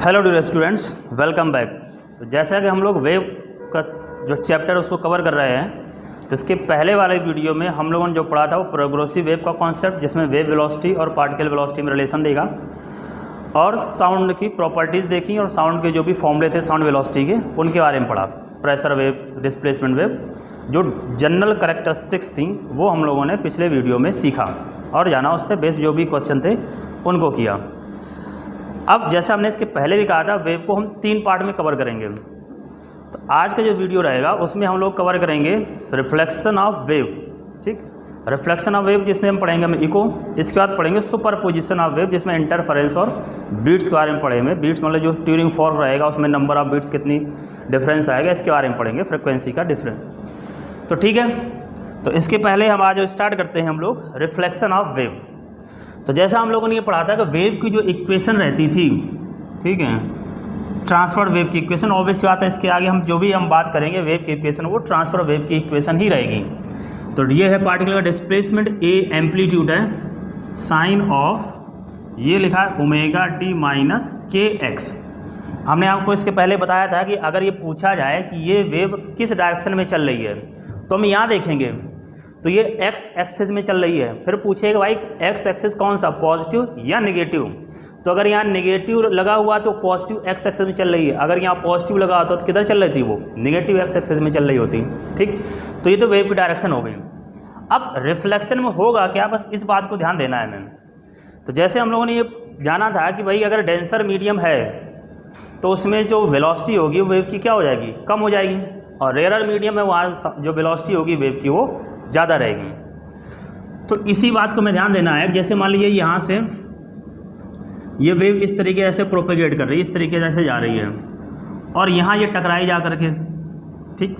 Hello dear students, welcome back. तो जैसा कि हम लोग वेव का जो चैप्टर उसको कवर कर रहे हैं, तो इसके पहले वाले वीडियो में हम लोगों ने जो पढ़ा था वो प्रोग्रेसिव वेव का कॉन्सेप्ट, जिसमें वेव वेलोसिटी और पार्टिकल वेलोसिटी में रिलेशन देखा और साउंड की प्रॉपर्टीज़ देखी और साउंड के जो भी फॉर्मूले थे साउंड वेलोसिटी के उनके बारे में पढ़ा। प्रेशर वेव, डिस्प्लेसमेंट वेव, जो जनरल कैरेक्टरिस्टिक्स थी वो हम लोगों ने पिछले वीडियो में सीखा और जाना उस पर बेस्ड जो भी क्वेश्चन थे उनको किया। अब जैसा हमने इसके पहले भी कहा था, वेव को हम 3 पार्ट में कवर करेंगे। तो आज का जो वीडियो रहेगा उसमें हम लोग कवर करेंगे रिफ्लेक्शन ऑफ वेव। ठीक, रिफ्लेक्शन ऑफ वेव जिसमें हम पढ़ेंगे हम इको, इसके बाद पढ़ेंगे सुपरपोजिशन ऑफ वेव जिसमें इंटरफेरेंस और बीट्स के बारे में पढ़ेंगे। बीट्स मतलब जो ट्यूरिंग फॉर्क रहेगा उसमें नंबर ऑफ बीट्स कितनी डिफरेंस आएगा इसके बारे में पढ़ेंगे, फ्रिक्वेंसी का डिफरेंस। तो ठीक है, तो इसके पहले हम आज स्टार्ट करते हैं हम लोग रिफ्लेक्शन ऑफ वेव। तो जैसा हम लोगों ने ये पढ़ा था कि वेव की जो इक्वेशन रहती थी, ठीक है, ट्रांसफर वेव की इक्वेशन, ऑब्वियस बात है इसके आगे हम जो भी हम बात करेंगे वेव की इक्वेशन वो ट्रांसफर वेव की इक्वेशन ही रहेगी। तो ये है पार्टिकल का डिस्प्लेसमेंट, ए एम्पलीट्यूड है, साइन ऑफ ये लिखा है ओमेगा टी माइनस के एक्स। हमने आपको इसके पहले बताया था कि अगर ये पूछा जाए कि ये वेव किस डायरेक्शन में चल रही है तो हम यहाँ देखेंगे तो ये एक्स एक्सिस में चल रही है। फिर पूछेगा भाई एक्स एक्सिस कौन सा, पॉजिटिव या नेगेटिव। तो अगर यहाँ नेगेटिव लगा हुआ तो पॉजिटिव एक्स एक्सिस में चल रही है, अगर यहाँ पॉजिटिव लगा होता तो किधर चल रही थी, वो नेगेटिव एक्स एक्सिस में चल रही होती। ठीक, तो ये तो वेव की डायरेक्शन हो गई। अब रिफ्लेक्शन में होगा क्या, बस इस बात को ध्यान देना है मैम। तो जैसे हम लोगों ने ये जाना था कि भाई अगर डेंसर मीडियम है तो उसमें जो वेलोसिटी होगी वो वेव की क्या हो जाएगी, कम हो जाएगी, और रेयर मीडियम है वहाँ जो वेलोसिटी होगी वेव की वो ज़्यादा रहेगी। तो इसी बात को मैं ध्यान देना है। जैसे मान लीजिए यहाँ से ये वेव इस तरीके से प्रोपेगेट कर रही है, इस तरीके से जा रही है और यहाँ ये टकराई जा करके, ठीक।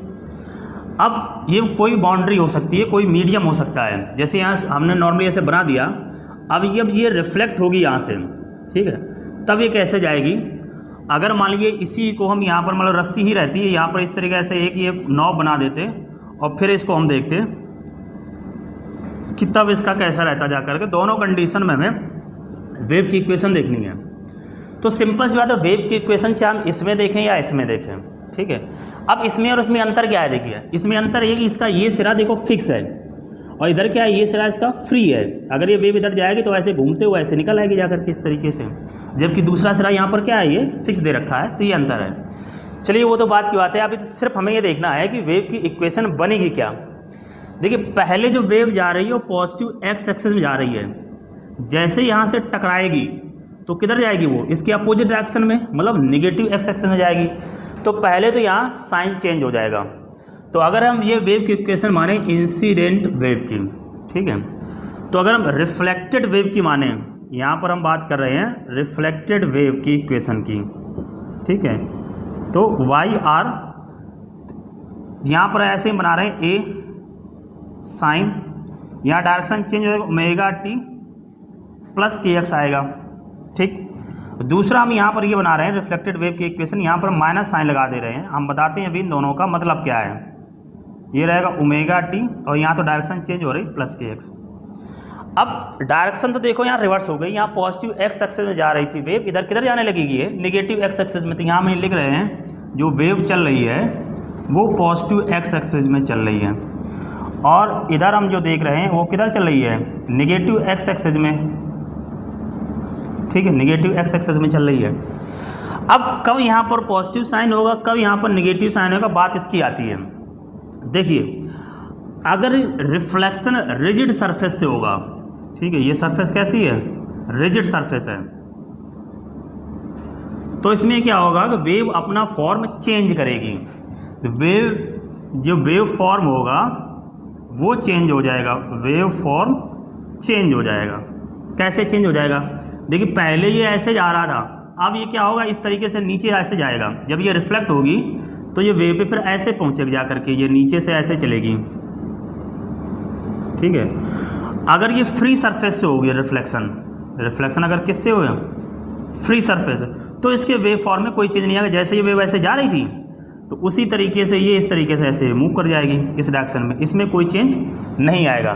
अब ये कोई बाउंड्री हो सकती है, कोई मीडियम हो सकता है, जैसे यहाँ हमने नॉर्मली ऐसे बना दिया। अब ये रिफ्लेक्ट होगी यहाँ से, ठीक है, तब ये कैसे जाएगी। अगर मान लीजिए इसी को हम यहाँ पर मतलब रस्सी ही रहती है, यहाँ पर इस तरीके से एक ये नॉब बना देते और फिर इसको हम देखते कि तब इसका कैसा रहता जा करके। दोनों कंडीशन में हमें वेव की इक्वेशन देखनी है। तो सिंपल सी बात है, वेव की इक्वेशन चाहे हम इसमें देखें या इसमें देखें, ठीक है। अब इसमें और इसमें अंतर क्या है, देखिए इसमें अंतर ये कि इसका ये सिरा देखो फिक्स है और इधर क्या है, ये सिरा इसका फ्री है। अगर ये वेव इधर जाएगी तो ऐसे घूमते हुए ऐसे निकल आएगी जाकर के इस तरीके से, जबकि दूसरा सिरा यहाँ पर क्या है, ये फिक्स दे रखा है। तो ये अंतर है। चलिए वो तो बात की बात है, अभी तो सिर्फ हमें ये देखना है कि वेव की इक्वेशन बनेगी क्या। देखिए पहले जो वेव जा रही है वो पॉजिटिव एक्स एक्सिस में जा रही है, जैसे यहाँ से टकराएगी तो किधर जाएगी, वो इसके अपोजिट डायरेक्शन में, मतलब नेगेटिव एक्स एक्सिस में जाएगी। तो पहले तो यहाँ साइन चेंज हो जाएगा। तो अगर हम ये वेव की इक्वेशन माने इंसिडेंट वेव की, ठीक है, तो अगर हम रिफ्लेक्टेड वेव की माने, यहाँ पर हम बात कर रहे हैं रिफ्लेक्टेड वेव की इक्वेशन की, ठीक है, तो वाई आर यहाँ पर ऐसे ही बना रहे हैं, ए साइन, यहाँ डायरेक्शन चेंज हो जाएगा, omega T plus K x आएगा। ठीक, दूसरा हम यहाँ पर ये बना रहे हैं रिफ्लेक्टेड वेव की इक्वेशन, यहाँ पर माइनस साइन लगा दे रहे हैं। हम बताते हैं अभी इन दोनों का मतलब क्या है। ये रहेगा ओमेगा टी और यहाँ तो डायरेक्शन चेंज हो रही प्लस के एक्स। अब डायरेक्शन तो देखो यहाँ रिवर्स हो गई, यहाँ पॉजिटिव एक्स एक्सिस में जा रही थी वेव, इधर किधर जाने लगेगी, ये नेगेटिव एक्स एक्सिस में। तो यहाँ हम लिख रहे हैं जो वेव चल रही है वो पॉजिटिव एक्स एक्सिस में चल रही है, और इधर हम जो देख रहे हैं वो किधर चल रही है, नेगेटिव एक्स एक्सिस में, ठीक है, नेगेटिव एक्स एक्सिस में चल रही है। अब कब यहाँ पर पॉजिटिव साइन होगा, कब यहाँ पर नेगेटिव साइन होगा, बात इसकी आती है। देखिए अगर रिफ्लेक्शन रिजिड सरफेस से होगा, ठीक है, ये सरफेस कैसी है, रिजिड सरफेस है, तो इसमें क्या होगा कि वेव अपना फॉर्म चेंज करेगी। वेव जो वेव फॉर्म होगा वो चेंज हो जाएगा, वेव फॉर्म चेंज हो जाएगा। कैसे चेंज हो जाएगा, देखिए पहले ये ऐसे जा रहा था, अब ये क्या होगा, इस तरीके से नीचे ऐसे जाएगा। जब ये रिफ्लेक्ट होगी तो ये वेव पे फिर ऐसे पहुंचेगी जा करके, ये नीचे से ऐसे चलेगी, ठीक है। अगर ये फ्री सरफेस से होगी रिफ्लेक्शन अगर किससे होगा, फ्री सरफेस, तो इसके वेव फॉर्म में कोई चेंज नहीं आएगा। जैसे ये वेव ऐसे जा रही थी तो उसी तरीके से ये इस तरीके से ऐसे मूव कर जाएगी इस डायरेक्शन में, इसमें कोई चेंज नहीं आएगा।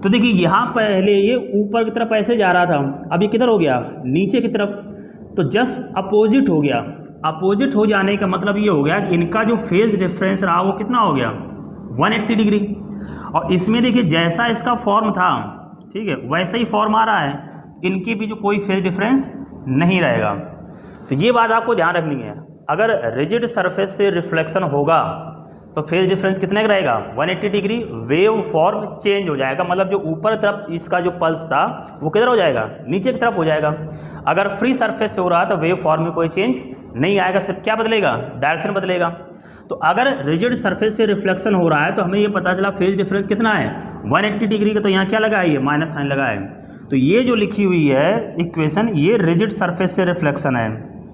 तो देखिए यहाँ पहले ये ऊपर की तरफ ऐसे जा रहा था, अब ये किधर हो गया, नीचे की तरफ। तो जस्ट अपोजिट हो गया। अपोजिट हो जाने का मतलब ये हो गया कि इनका जो फेज डिफरेंस रहा वो कितना हो गया 180 डिग्री। और इसमें देखिए जैसा इसका फॉर्म था, ठीक है, वैसा ही फॉर्म आ रहा है, इनके भी जो कोई फेज डिफरेंस नहीं रहेगा। तो ये बात आपको ध्यान रखनी है, अगर रिजिड सरफेस से रिफ्लेक्शन होगा तो फेज डिफरेंस कितने का रहेगा 180 डिग्री, वेव फॉर्म चेंज हो जाएगा, मतलब जो ऊपर तरफ इसका जो पल्स था वो किधर हो जाएगा नीचे की तरफ हो जाएगा। अगर फ्री सरफेस से हो रहा तो वेव फॉर्म में कोई चेंज नहीं आएगा, सिर्फ क्या बदलेगा डायरेक्शन बदलेगा। तो अगर रिजिड सरफेस से रिफ्लेक्शन हो रहा है तो हमें ये पता चला फेज डिफरेंस कितना है 180 डिग्री का, तो यहाँ क्या लगा है, ये माइनस साइन लगा है। तो ये जो लिखी हुई है इक्वेशन, ये रिजिड सरफेस से रिफ्लेक्शन है,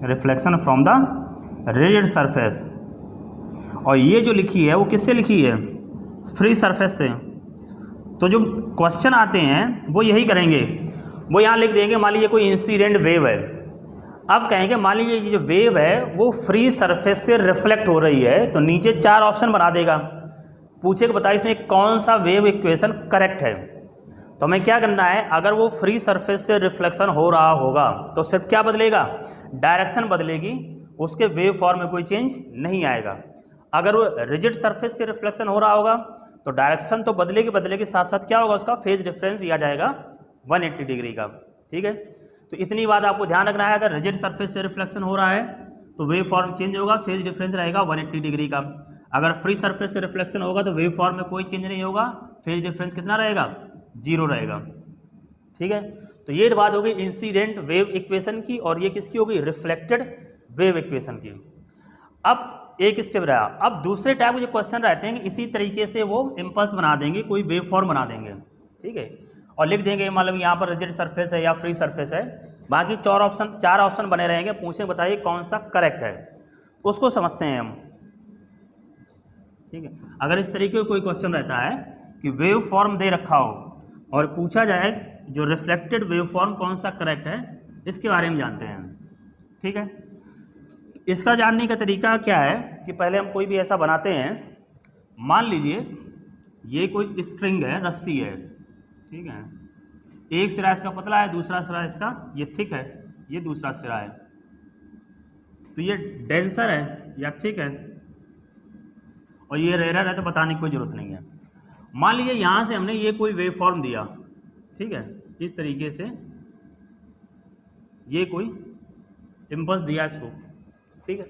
reflection from the rigid surface. और ये जो लिखी है वो किससे लिखी है, फ्री सरफेस से। तो जो क्वेश्चन आते हैं वो यही करेंगे, वो यहाँ लिख देंगे मान लीजिए कोई इंसिडेंट वेव है। अब कहेंगे मान लीजिए ये जो वेव है वो फ्री सरफेस से रिफ्लेक्ट हो रही है, तो नीचे 4 ऑप्शन बना देगा, पूछेगा बताइए इसमें कौन सा वेव इक्वेशन करेक्ट है। तो हमें क्या करना है, अगर वो फ्री सरफेस से रिफ्लेक्शन हो रहा होगा तो सिर्फ क्या बदलेगा, डायरेक्शन बदलेगी, उसके वेव फॉर्म में कोई चेंज नहीं आएगा। अगर वो रिजिड सरफेस से रिफ्लेक्शन हो रहा होगा तो डायरेक्शन तो बदलेगी, साथ साथ क्या होगा, उसका फेज डिफरेंस भी आ जाएगा 180 डिग्री का। ठीक है, तो इतनी बात आपको ध्यान रखना है, अगर रिजिड सरफेस से रिफ्लेक्शन हो रहा है तो वेव फॉर्म चेंज होगा, फेज डिफरेंस रहेगा 180 डिग्री का। अगर फ्री सरफेस से रिफ्लेक्शन होगा तो वेव फॉर्म में कोई चेंज नहीं होगा, फेज डिफरेंस कितना रहेगा, 0 रहेगा। ठीक है, तो ये बात हो गई इंसिडेंट वेव इक्वेशन की, और ये किसकी हो गई, रिफ्लेक्टेड वेव इक्वेशन की। अब एक स्टेप रहा, अब दूसरे टाइप के जो क्वेश्चन रहते हैं इसी तरीके से वो इम्पल्स बना देंगे, कोई वेव फॉर्म बना देंगे, ठीक है, और लिख देंगे मतलब यहाँ पर रिजिड सरफेस है या फ्री सरफेस है, बाकी 4 ऑप्शन बने रहेंगे, पूछे बताइए कौन सा करेक्ट है, उसको समझते हैं हम। ठीक है, अगर इस तरीके का कोई क्वेश्चन रहता है कि वेव फॉर्म दे रखा हो और पूछा जाए जो रिफ्लेक्टेड वेव फॉर्म कौन सा करेक्ट है, इसके बारे में जानते हैं। ठीक है, इसका जानने का तरीका क्या है कि पहले हम कोई भी ऐसा बनाते हैं, मान लीजिए ये कोई स्ट्रिंग है, रस्सी है, ठीक है, एक सिरा इसका पतला है, दूसरा सिरा इसका ये थिक है, ये दूसरा सिरा है, तो ये डेंसर है या थिक है और ये रेयर है, तो बताने की कोई ज़रूरत नहीं है। मान लीजिए यहाँ से हमने ये कोई वेव फॉर्म दिया, ठीक है, इस तरीके से ये कोई इम्पल्स दिया इसको, ठीक है,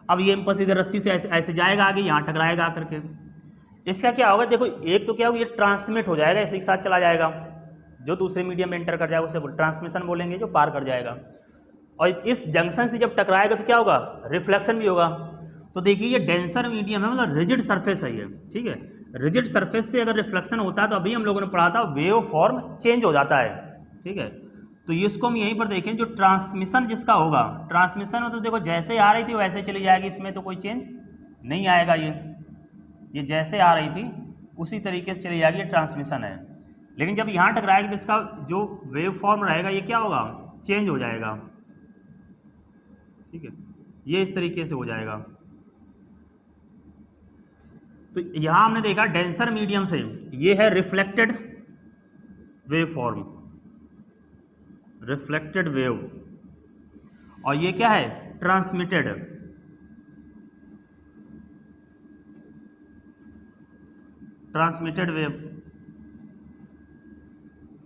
अब ये इम्पल्स इधर रस्सी से ऐसे जाएगा आगे, यहाँ टकराएगा आकर के, इसका क्या होगा, देखो एक तो क्या होगा, ये ट्रांसमिट हो जाएगा, इसी के साथ चला जाएगा, जो दूसरे मीडियम में एंटर कर जाएगा उसे ट्रांसमिशन बोलेंगे, जो पार कर जाएगा, और इस जंक्शन से जब टकराएगा तो क्या होगा, रिफ्लेक्शन भी होगा। तो देखिए ये डेंसर मीडियम है, मतलब रिजिड सरफेस है ये, ठीक है, रिजिड सरफेस से अगर रिफ्लेक्शन होता है तो अभी हम लोगों ने पढ़ा था वेव फॉर्म चेंज हो जाता है। ठीक है, तो ये इसको हम यहीं पर देखें, जो ट्रांसमिशन जिसका होगा, ट्रांसमिशन में तो देखो जैसे आ रही थी वैसे चली जाएगी, इसमें तो कोई चेंज नहीं आएगा, ये जैसे आ रही थी उसी तरीके से चली जाएगी, ये ट्रांसमिशन है। लेकिन जब यहाँ टकराएगी तो इसका जो वेव फॉर्म रहेगा ये क्या होगा, चेंज हो जाएगा। ठीक है, ये इस तरीके से हो जाएगा। तो यहाँ हमने देखा डेंसर मीडियम से, ये है reflected wave form, reflected wave, और ये क्या है, ट्रांसमिटेड। ट्रांसमिटेड वेव,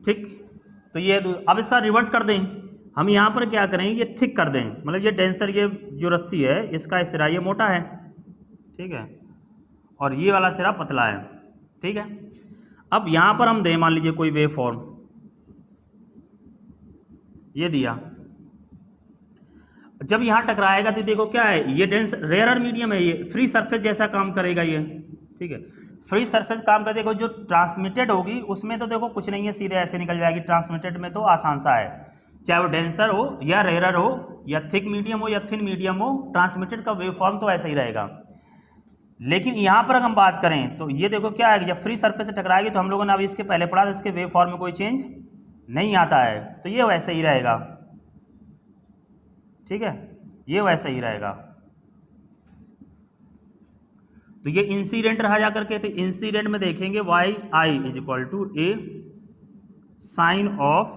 ठीक, तो ये अब इसका रिवर्स कर दें, हम यहाँ पर क्या करेंगे, ये थिक कर दें, मतलब ये डेंसर, ये जो रस्सी है इसका सिरा ये मोटा है, ठीक है, और ये वाला सिरा पतला है। ठीक है, अब यहाँ पर हम दें मान लीजिए कोई वेव फॉर्म, ये दिया, जब यहाँ टकराएगा तो देखो क्या है, ये डेंस रेयर मीडियम है, ये फ्री सरफेस जैसा काम करेगा ये। ठीक है, फ्री सरफेस काम कर, देखो जो ट्रांसमिटेड होगी उसमें तो देखो कुछ नहीं है, सीधे ऐसे निकल जाएगी, ट्रांसमिटेड में तो आसान सा है, चाहे वो डेंसर हो या रेयर हो या थिक मीडियम हो या थिन मीडियम हो, ट्रांसमिटेड का वेव फॉर्म तो ऐसा ही रहेगा। लेकिन यहाँ पर अगर हम बात करें तो ये देखो क्या है, जब फ्री सरफेस से टकराएगी तो हम लोगों ने अभी इसके पहले पढ़ा था, इसके वेव फॉर्म में कोई चेंज नहीं आता है, तो ये वैसे ही रहेगा। ठीक है, ये वैसे ही रहेगा। तो ये इंसिडेंट रहा जाकर के, तो इंसिडेंट में देखेंगे Y I is equal to A sine of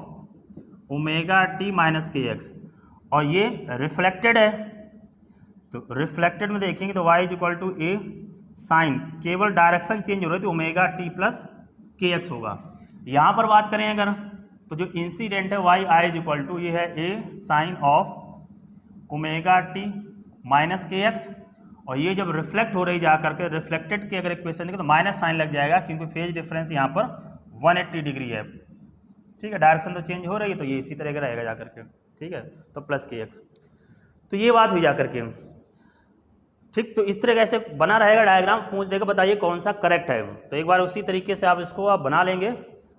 omega T minus के एक्स, और ये रिफ्लेक्टेड है, तो रिफ्लेक्टेड में देखेंगे तो y is equal to A sine, केवल डायरेक्शन चेंज हो रही है तो omega T plus K X होगा। यहाँ पर बात करें अगर तो जो इंसिडेंट है y I is equal to ये है a sine of omega T minus के एक्स, और ये जब रिफ्लेक्ट हो रही जा करके रिफ्लेक्टेड की अगर इक्वेशन देखें तो माइनस साइन लग जाएगा क्योंकि फेज डिफरेंस यहाँ पर 180 डिग्री है। ठीक है, डायरेक्शन तो चेंज हो रही है तो ये इसी तरह का रहेगा जा करके। ठीक है, तो प्लस के एक्स, तो ये बात हुई जा करके। ठीक, तो इस तरह कैसे बना रहेगा डायग्राम, पूछ देगा बताइए कौन सा करेक्ट है। तो एक बार उसी तरीके से आप इसको आप बना लेंगे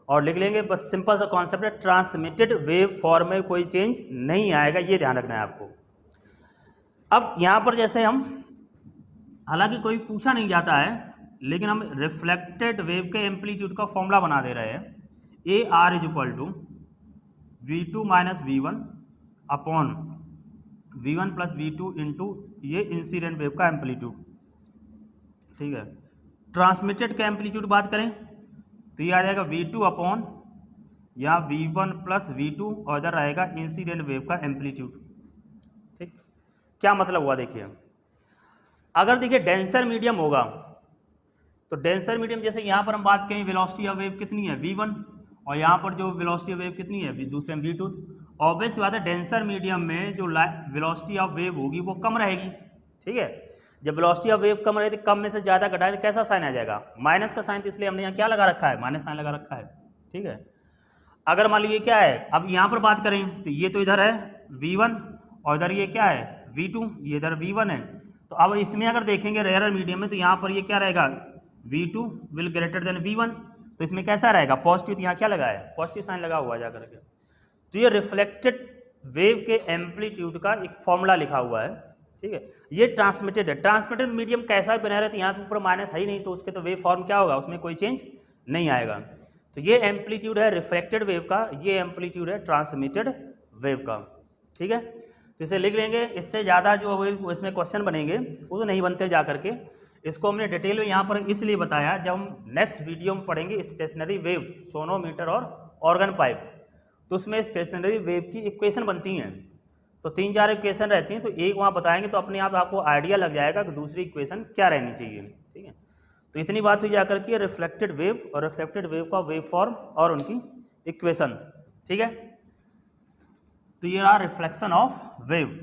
और लिख लेंगे। बस सिंपल सा कॉन्सेप्ट है, ट्रांसमिटेड वेव फॉर्म में कोई चेंज नहीं आएगा, ये ध्यान रखना है आपको। अब यहाँ पर जैसे हम, हालांकि कोई पूछा नहीं जाता है, लेकिन हम रिफ्लेक्टेड वेव के एम्पलीट्यूड का फॉर्मूला बना दे रहे हैं। A R is equal to V2 minus V1 upon V1 plus V2 into ये इंसिडेंट वेव का एम्पलीट्यूड। ठीक है, ट्रांसमिटेड का एम्पलीट्यूड बात करें तो ये आ जाएगा V2 अपॉन यहाँ V1 प्लस V2 और इधर रहेगा इंसिडेंट वेव का एम्पलीट्यूड। ठीक, क्या मतलब हुआ देखिए, अगर देखिए डेंसर मीडियम होगा तो डेंसर मीडियम जैसे यहाँ पर हम बात करें वेलोसिटी ऑफ वेव कितनी है V1 और यहाँ पर जो वेलोसिटी ऑफ वेव कितनी है दूसरे में V2, ऑब्वियस बात है डेंसर मीडियम में जो वेलोसिटी ऑफ वेव होगी वो कम रहेगी। ठीक है, जब वेलोसिटी ऑफ वेव कम रहेगी, कम में से ज़्यादा घटाएं तो कैसा साइन आ जाएगा, माइनस का साइन, तो इसलिए हमने यहाँ क्या लगा रखा है, माइनस साइन लगा रखा है। ठीक है, अगर मान लीजिए क्या है, अब यहाँ पर बात करें तो ये तो इधर है V1 और इधर ये क्या है V2, ये इधर V1 है। तो अब इसमें अगर देखेंगे रेयर मीडियम में तो यहाँ पर ये क्या रहेगा V2 will greater than V1, तो इसमें कैसा रहेगा पॉजिटिव, तो यहाँ क्या लगा है पॉजिटिव साइन लगा हुआ जाकर के। तो ये रिफ्लेक्टेड वेव के एम्पलीट्यूड का एक फॉर्मूला लिखा हुआ है। ठीक है, ये ट्रांसमिटेड है, ट्रांसमिटेड मीडियम कैसा भी बना रहता है, यहाँ तो ऊपर माइनस है ही नहीं, तो उसके तो वेव फॉर्म क्या होगा, उसमें कोई चेंज नहीं आएगा। तो ये एम्पलीट्यूड है रिफ्लेक्टेड वेव का, ये एम्पलीट्यूड है ट्रांसमिटेड वेव का। ठीक है, तो इसे लिख लेंगे, इससे ज़्यादा जो इसमें क्वेश्चन बनेंगे वो तो नहीं बनते जा करके। इसको हमने डिटेल में यहाँ पर इसलिए बताया, जब हम नेक्स्ट वीडियो में पढ़ेंगे स्टेशनरी वेव, सोनोमीटर और ऑर्गन पाइप, तो उसमें स्टेशनरी वेव की इक्वेशन बनती हैं, तो 3-4 इक्वेशन रहती हैं, तो एक वहाँ बताएंगे तो अपने आप आपको आइडिया लग जाएगा कि दूसरी इक्वेशन क्या रहनी चाहिए। ठीक है, तो इतनी बात हुई जाकर के रिफ्लेक्टेड वेव और रिफ्लेक्टेड वेव का वेव फॉर्म और उनकी इक्वेशन। ठीक है, तो ये रहा रिफ्लेक्शन ऑफ वेव।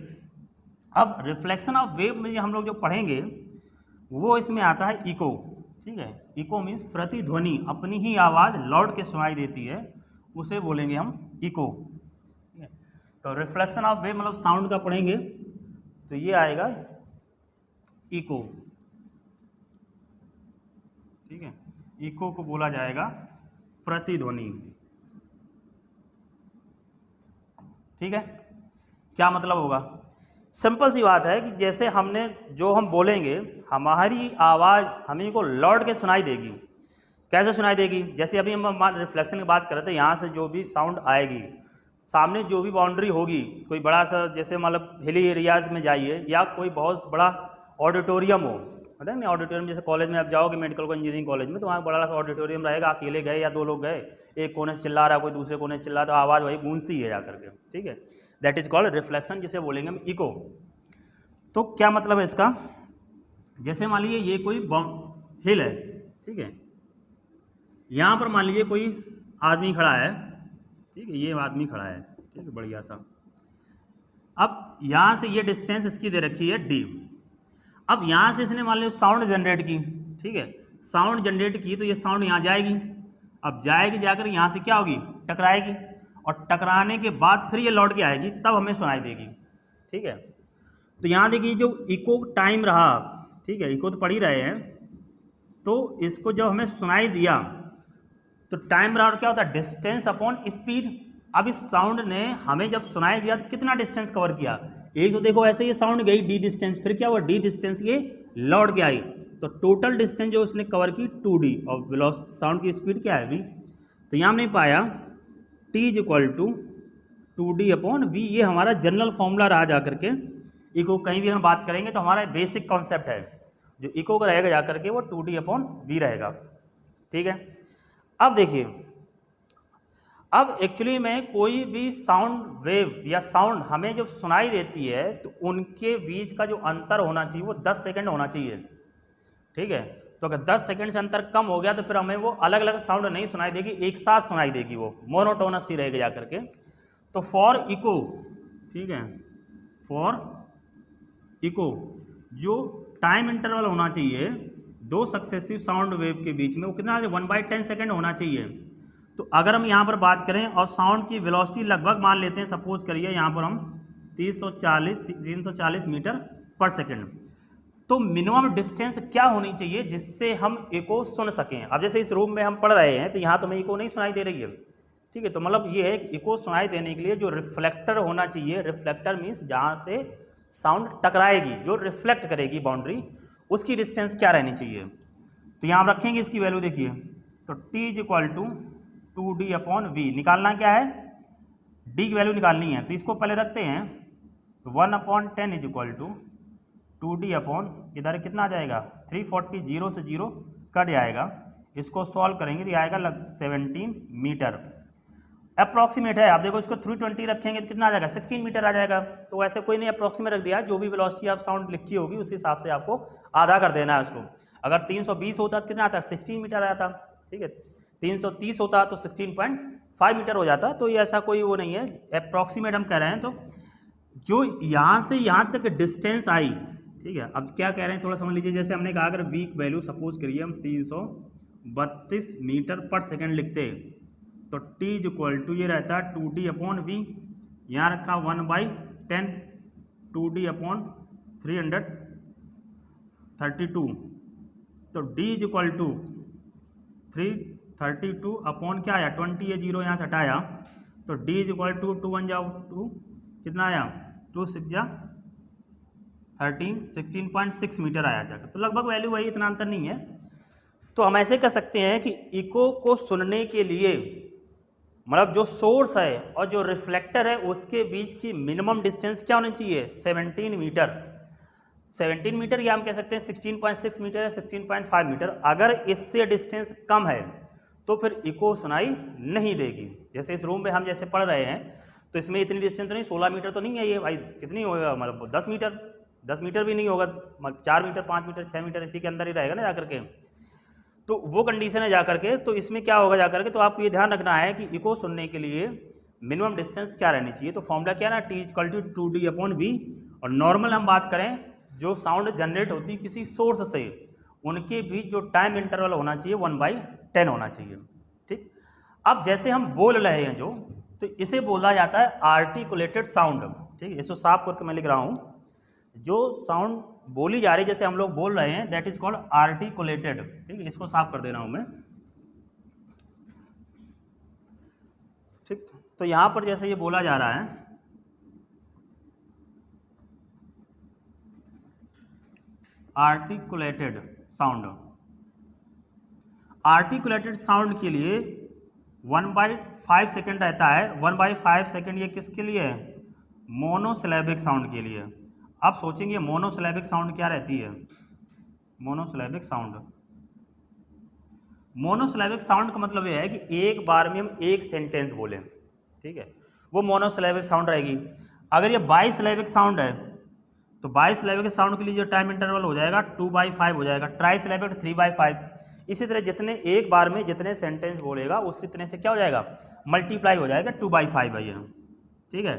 अब रिफ्लेक्शन ऑफ वेव में हम लोग जो पढ़ेंगे वो इसमें आता है इको। ठीक है, इको मीन्स प्रतिध्वनि, अपनी ही आवाज़ लौट के सुनाई देती है, उसे बोलेंगे हम इको। ठीक है, तो रिफ्लेक्शन ऑफ वेव मतलब साउंड का पढ़ेंगे तो ये आएगा इको। ठीक है, इको को बोला जाएगा प्रतिध्वनि। ठीक है, क्या मतलब होगा, सिंपल सी बात है कि जैसे हमने जो हम बोलेंगे हमारी आवाज़ हमें को लौट के सुनाई देगी। कैसे सुनाई देगी, जैसे अभी हम रिफ्लेक्शन की बात कर रहे थे, यहाँ से जो भी साउंड आएगी, सामने जो भी बाउंड्री होगी, कोई बड़ा सा जैसे मतलब हिली एरियाज़ में जाइए या कोई बहुत बड़ा ऑडिटोरियम हो, पता है ना, ऑडिटोरियम जैसे कॉलेज में आप जाओगे मेडिकल को इंजीनियरिंग कॉलेज में, तो वहाँ बड़ा सा ऑडिटोरियम रहेगा, अकेले गए या 2 लोग गए, एक कोने से चिल्ला रहा है कोई दूसरे कोने से चिल्ला रहा, तो आवाज़ वही गूंजती है जाकर के। ठीक है, दैट इज़ कॉल्ड रिफ्लेक्शन, जिसे बोलेंगे हम इको। तो क्या मतलब है इसका, जैसे मान लीजिए ये कोई हिल है, ठीक है, यहाँ पर मान लीजिए कोई आदमी खड़ा है, ठीक है, ये आदमी खड़ा है, ठीक है, बढ़िया सा। अब यहाँ से ये डिस्टेंस इसकी दे रखी है d, अब यहाँ से इसने मान लो साउंड जनरेट की, ठीक है, साउंड जनरेट की तो ये साउंड यहाँ जाएगी, अब जाएगी जाकर यहाँ से क्या होगी, टकराएगी, और टकराने के बाद फिर ये लौट के आएगी, तब हमें सुनाई देगी। ठीक है, तो यहाँ देखिए जो इको टाइम रहा, ठीक है, इको तो पढ़ ही रहे हैं, तो इसको जब हमें सुनाई दिया तो टाइम रहा और क्या होता है, डिस्टेंस अपॉन स्पीड। अब इस साउंड ने हमें जब सुनाई दिया तो कितना डिस्टेंस कवर किया, एक तो देखो ऐसे ये साउंड गई d डिस्टेंस, फिर क्या हुआ d डिस्टेंस ये लौट के आई, तो टोटल डिस्टेंस जो उसने कवर की 2d, और वेलोसिटी साउंड की स्पीड क्या है v, तो यहाँ हमने पाया t is equal to 2d upon v, ये हमारा जनरल फॉर्मूला रहा जा करके। इको कहीं भी हम बात करेंगे तो हमारा बेसिक कॉन्सेप्ट है, जो इको का रहेगा जा करके वो 2d अपॉन v रहेगा। ठीक है, अब देखिए अब एक्चुअली में कोई भी साउंड वेव या साउंड हमें जब सुनाई देती है तो उनके बीच का जो अंतर होना चाहिए वो 10 सेकंड होना चाहिए, ठीक है। तो अगर 10 सेकंड से अंतर कम हो गया तो फिर हमें वो अलग अलग साउंड नहीं सुनाई देगी, एक साथ सुनाई देगी, वो मोनोटोनस ही रहेगी जा करके। तो फॉर इको, ठीक है, फॉर इको जो टाइम इंटरवल होना चाहिए दो सक्सेसिव साउंड वेव के बीच में वो कितना 1/10 सेकंड होना चाहिए। तो अगर हम यहाँ पर बात करें और साउंड की वेलोसिटी लगभग मान लेते हैं, सपोज करिए यहाँ पर हम 340 मीटर पर सेकंड, तो मिनिमम डिस्टेंस क्या होनी चाहिए जिससे हम इको सुन सकें। अब जैसे इस रूम में हम पढ़ रहे हैं तो यहाँ तो हमें इको नहीं सुनाई दे रही है, ठीक है। तो मतलब ये है कि इको सुनाई देने के लिए जो रिफ्लेक्टर होना चाहिए, रिफ्लेक्टर मीन्स जहाँ से साउंड टकराएगी, जो रिफ्लेक्ट करेगी बाउंड्री, उसकी डिस्टेंस क्या रहनी चाहिए। तो यहाँ हम रखेंगे इसकी वैल्यू, देखिए तो T = 2D/V निकालना क्या है, D की वैल्यू निकालनी है। तो इसको पहले रखते हैं, तो 1/10 = 2D इधर कितना आ जाएगा 340, 0 से 0 कट जाएगा, इसको सॉल्व करेंगे तो आएगा 17 मीटर अप्रॉक्सीमेट है। आप देखो इसको 320 रखेंगे तो कितना आ जाएगा 16 मीटर आ जाएगा। तो ऐसे कोई नहीं अप्रॉक्सीमेट रख दिया, जो भी वेलोसिटी आप साउंड लिखी होगी उस हिसाब से आपको आधा कर देना है उसको। अगर 320 होता तो कितना आता 16 मीटर आता, ठीक है। 330 होता तो 16.5 मीटर हो जाता। तो ये ऐसा कोई वो नहीं है, अप्रॉक्सीमेट हम कह रहे हैं। तो जो यहाँ से यहाँ तक डिस्टेंस आई, ठीक है। अब क्या कह रहे हैं थोड़ा समझ लीजिए। जैसे हमने कहा अगर वीक वैल्यू सपोज करिए हम 332 मीटर पर सेकंड लिखते, तो T = ये रहता 2D/V, यहाँ रखा 1/10 2D/332, तो D = 332 अपॉन क्या आया 20, ये 0 यहाँ से हटाया, तो D = 2 1 जाओ 2 कितना आया 2 6 जा 13 16.6 मीटर आया जाकर। तो लगभग वैल्यू वही, इतना अंतर नहीं है। तो हम ऐसे कह सकते हैं कि इको को सुनने के लिए मतलब जो सोर्स है और जो रिफ्लेक्टर है उसके बीच की मिनिमम डिस्टेंस क्या होनी चाहिए 17 मीटर। 17 मीटर या हम कह सकते हैं 16.6 मीटर या 16.5 मीटर। अगर इससे डिस्टेंस कम है तो फिर इको सुनाई नहीं देगी। जैसे इस रूम में हम जैसे पढ़ रहे हैं तो इसमें इतनी डिस्टेंस तो नहीं, 16 मीटर तो नहीं है ये भाई, कितनी होगा मतलब 10 मीटर भी नहीं होगा, 4 मीटर 5 मीटर 6 मीटर इसी के अंदर ही रहेगा ना जाकर के। तो वो कंडीशन है जाकर के। तो इसमें क्या होगा जाकर के, तो आपको ये ध्यान रखना है कि इको सुनने के लिए मिनिमम डिस्टेंस क्या रहनी चाहिए। तो फॉर्मूला क्या है ना, T = 2D/V। और नॉर्मल हम बात करें जो साउंड जनरेट होती है किसी सोर्स से, उनके बीच जो टाइम इंटरवल होना चाहिए 1/10 होना चाहिए, ठीक। अब जैसे हम बोल रहे हैं जो, तो इसे बोला जाता है आर्टिकुलेटेड साउंड, ठीक है। इसको साफ करके मैं लिख रहा हूँ, जो साउंड बोली जा रही है जैसे हम लोग बोल रहे हैं दैट इज कॉल्ड आर्टिकुलेटेड, ठीक है। इसको साफ कर दे रहा हूं मैं, ठीक। तो यहां पर जैसे ये बोला जा रहा है आर्टिकुलेटेड साउंड, आर्टिकुलेटेड साउंड के लिए 1/5 सेकेंड रहता है। 1/5 सेकेंड ये किसके लिए है, मोनोसिलेबिक साउंड के लिए। आप सोचेंगे मोनोसिलेबिक साउंड क्या रहती है, मोनोसिलेबिक साउंड, मोनोसिलेबिक साउंड का मतलब यह है कि एक बार में हम एक सेंटेंस बोलें, ठीक है, वो मोनोसिलेबिक साउंड रहेगी। अगर ये बाइसिलेबिक साउंड है तो बाइसिलेबिक साउंड के लिए जो टाइम इंटरवल हो जाएगा 2/5 हो जाएगा, ट्राइसिलेबिक 3/5। इसी तरह जितने एक बार में जितने सेंटेंस बोलेगा उस इतने से क्या हो जाएगा मल्टीप्लाई हो जाएगा 2/5 है ये, ठीक है।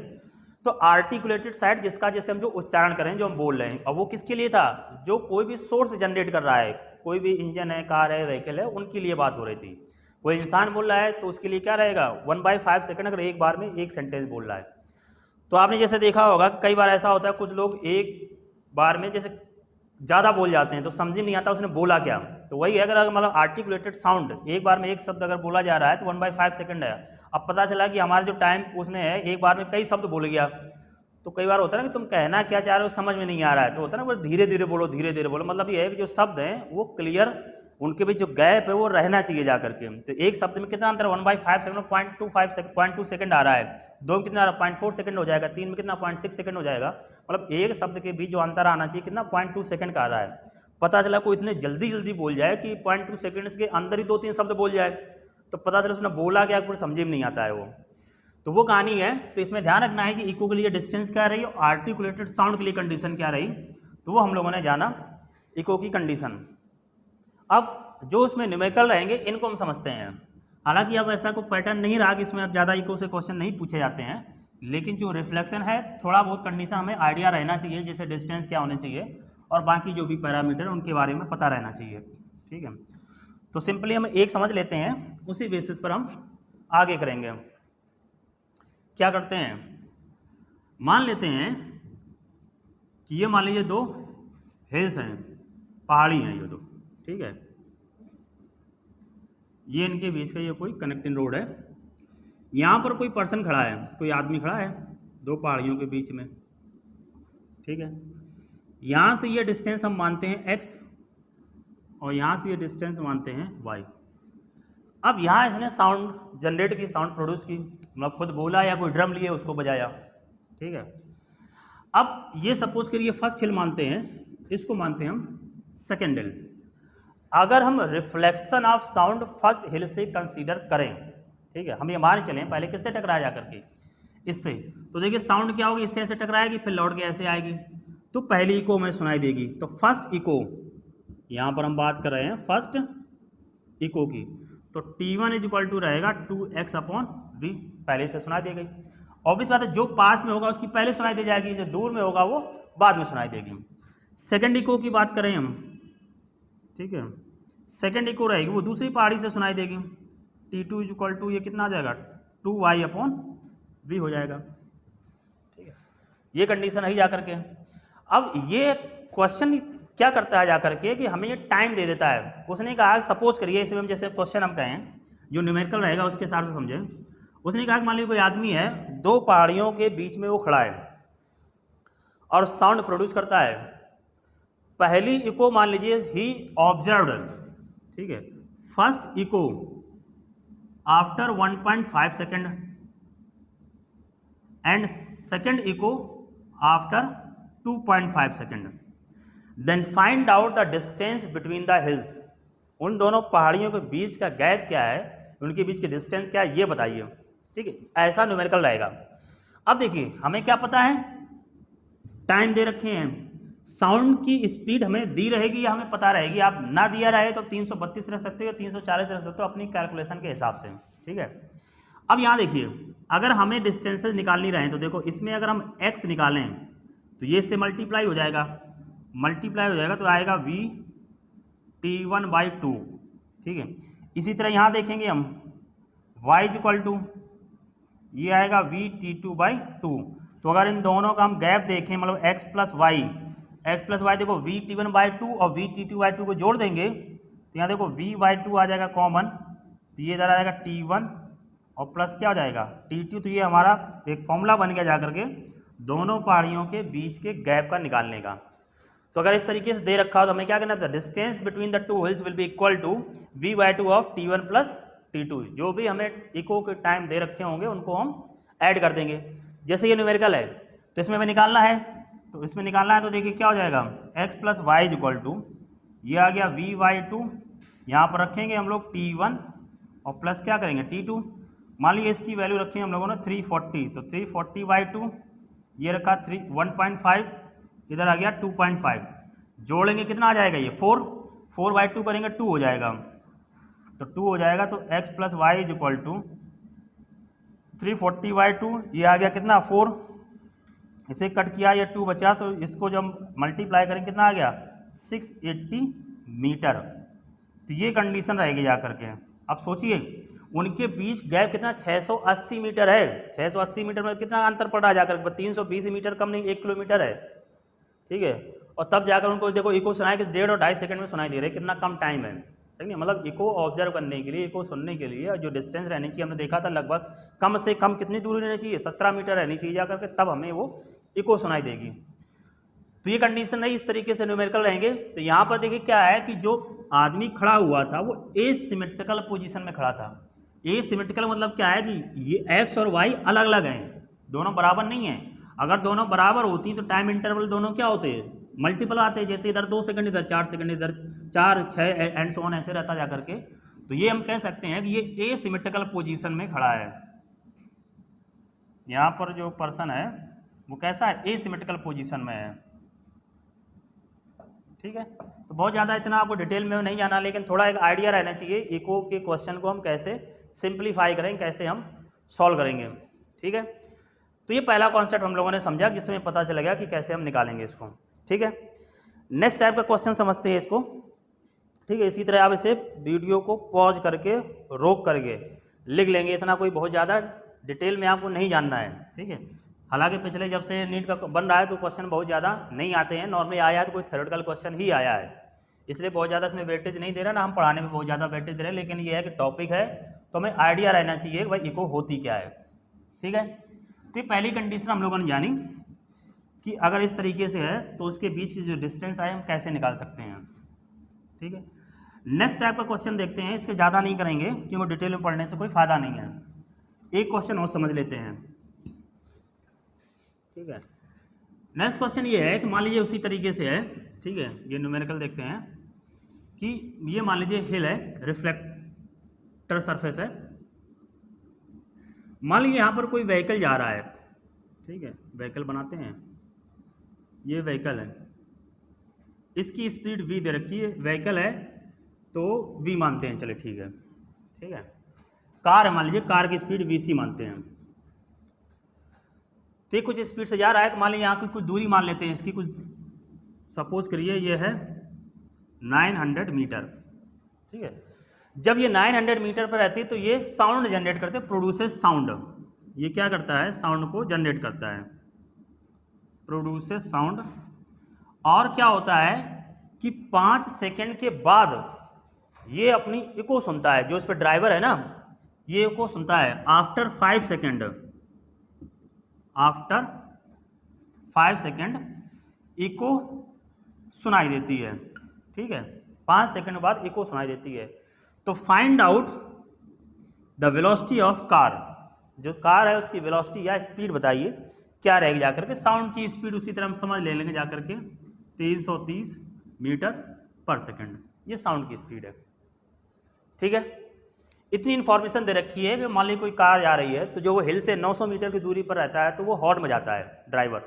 तो आर्टिकुलेटेड साइड जिसका जैसे हम जो उच्चारण करें जो हम बोल रहे हैं, और वो किसके लिए था, जो कोई भी सोर्स जनरेट कर रहा है, कोई भी इंजन है, कार है, व्हीकल है, उनके लिए बात हो रही थी। कोई इंसान बोल रहा है तो उसके लिए क्या रहेगा 1/5 सेकंड, अगर एक बार में एक सेंटेंस बोल रहा है। तो आपने जैसे देखा होगा कई बार ऐसा होता है कुछ लोग एक बार में जैसे ज़्यादा बोल जाते हैं तो समझ नहीं आता उसने बोला क्या। तो वही है, अगर मतलब आर्टिकुलेटेड साउंड एक बार में एक शब्द अगर बोला जा रहा है तो 1/5 सेकंड है। अब पता चला कि हमारा जो टाइम उसमें है एक बार में कई शब्द बोल गया, तो कई बार होता है ना कि तुम कहना क्या चाह रहे हो समझ में नहीं आ रहा है, तो होता है ना धीरे धीरे बोलो धीरे धीरे बोलो। मतलब ये है कि जो शब्द हैं वो क्लियर, उनके बीच जो गैप है वो रहना चाहिए जा करके। तो एक शब्द में कितना अंतर 1/5 सेकंड, 0.2 सेकंड आ रहा है, 2 में कितना 0.4 सेकंड हो जाएगा, 3 में कितना 0.6 सेकंड हो जाएगा। मतलब एक शब्द के बीच जो अंतर आना चाहिए कितना 0.2 सेकंड का आ रहा है। पता चला कोई इतने जल्दी जल्दी बोल जाए कि 0.2 सेकंड के अंदर ही 2-3 शब्द बोल जाए, तो पता चला उसने बोला क्या, पूरा समझे में नहीं आता है वो। तो वो कहानी है। तो इसमें ध्यान रखना है कि इको के लिए डिस्टेंस क्या रही और आर्टिकुलेटेड साउंड के लिए कंडीशन क्या रही, तो वो हम लोगों ने जाना इको की कंडीशन। अब जो उसमें न्यूमेरिकल रहेंगे इनको हम समझते हैं। हालांकि अब ऐसा कोई पैटर्न नहीं रहा कि इसमें अब ज़्यादा इको से क्वेश्चन नहीं पूछे जाते हैं, लेकिन जो रिफ्लेक्शन है थोड़ा बहुत कंडीशन हमें आइडिया रहना चाहिए, जैसे डिस्टेंस क्या होने चाहिए और बाकी जो भी पैरामीटर उनके बारे में पता रहना चाहिए। ठीक है, तो सिंपली हम एक समझ लेते हैं, उसी बेसिस पर हम आगे करेंगे। क्या करते हैं, मान लेते हैं कि ये मान लीजिए दो हिल्स हैं, पहाड़ी हैं ये दो। ठीक है, ये इनके बीच का ये कोई कनेक्टिंग रोड है। यहाँ पर कोई पर्सन खड़ा है, कोई आदमी खड़ा है दो पहाड़ियों के बीच में। ठीक है, यहाँ से ये डिस्टेंस हम मानते हैं x और यहाँ से ये डिस्टेंस मानते हैं y। अब यहाँ इसने साउंड जनरेट की, साउंड प्रोड्यूस की, मतलब खुद बोला या कोई ड्रम लिए उसको बजाया। ठीक है, अब ये सपोज करिए फर्स्ट हिल मानते हैं, इसको मानते हैं हम सेकेंड हिल। अगर हम रिफ्लेक्शन ऑफ साउंड फर्स्ट हिल से कंसीडर करें, ठीक है, हम ये मान चलें पहले किससे टकराया जा करके, इससे, तो देखिए साउंड क्या होगी, इससे ऐसे टकराएगी फिर लौट के ऐसे आएगी, तो पहली इको हमें सुनाई देगी। तो फर्स्ट इको, यहाँ पर हम बात कर रहे हैं फर्स्ट इको की, तो T1 इज इक्वल टू रहेगा 2x/v, पहले से सुनाई दी गई। ऑब्वियस बात है जो पास में होगा उसकी पहले सुनाई दी जाएगी, जो दूर में होगा वो बाद में सुनाई देगी। सेकेंड इको की बात करें हम, ठीक है, सेकेंड इको रहेगी वो दूसरी पहाड़ी से सुनाई देगी। T2 इज इक्वल टू ये कितना आ जाएगा 2y/v हो जाएगा। ठीक है, ये कंडीशन है जा करके। अब ये क्वेश्चन क्या करता है जा करके कि हमें ये टाइम दे देता है। उसने कहा सपोज करिए, इसमें जैसे क्वेश्चन हम कहें जो न्यूमेरिकल रहेगा उसके हिसाब से समझें। उसने कहा कि मान लीजिए कोई आदमी है, दो पहाड़ियों के बीच में वो खड़ा है और साउंड प्रोड्यूस करता है। पहली इको मान लीजिए ही ऑब्जर्व्ड, ठीक है, first echo after 1.5 second and second echo after 2.5 second. Then find out the distance between the hills. उन दोनों पहाड़ियों के बीच का गैप क्या है, उनके बीच की डिस्टेंस क्या है, ये बताइए। ठीक है, ऐसा न्यूमेरिकल रहेगा। अब देखिए हमें क्या पता है, टाइम दे रखे हैं, साउंड की स्पीड हमें दी रहेगी या हमें पता रहेगी। आप ना दिया रहे तो 332 रह सकते हो, 340 रह सकते हो अपनी कैलकुलेशन के हिसाब से। ठीक है, अब यहाँ देखिए अगर हमें डिस्टेंसेस निकालनी रहे तो देखो इसमें अगर हम x निकालें तो ये इससे मल्टीप्लाई हो जाएगा, तो आएगा T1/2। ठीक है, इसी तरह यहाँ देखेंगे हम y इज इक्वल टू ये आएगा T2/2। तो अगर इन दोनों का हम गैप देखें, मतलब x प्लस वाई देखो T1/2 और T2/2 को जोड़ देंगे तो यहाँ देखो V/2 आ जाएगा कॉमन, तो ये इधर आ जाएगा T1 और प्लस क्या हो जाएगा T2। तो ये हमारा एक फॉर्मूला बन गया जाकर के दोनों पहाड़ियों के बीच के गैप का निकालने का। तो अगर इस तरीके से दे रखा हो तो हमें क्या करना था, distance between the two hills will be equal to V/2 of T1 plus T2। जो भी हमें इको के टाइम दे रखे होंगे उनको हम ऐड कर देंगे। जैसे ये न्यूमेरिकल है तो इसमें हमें निकालना है, तो देखिए क्या हो जाएगा x plus Y is equal to ये आ गया V/2, यहाँ पर रखेंगे हम लोग T1 और प्लस क्या करेंगे T2। मान लीजिए इसकी वैल्यू रखी हम लोगों ने 340, तो 340/2 ये रखा 1.5, इधर आ गया 2.5, जोड़ेंगे कितना आ जाएगा ये 4/2 करेंगे 2 हो जाएगा, तो 2 हो जाएगा। तो x plus Y is equal to 340/2 ये आ गया कितना 4, इसे कट किया ये 2 बचा, तो इसको जब मल्टीप्लाई करेंगे कितना आ गया 680 मीटर। तो ये कंडीशन रहेगी जा करके। अब सोचिए उनके बीच गैप कितना 680 मीटर है। 680 मीटर में कितना अंतर पड़ रहा है जाकर, 320 मीटर कम नहीं 1 किलोमीटर है। ठीक है, और तब जाकर उनको देखो इको सुनाए कि 1.5 और 2.5 सेकंड में सुनाई दे रहे, कितना कम टाइम है। ठीक है, मतलब इको ऑब्जर्व करने के लिए, इको सुनने के लिए जो डिस्टेंस रहनी चाहिए हमने देखा था लगभग कम से कम कितनी दूरी रहनी चाहिए 17 मीटर रहनी चाहिए जाकर के, तब हमें वो इको सुनाई देगी। तो ये कंडीशन नहीं, इस तरीके से न्यूमेरिकल रहेंगे। तो यहाँ पर देखिए क्या है कि जो आदमी खड़ा हुआ था वो एसिमेट्रिकल पोजीशन में खड़ा था। एसिमेट्रिकल मतलब क्या है कि ये एक्स और वाई अलग अलग हैं, दोनों बराबर नहीं है। अगर दोनों बराबर होती तो टाइम इंटरवल दोनों क्या होते हैं, मल्टीपल आते हैं। जैसे इधर 2 सेकंड, इधर 4 सेकंड, इधर 4, 6 एंड सो ऑन ऐसे रहता जा करके। तो ये हम कह सकते हैं कि ये एसिमेट्रिकल पोजीशन में खड़ा है। यहाँ पर जो पर्सन है वो कैसा है, एसिमेट्रिकल पोजीशन में है। ठीक है, तो बहुत ज़्यादा इतना आपको डिटेल में नहीं जाना, लेकिन थोड़ा एक आइडिया रहना चाहिए इको के क्वेश्चन को हम कैसे सिंप्लीफाई करेंगे, कैसे हम सॉल्व करेंगे। ठीक है, तो ये पहला कॉन्सेप्ट हम लोगों ने समझा, जिसमें पता चल गया कि कैसे हम निकालेंगे इसको। ठीक है, नेक्स्ट टाइप का क्वेश्चन समझते हैं इसको। ठीक है, इसी तरह आप इसे वीडियो को पॉज करके रोक करके लिख लेंगे, इतना कोई बहुत ज़्यादा डिटेल में आपको नहीं जानना है। ठीक है, हालांकि पिछले जब से नीट का बन रहा है तो क्वेश्चन बहुत ज़्यादा नहीं आते हैं, नॉर्मली आया है तो कोई थ्योरेटिकल क्वेश्चन ही आया है, इसलिए बहुत ज़्यादा इसमें वेटेज नहीं दे रहा ना, हम पढ़ाने में बहुत ज़्यादा वेटेज दे रहे हैं। लेकिन ये है कि टॉपिक है तो हमें आइडिया रहना चाहिए कि भाई इको होती क्या है। ठीक है, तो ये पहली कंडीशन हम लोगों ने जानी कि अगर इस तरीके से है तो उसके बीच की जो डिस्टेंस है हम कैसे निकाल सकते हैं। ठीक है, नेक्स्ट टाइप का क्वेश्चन देखते हैं, इसके ज़्यादा नहीं करेंगे क्योंकि डिटेल में पढ़ने से कोई फ़ायदा नहीं है। एक क्वेश्चन और समझ लेते हैं। ठीक है, नेक्स्ट क्वेश्चन ये है कि मान लीजिए उसी तरीके से है। ठीक है, ये न्यूमेरिकल देखते हैं कि ये मान लीजिए हिल है, रिफ्लेक्टर सरफेस है। मान लीजिए यहाँ पर कोई व्हीकल जा रहा है। ठीक है, व्हीकल बनाते हैं, ये व्हीकल है, इसकी स्पीड v दे रखी है, व्हीकल है तो v मानते हैं, चले ठीक है। ठीक है, कार है, मान लीजिए कार की स्पीड vc मानते हैं। तो ये कुछ स्पीड से जा रहा है, मान लीजिए यहाँ की कुछ दूरी मान लेते हैं इसकी, कुछ सपोज करिए ये है 900 मीटर। ठीक है, जब ये 900 मीटर पर रहती है तो ये साउंड जनरेट करते हैं, प्रोड्यूसेस साउंड। ये क्या करता है, साउंड को जनरेट करता है, प्रोड्यूसेस साउंड। और क्या होता है कि 5 सेकंड के बाद ये अपनी इको सुनता है, जो इस पर ड्राइवर है ना ये इको सुनता है। After 5 second, after 5 second echo सुनाई देती है। ठीक है, 5 सेकंड के बाद इको सुनाई देती है। तो find out the velocity of car, जो कार है उसकी वेलोसिटी या स्पीड बताइए क्या रहेगी जाकर के। साउंड की स्पीड उसी तरह हम समझ ले लेंगे जाकर के 330 मीटर पर सेकंड, ये साउंड की स्पीड है। ठीक है, इतनी इन्फॉर्मेशन दे रखी है कि मान लीजिए कोई कार जा रही है तो जो वो हिल से 900 मीटर की दूरी पर रहता है तो वो हॉर्न बजाता है ड्राइवर,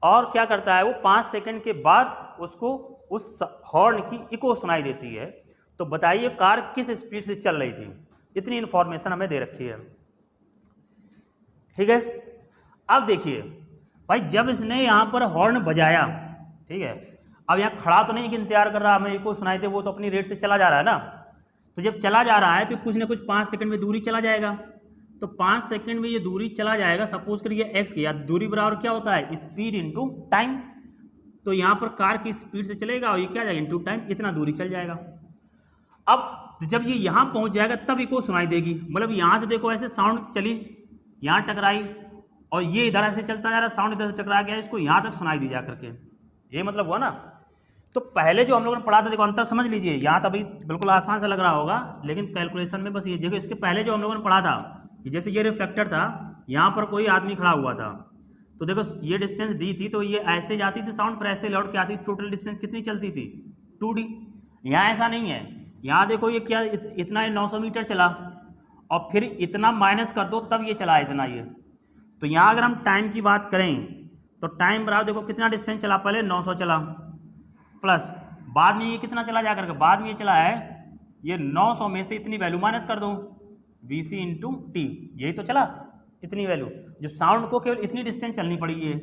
और क्या करता है वो 5 सेकंड के बाद उसको उस हॉर्न की इको सुनाई देती है। तो बताइए कार किस स्पीड से चल रही थी, इतनी इन्फॉर्मेशन हमें दे रखी है। ठीक है, अब देखिए भाई जब इसने यहाँ पर हॉर्न बजाया, ठीक है, अब यहाँ खड़ा तो नहीं कि इंतजार कर रहा हमें इको सुनाई दे, वो तो अपनी रेट से चला जा रहा है ना। तो जब चला जा रहा है तो कुछ ना कुछ 5 सेकंड में दूरी चला जाएगा। तो 5 सेकंड में ये दूरी चला जाएगा, सपोज करिए x की, या दूरी बराबर क्या होता है, स्पीड इंटू टाइम। तो यहाँ पर कार की स्पीड से चलेगा और ये क्या जाएगा इंटू टाइम, इतना दूरी चल जाएगा। अब जब ये यहाँ पहुँच जाएगा तब इको सुनाई देगी, मतलब यहाँ से देखो ऐसे साउंड चली, यहाँ टकराई और ये इधर ऐसे चलता जा रहा है, साउंड इधर से टकरा गया, इसको यहाँ तक सुनाई दी जा करके, ये मतलब हुआ ना। तो पहले जो हम लोगों ने पढ़ा था, देखो अंतर समझ लीजिए, यहाँ तभी बिल्कुल आसान से लग रहा होगा लेकिन कैलकुलेशन में बस ये देखो, इसके पहले जो हम लोगों ने पढ़ा था कि जैसे ये रिफ्लेक्टर था, यहाँ पर कोई आदमी खड़ा हुआ था, तो देखो ये डिस्टेंस दी थी तो ये ऐसे जाती थी साउंड, पर ऐसे लौट के आती थी, टोटल डिस्टेंस कितनी चलती थी 2D। यहाँ ऐसा नहीं है, यहाँ देखो ये क्या इतना 900 मीटर चला और फिर इतना माइनस कर दो तब ये चला इतना ये। तो यहाँ अगर हम टाइम की बात करें तो टाइम बराबर देखो कितना डिस्टेंस चला, पहले 900 चला प्लस बाद में ये कितना चला जा करके, बाद में ये चला है ये 900 में से इतनी वैल्यू माइनस कर दो Vc इंटू टी, यही तो चला इतनी वैल्यू, जो साउंड को केवल इतनी डिस्टेंस चलनी पड़ी है,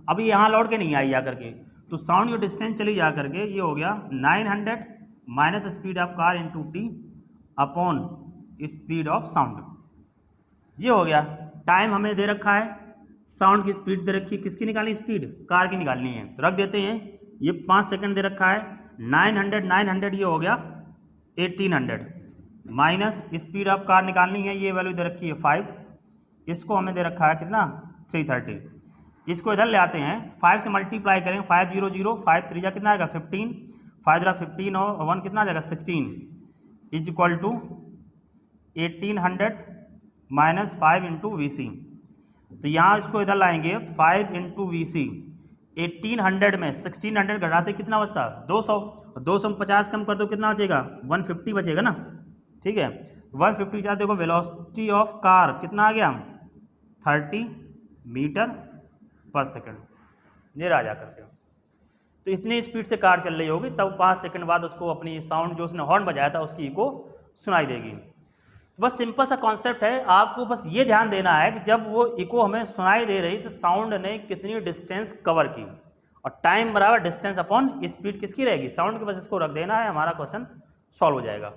अभी यहाँ लौट के नहीं आई जा करके। तो साउंड जो डिस्टेंस चली जा करके ये हो गया 900 minus speed of car into T upon speed of sound, ये हो गया। टाइम हमें दे रखा है, साउंड की स्पीड दे रखी है, किसकी निकालनी स्पीड, कार की निकालनी है, तो रख देते हैं। ये 5 सेकंड दे रखा है, 900 ये हो गया 1800 माइनस स्पीड ऑफ कार निकालनी है, ये वैल्यू दे रखी है 5, इसको हमें दे रखा है कितना 330। इसको इधर ले आते हैं, 5 से मल्टीप्लाई करें, 500, 5 3 जा कितना आएगा 15, 5 जरा 15 और 1 कितना आ जाएगा 16 is equal to 1800 minus 5 into V. तो यहाँ इसको इधर लाएंगे 5 इंटू वी, 1800 में 1600 घटाते कितना बचता 200, 250 कम कर दो कितना बचेगा 150 बचेगा ना, ठीक है। 150 चार्ज देखो वेलोसिटी ऑफ कार कितना आ गया 30 मीटर पर सेकेंड, ये रहा जा करके। तो इतनी स्पीड से कार चल रही होगी तब 5 सेकंड बाद उसको अपनी साउंड जो उसने हॉर्न बजाया था उसकी इको सुनाई देगी। तो बस सिंपल सा कॉन्सेप्ट है, आपको बस ये ध्यान देना है कि जब वो इको हमें सुनाई दे रही तो साउंड ने कितनी डिस्टेंस कवर की, और टाइम बराबर डिस्टेंस अपॉन स्पीड किसकी रहेगी, साउंड की। बस इसको रख देना है, हमारा क्वेश्चन सॉल्व हो जाएगा।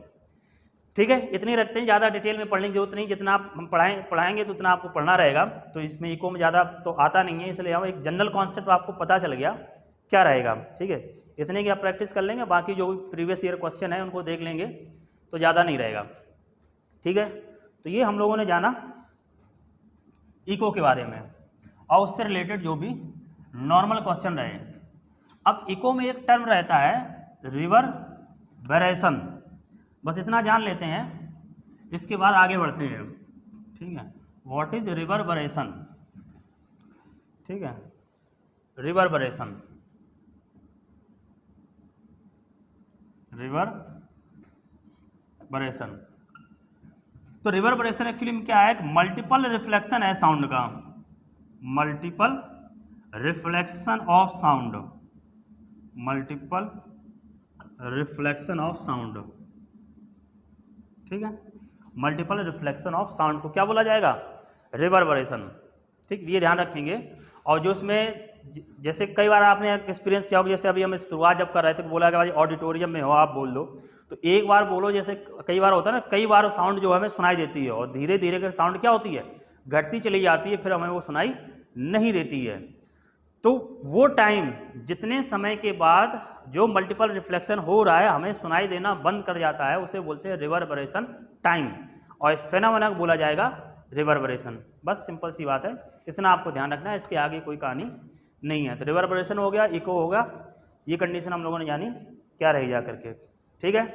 ठीक है, इतनी रखते हैं, ज़्यादा डिटेल में पढ़ने की जरूरत नहीं, जितना आप हम पढ़ाएंगे तो उतना आपको पढ़ना रहेगा। तो इसमें इको में ज़्यादा तो आता नहीं है, इसलिए हम एक जनरल कॉन्सेप्ट आपको पता चल गया क्या रहेगा। ठीक है, इतने की आप प्रैक्टिस कर लेंगे, बाकी जो भी प्रीवियस ईयर क्वेश्चन है उनको देख लेंगे तो ज़्यादा नहीं रहेगा। ठीक है, तो ये हम लोगों ने जाना इको के बारे में और उससे रिलेटेड जो भी नॉर्मल क्वेश्चन रहे। अब इको में एक टर्म रहता है रिवर्बरेशन, बस इतना जान लेते हैं, इसके बाद आगे बढ़ते हैं। ठीक है, व्हाट इज रिवर्बरेशन। ठीक है, रिवर्बरेशन, रिवर्बरेशन। तो रिवर्बरेशन एक्चुअली में क्या है, मल्टीपल रिफ्लेक्शन है साउंड का, multiple reflection of sound, multiple reflection of sound. ठीक है, मल्टीपल रिफ्लेक्शन ऑफ साउंड को क्या बोला जाएगा, रिवर्बरेशन। ठीक, ये ध्यान रखेंगे। और जो इसमें जैसे कई बार आपने एक्सपीरियंस किया होगा, जैसे अभी हम शुरुआत जब कर रहे थे बोला कि भाई ऑडिटोरियम में हो आप बोल दो, तो एक बार बोलो, जैसे कई बार होता है ना, कई बार साउंड जो हमें सुनाई देती है और धीरे धीरे कर साउंड क्या होती है, घटती चली जाती है, फिर हमें वो सुनाई नहीं देती है। तो वो टाइम जितने समय के बाद जो मल्टीपल रिफ्लेक्शन हो रहा है हमें सुनाई देना बंद कर जाता है, उसे बोलते हैं रिवर्बरेशन टाइम, और इस फेनोमेना को बोला जाएगा रिवर्बरेशन। बस सिंपल सी बात है, इतना आपको ध्यान रखना है, इसके आगे कोई कहानी नहीं है। तो रिवर्बरेशन हो गया, इको होगा, ये कंडीशन हम लोगों ने जानी क्या रही जा करके। ठीक है,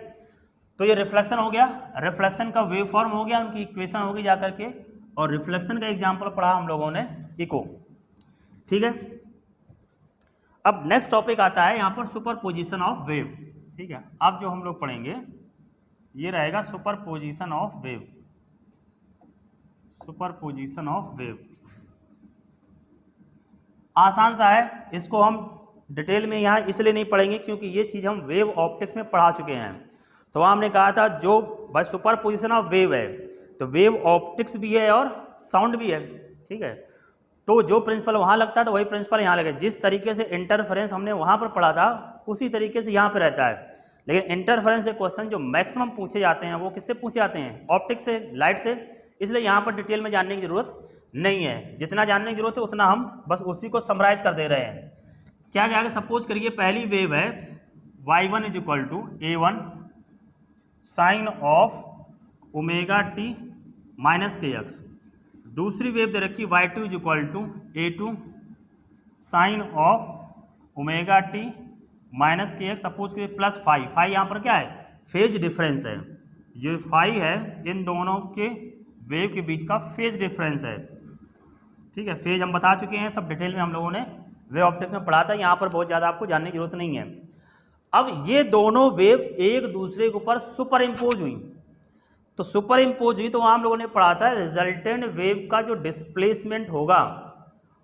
तो ये रिफ्लेक्शन हो गया, रिफ्लेक्शन का वेव फॉर्म हो गया, उनकी इक्वेशन होगी जा करके, और रिफ्लेक्शन का एग्जाम्पल पढ़ा हम लोगों ने इको। ठीक है, अब नेक्स्ट टॉपिक आता है यहाँ पर सुपरपोजिशन ऑफ वेव। ठीक है, अब जो हम लोग पढ़ेंगे ये रहेगा superposition of wave, superposition of wave. आसान सा है, इसको हम डिटेल में यहाँ इसलिए नहीं पढ़ेंगे क्योंकि ये चीज़ हम वेव ऑप्टिक्स में पढ़ा चुके हैं। तो वहाँ हमने कहा था जो भाई सुपरपोजिशन ऑफ वेव है तो वेव ऑप्टिक्स भी है और साउंड भी है। ठीक है, तो जो प्रिंसिपल वहाँ लगता है तो वही प्रिंसिपल यहाँ लगे। जिस तरीके से इंटरफेरेंस हमने वहाँ पर पढ़ा था उसी तरीके से यहाँ पर रहता है। लेकिन इंटरफेरेंस से क्वेश्चन जो मैक्सिमम पूछे जाते हैं वो किससे पूछे जाते हैं, ऑप्टिक्स से, लाइट से। इसलिए यहाँ पर डिटेल में जानने की जरूरत नहीं है, जितना जानने की जरूरत है उतना हम बस उसी को समराइज कर दे रहे हैं। क्या क्या आगे सपोज करिए पहली वेव है y1 is equal to a1 sine of omega T minus के एक्स, दूसरी वेव दे रखी y2 is equal to a2 sine of omega T minus के एक्स, सपोज करिए प्लस फाइव। फाइव यहाँ पर क्या है, फेज डिफरेंस है, ये फाइव है इन दोनों के वेव के बीच का फेज डिफरेंस है। ठीक है, फेज हम बता चुके हैं, सब डिटेल में हम लोगों ने वेव ऑप्टिक्स में पढ़ा था, यहाँ पर बहुत ज़्यादा आपको जानने की जरूरत नहीं है। अब ये दोनों वेव एक दूसरे के ऊपर सुपर इम्पोज हुई, तो सुपर इम्पोज हुई तो वहाँ हम लोगों ने पढ़ा था रिजल्टेंट वेव का जो डिस्प्लेसमेंट होगा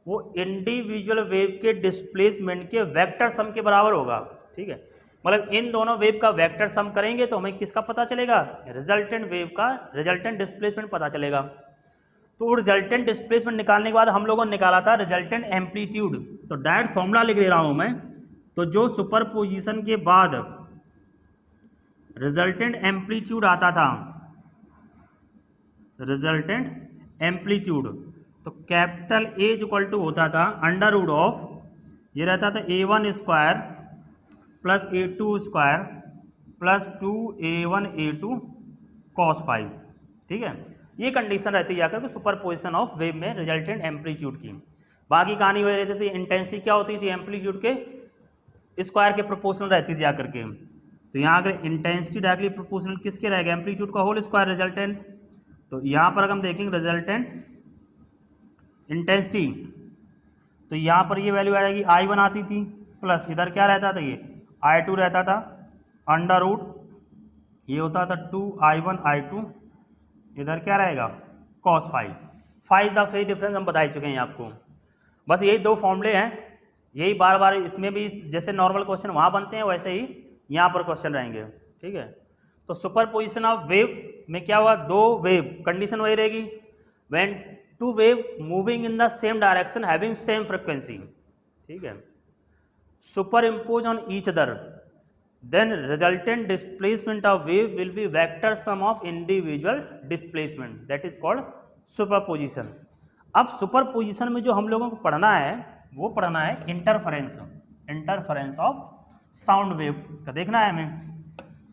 वो इंडिविजुअल वेव के डिस्प्लेसमेंट के वेक्टर सम के बराबर होगा। ठीक है, मतलब इन दोनों वेव का वेक्टर सम करेंगे तो हमें किसका पता चलेगा, रिजल्टेंट वेव का रिजल्टेंट डिस्प्लेसमेंट पता चलेगा। तो रिजल्टेंट डिस्प्लेसमेंट निकालने के बाद हम लोगों ने निकाला था रिजल्टेंट एम्पलीट्यूड। तो डायरेक्ट फॉर्मूला लिख दे रहा हूं मैं, तो जो सुपरपोजिशन के बाद रिजल्टेंट एम्पलीट्यूड आता था, रिजल्टेंट एम्पलीट्यूड, तो कैपिटल ए इक्वल टू होता था अंडर रूट ऑफ, ये रहता था a1 square plus a2 square plus 2a1 a2 cos 5। ठीक है, ये कंडीशन रहती है जाकर के सुपरपोजिशन ऑफ वेव में रिजल्टेंट एम्पलीट्यूड की। बाकी कहानी वही रहती थी, इंटेंसिटी क्या होती थी, एम्पलीट्यूड के स्क्वायर के प्रोपोर्शनल रहती थी जाकर के। तो यहाँ अगर इंटेंसिटी डायरेक्टली प्रोपोर्शनल किसके रहेगा, एम्पलीट्यूड का होल स्क्वायर रिजल्टेंट। तो यहाँ पर अगर हम देखेंगे रिजल्टेंट इंटेंसिटी, तो यहाँ पर ये वैल्यू आ जाएगी I1 आती थी, प्लस इधर क्या रहता था, ये I2 रहता था अंडर रूट ये होता था 2I1I2, इधर क्या रहेगा cos five. Five the phase difference हम बता ही चुके हैं आपको। बस यही दो फॉर्मूले हैं, यही बार बार इसमें भी जैसे नॉर्मल क्वेश्चन वहाँ बनते हैं वैसे ही यहाँ पर क्वेश्चन रहेंगे, ठीक है। तो सुपर पोजिशन ऑफ वेव में क्या हुआ, दो वेव, कंडीशन वही रहेगी, when two wave moving in the same direction having same frequency, ठीक है, superimpose on each other, then resultant displacement of wave will be vector sum of individual displacement, that is called superposition। अब superposition में जो हम लोगों को पढ़ना है वो पढ़ना है interference, interference of sound wave का देखना है हमें।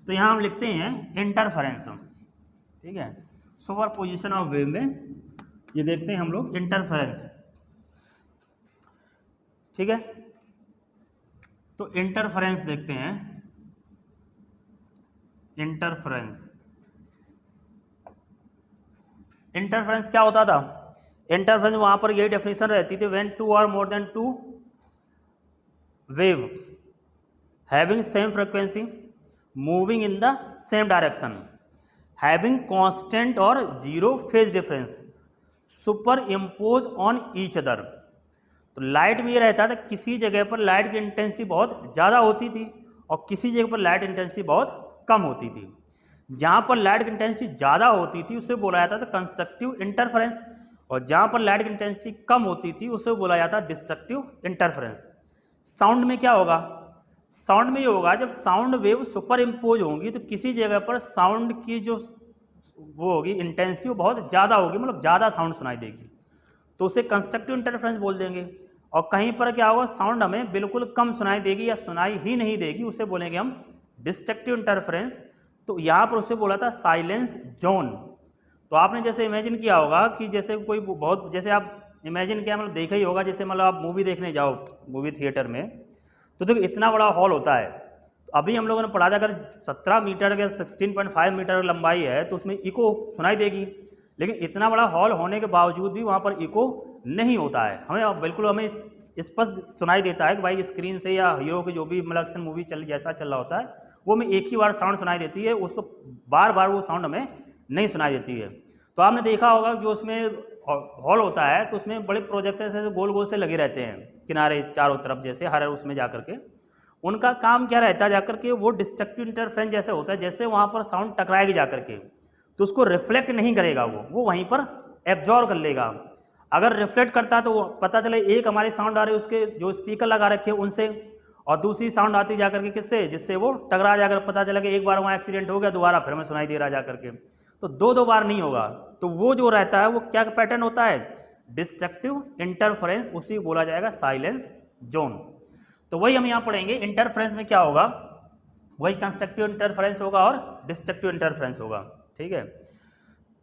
तो यहाँ हम लिखते हैं इंटरफेरेंस, ठीक है, सुपरपोजिशन ऑफ वेव में ये देखते हैं हम लोग इंटरफेरेंस, ठीक है। तो इंटरफेरेंस देखते हैं, इंटरफेरेंस, इंटरफेरेंस क्या होता था, इंटरफेरेंस वहां पर यही डेफिनेशन रहती थी, व्हेन टू और more than two wave having same frequency moving in the same direction having constant और zero phase difference superimpose on each other. तो लाइट में ये रहता था किसी जगह पर लाइट की इंटेंसिटी बहुत ज़्यादा होती थी और किसी जगह पर लाइट इंटेंसिटी बहुत कम होती थी। जहाँ पर लाइट की इंटेंसिटी ज़्यादा होती थी उसे बोला जाता था कंस्ट्रक्टिव इंटरफेरेंस, और जहाँ पर लाइट की इंटेंसिटी कम होती थी उसे बोला जाता डिस्ट्रक्टिव इंटरफेरेंस। साउंड में क्या होगा, साउंड में ये होगा जब साउंड वेव सुपर इम्पोज होंगी तो किसी जगह पर साउंड की जो वो होगी इंटेंसिटी वो बहुत ज़्यादा होगी, मतलब ज़्यादा साउंड सुनाई देगी, तो उसे कंस्ट्रक्टिव इंटरफेरेंस बोल देंगे। और कहीं पर क्या होगा, साउंड हमें बिल्कुल कम सुनाई देगी या सुनाई ही नहीं देगी, उसे बोलेंगे हम डिस्ट्रक्टिव इंटरफेरेंस। तो यहाँ पर उसे बोला था साइलेंस जोन। तो आपने जैसे इमेजिन किया होगा कि जैसे कोई बहुत, जैसे आप इमेजिन किया मतलब देखा ही होगा, जैसे मतलब आप मूवी देखने जाओ मूवी थिएटर में, तो देखो इतना बड़ा हॉल होता है। तो अभी हम लोगों ने पढ़ा था अगर 17 मीटर या 16.5 मीटर लंबाई है तो उसमें इको सुनाई देगी, लेकिन इतना बड़ा हॉल होने के बावजूद भी वहाँ पर इको नहीं होता है, हमें बिल्कुल हमें स्पष्ट सुनाई देता है कि भाई स्क्रीन से या हीरो की जो भी मतलब एक्शन मूवी जैसा चल रहा होता है वो हमें एक ही बार साउंड सुनाई देती है, उसको बार बार वो साउंड हमें नहीं सुनाई देती है। तो आपने देखा होगा जो उसमें हॉल होता है तो उसमें बड़े प्रोजेक्टर ऐसे गोल गोल से लगे रहते हैं किनारे चारों तरफ, जैसे हर उसमें जाकर के उनका काम क्या रहता है, जाकर के वो डिस्ट्रक्टिव इंटरफेरेंस जैसे होता है, जैसे वहाँ पर साउंड टकराएगी जाकर के तो उसको रिफ्लेक्ट नहीं करेगा, वो वहीं पर एब्जॉर्ब कर लेगा। अगर रिफ्लेक्ट करता है तो पता चले एक हमारी साउंड आ रही है उसके जो स्पीकर लगा रखे हैं उनसे, और दूसरी साउंड आती जाकर के किससे, जिससे वो टकरा जाकर पता चला कि एक बार वहाँ एक्सीडेंट हो गया, दोबारा फिर हमें सुनाई दे रहा जाकर के, तो दो बार नहीं होगा। तो वो जो रहता है वो क्या पैटर्न होता है, डिस्ट्रक्टिव इंटरफेरेंस, उसी बोला जाएगा साइलेंस जोन। तो वही हम यहाँ पढ़ेंगे, इंटरफेरेंस में क्या होगा, वही कंस्ट्रक्टिव इंटरफेरेंस होगा और डिस्ट्रक्टिव इंटरफेरेंस होगा, ठीक है।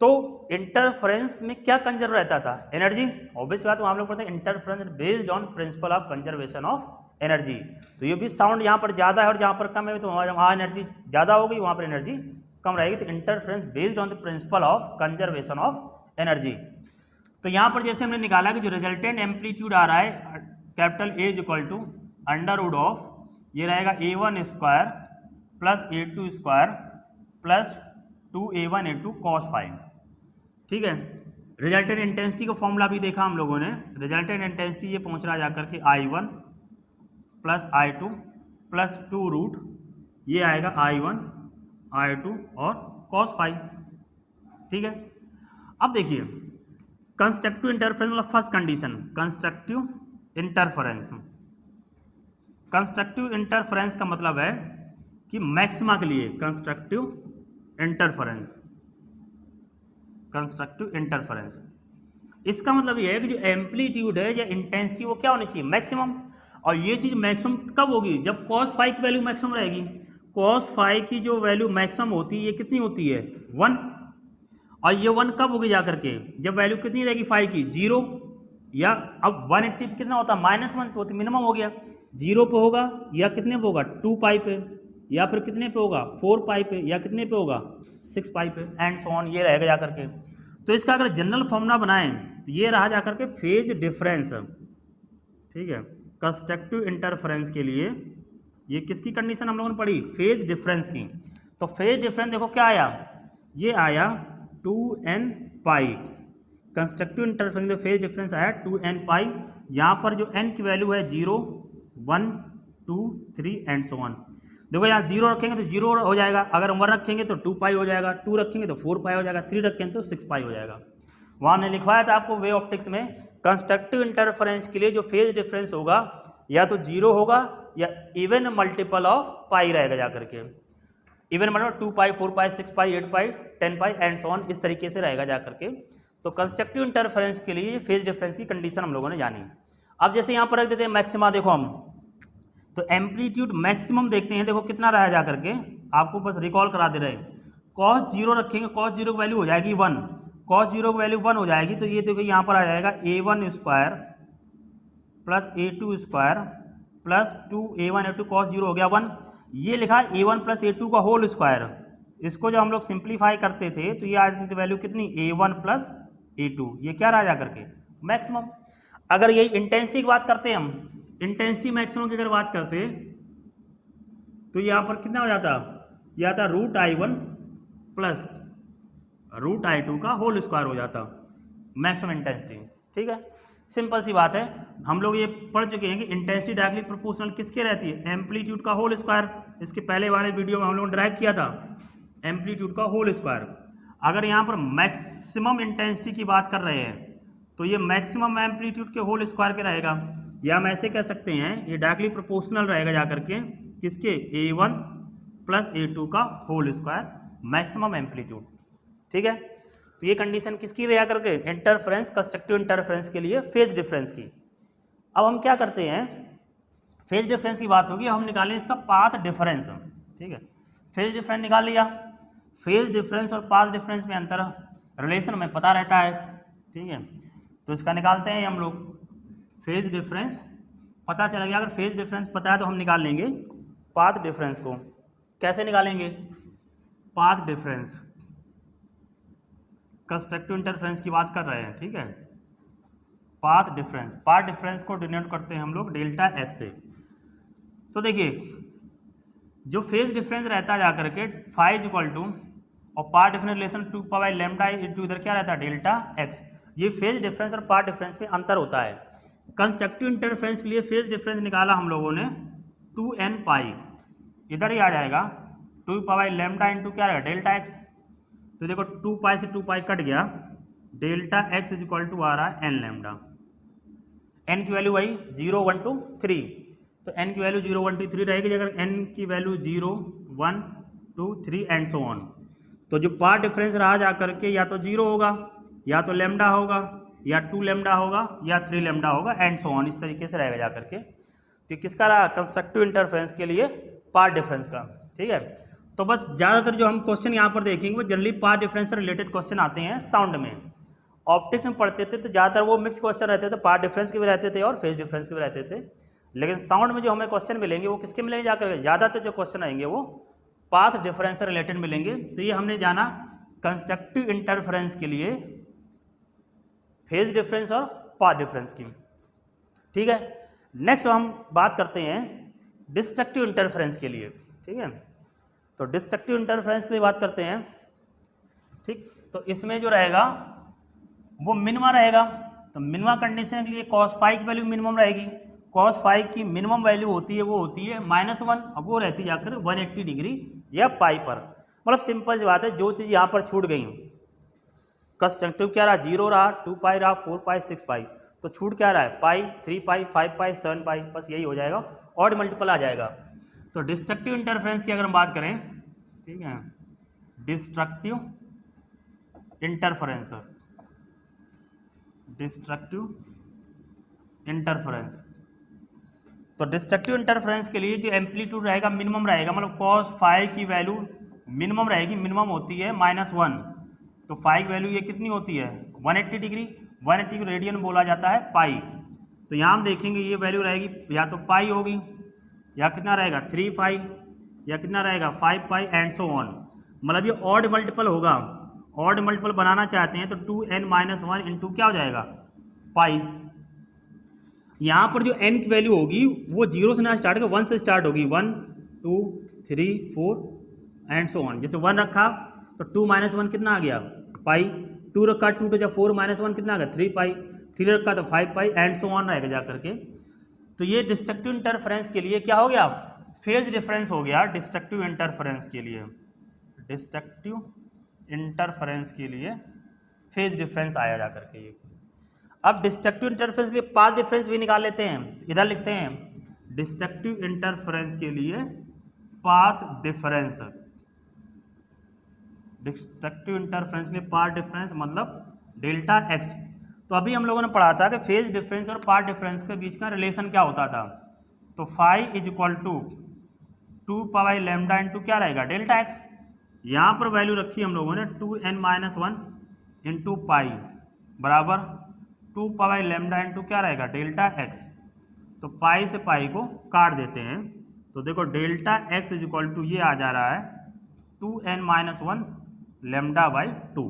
तो इंटरफेरेंस में क्या कंजर्व रहता था, एनर्जी, ऑब्वियस बात, हम लोग पढ़ते हैं interference based on principle of conservation of energy. तो ये भी साउंड यहाँ पर ज़्यादा है और जहाँ पर कम है तो वहाँ एनर्जी ज़्यादा होगी, वहाँ पर एनर्जी कम रहेगी। तो interference based on the principle of conservation of energy. तो यहाँ पर जैसे हमने निकाला कि जो रिजल्टेंट एम्पलीट्यूड आ रहा है capital A is equal to under root of, ये रहेगा A1 square plus A2 square plus 2A1 A2 cos 5, ठीक है। रिजल्टेंट इंटेंसिटी का फॉर्मूला भी देखा हम लोगों ने, रिजल्टेंट इंटेंसिटी ये पहुंच रहा है जाकर के I1 plus I2 plus 2 root, ये आएगा I1 I2 और cos 5, ठीक है। अब देखिए कंस्ट्रक्टिव इंटरफेरेंस मतलब first condition, constructive interference, constructive interference का मतलब है कि मैक्सिमा के लिए कंस्ट्रक्टिव इंटरफेरेंस, कंस्ट्रक्टिव इंटरफेरेंस, इसका मतलब ये है कि जो एम्पलीट्यूड है या इंटेंसिटी वो क्या होनी चाहिए, मैक्सिमम। और ये चीज़ मैक्सिमम कब होगी, जब cos 5 की वैल्यू मैक्सिमम रहेगी। cos 5 की जो वैल्यू मैक्सिमम होती है ये कितनी होती है, 1, और ये 1 कब होगी जाकर के, जब वैल्यू कितनी रहेगी 5 की, 0, या अब 180 पे कितना होता है -1, तो मिनिमम हो गया, 0 पे होगा या कितने पे होगा 2 पाई पे, या फिर कितने पे होगा 4 पाई पे, या कितने पे होगा 6 पाई पे, एंड सो ऑन, ये रहेगा जाकर के। तो इसका अगर जनरल फॉर्मूला बनाएं तो ये रहा जाकर के फेज डिफरेंस, ठीक है। कंस्ट्रक्टिव इंटरफेरेंस के लिए ये किसकी कंडीशन हम लोगों ने पढ़ी, फेज डिफरेंस की। तो फेज डिफरेंस देखो क्या आया, ये आया 2n पाई। कंस्ट्रक्टिव इंटरफेरेंस फेज डिफरेंस आया 2n पाई। यहाँ पर जो n की वैल्यू है 0, 1, 2, 3 एंड सो ऑन। देखो यहाँ 0 रखेंगे तो 0 हो जाएगा, अगर 1 रखेंगे तो 2 पाई हो जाएगा, 2 रखेंगे तो 4 पाई हो जाएगा, 3 रखेंगे तो 6 पाई हो जाएगा। वहाँ हमने लिखवाया था आपको वे ऑप्टिक्स में कंस्ट्रक्टिव इंटरफेरेंस के लिए जो फेज डिफरेंस होगा या तो 0 होगा या इवन मल्टीपल ऑफ पाई रहेगा जा करके। इवन मतलब 2 पाई, 4 पाई, 6 पाई, 8 पाई, 10 पाई एंड सो ऑन, इस तरीके से रहेगा जा करके। तो कंस्ट्रक्टिव इंटरफेरेंस के लिए फेज डिफरेंस की कंडीशन हम लोगों ने जानी। अब जैसे यहाँ पर रख देते हैं मैक्सिमा, देखो हम तो एम्पलीट्यूड मैक्सिमम देखते हैं, देखो कितना रहा जा करके, आपको बस रिकॉल करा दे रहे हैं। कॉस 0 रखेंगे, कॉस 0 की वैल्यू हो जाएगी 1, कॉस 0 की वैल्यू 1 हो जाएगी, तो ये देखो यहाँ पर आ जाएगा a1 square plus a2 square plus 2a1 a2 cos 0 हो गया 1। ये लिखा a1 प्लस a2 का होल स्क्वायर। इसको जब हम लोग सिंप्लीफाई करते थे तो ये आ जाती थी वैल्यू कितनी, a1 प्लस a2, ये क्या रहा जा करके मैक्सिमम। अगर यही इंटेंसिटी की बात करते हैं हम, इंटेंसिटी मैक्सिमम की अगर बात करते तो यहाँ पर कितना हो जाता, यह आता √I1 प्लस √I2 का होल स्क्वायर हो जाता मैक्सिमम इंटेंसिटी। ठीक है, सिंपल सी बात है, हम लोग ये पढ़ चुके हैं कि इंटेंसिटी डायरेक्टली प्रोपोर्शनल किसके रहती है, एम्पलीट्यूड का होल स्क्वायर। इसके पहले वाले वीडियो में हम लोगों ने ड्राइव किया था एम्पलीट्यूड का होल स्क्वायर। अगर यहाँ पर मैक्सिमम इंटेंसिटी की बात कर रहे हैं तो ये मैक्सिमम एम्पलीट्यूड के होल स्क्वायर के रहेगा, या हम ऐसे कह सकते हैं ये डायरेक्टली प्रोपोर्शनल रहेगा जा करके किसके, a1 प्लस a2 का होल स्क्वायर मैक्सिमम एम्पलीट्यूड। ठीक है, तो ये कंडीशन किसकी रहा करके, इंटरफेरेंस, कंस्ट्रक्टिव इंटरफेरेंस के लिए फेज डिफरेंस की। अब हम क्या करते हैं, फेज डिफरेंस की बात होगी, हम निकालें इसका पाथ डिफरेंस। ठीक है, फेज डिफरेंस निकाल लिया, फेज डिफरेंस और पाथ डिफरेंस में अंतर रिलेशन में पता रहता है। ठीक है, तो इसका निकालते हैं हम लोग, फेज डिफरेंस पता चला गया। अगर फेज डिफरेंस पता है तो हम निकाल लेंगे पाथ डिफरेंस को। कैसे निकालेंगे पाथ डिफरेंस, कंस्ट्रक्टिव इंटरफेरेंस की बात कर रहे हैं। ठीक है, पाथ डिफरेंस को डिनोट करते हैं हम लोग डेल्टा एक्स से। तो देखिए जो फेज डिफरेंस रहता है जाकर के फाइव इक्वल टू और path difference relation 2 pi lambda into इधर क्या रहता है डेल्टा एक्स। ये फेज डिफरेंस और पाथ डिफरेंस में अंतर होता है। कंस्ट्रक्टिव इंटरफेरेंस के लिए फेज डिफरेंस निकाला हम लोगों ने 2n पाई, इधर ही आ जाएगा 2 पाई लैम्डा इंटू क्या रहेगा डेल्टा एक्स। तो देखो 2 पाई से 2 पाई कट गया, delta x is equal to आ रहा है n लैम्डा। n की वैल्यू वही 0, 1, 2, 3, तो n की वैल्यू 0, 1, 2, 3 रहेगी। अगर n की वैल्यू 0, 1, 2, 3 एंड सो ऑन, तो जो पाथ डिफरेंस रहा जा करके या तो 0 होगा, या तो लैम्डा होगा, या 2 लैम्डा होगा, या 3 लैम्डा होगा एंड सो ऑन, इस तरीके से रहेगा जा करके। तो किसका रहा, कंस्ट्रक्टिव इंटरफेरेंस के लिए पाथ डिफरेंस का। ठीक है, तो बस ज़्यादातर जो हम क्वेश्चन यहाँ पर देखेंगे वो जनरली पाथ डिफरेंस से रिलेटेड क्वेश्चन आते हैं साउंड में। ऑप्टिक्स में पढ़ते थे तो ज़्यादातर वो मिक्स क्वेश्चन रहते थे, पाथ डिफरेंस के भी रहते थे और फेज डिफरेंस के भी रहते थे। लेकिन साउंड में जो हमें क्वेश्चन मिलेंगे वो किसके मिलेंगे जाकर, ज़्यादातर जो क्वेश्चन आएंगे वो पाथ डिफरेंस से रिलेटेड मिलेंगे। तो ये हमने जाना कंस्ट्रक्टिव इंटरफेरेंस के लिए फेज डिफरेंस और पाथ डिफरेंस की। ठीक है, नेक्स्ट हम बात करते हैं डिस्ट्रक्टिव इंटरफेरेंस के लिए। ठीक है, तो डिस्ट्रक्टिव इंटरफेरेंस की बात करते हैं। ठीक, तो इसमें जो रहेगा वो मिनिमा रहेगा। तो मिनिमा कंडीशन के लिए cos फाई की वैल्यू मिनिमम रहेगी। cos फाई की मिनिमम वैल्यू होती है वो होती है -1, अब वो रहती है जाकर 180 डिग्री या पाई पर। मतलब सिंपल सी बात है, जो चीज़ यहाँ पर छूट गई, कंस्ट्रक्टिव क्या रहा 0 रहा, 2 पाई रहा, 4 पाई, 6 पाई, तो छूट क्या रहा है पाई, 3 पाई, 5 पाई, 7 पाई, बस यही हो जाएगा, ऑड मल्टीपल आ जाएगा। तो डिस्ट्रक्टिव इंटरफेरेंस की अगर हम बात करें, ठीक है, डिस्ट्रक्टिव इंटरफेरेंस, तो डिस्ट्रक्टिव इंटरफेरेंस के लिए जो एम्पलीट्यूड रहेगा मिनिमम रहेगा, मतलब cos फाई की वैल्यू मिनिमम रहेगी, मिनिमम होती है -1, तो फाई की वैल्यू ये कितनी होती है 180 डिग्री, 180 को रेडियन बोला जाता है पाई। तो यहाँ हम देखेंगे ये वैल्यू रहेगी या तो पाई होगी, या कितना रहेगा 3 पाई, या कितना रहेगा 5 पाई एंड सो ऑन। मतलब ये ऑड मल्टीपल होगा, ऑड मल्टीपल बनाना चाहते हैं तो 2n-1 इंटू क्या हो जाएगा पाई। यहाँ पर जो n की वैल्यू होगी वो 0 से ना स्टार्ट होगी, 1 से स्टार्ट होगी, 1, 2, 3, 4 एंड सो ऑन। जैसे 1 रखा तो 2 - 1 कितना आ गया पाई, 2 रखा 2 to 4 - 1 कितना आ गया 3 पाई, 3 रखा तो 5 पाई, एंड सो ऑन रहेगा जा करके। तो ये डिस्ट्रक्टिव इंटरफेरेंस के लिए क्या हो गया, फेज डिफरेंस हो गया। डिस्ट्रक्टिव इंटरफेरेंस के लिए, डिस्ट्रक्टिव इंटरफेरेंस के लिए फेज डिफरेंस आया जा करके ये। अब डिस्ट्रक्टिव इंटरफेरेंस के लिए पाथ डिफरेंस भी निकाल लेते हैं, इधर लिखते हैं डिस्ट्रक्टिव इंटरफेरेंस के लिए पाथ डिफरेंस। डिस्ट्रक्टिव इंटरफेरेंस के लिए पाथ डिफरेंस मतलब डेल्टा एक्स। तो अभी हम लोगों ने पढ़ा था कि फेज डिफरेंस और पाथ डिफरेंस के बीच का रिलेशन क्या होता था। तो phi is equal to 2 pi lambda into क्या रहेगा डेल्टा एक्स। यहाँ पर वैल्यू रखी हम लोगों ने 2n - 1 इंटू पाई बराबर 2 पाई लैम्डा इंटू क्या रहेगा डेल्टा एक्स। तो पाई से पाई को काट देते हैं तो देखो delta x is equal to ये आ जा रहा है 2n - 1 लैम्डा बाई 2।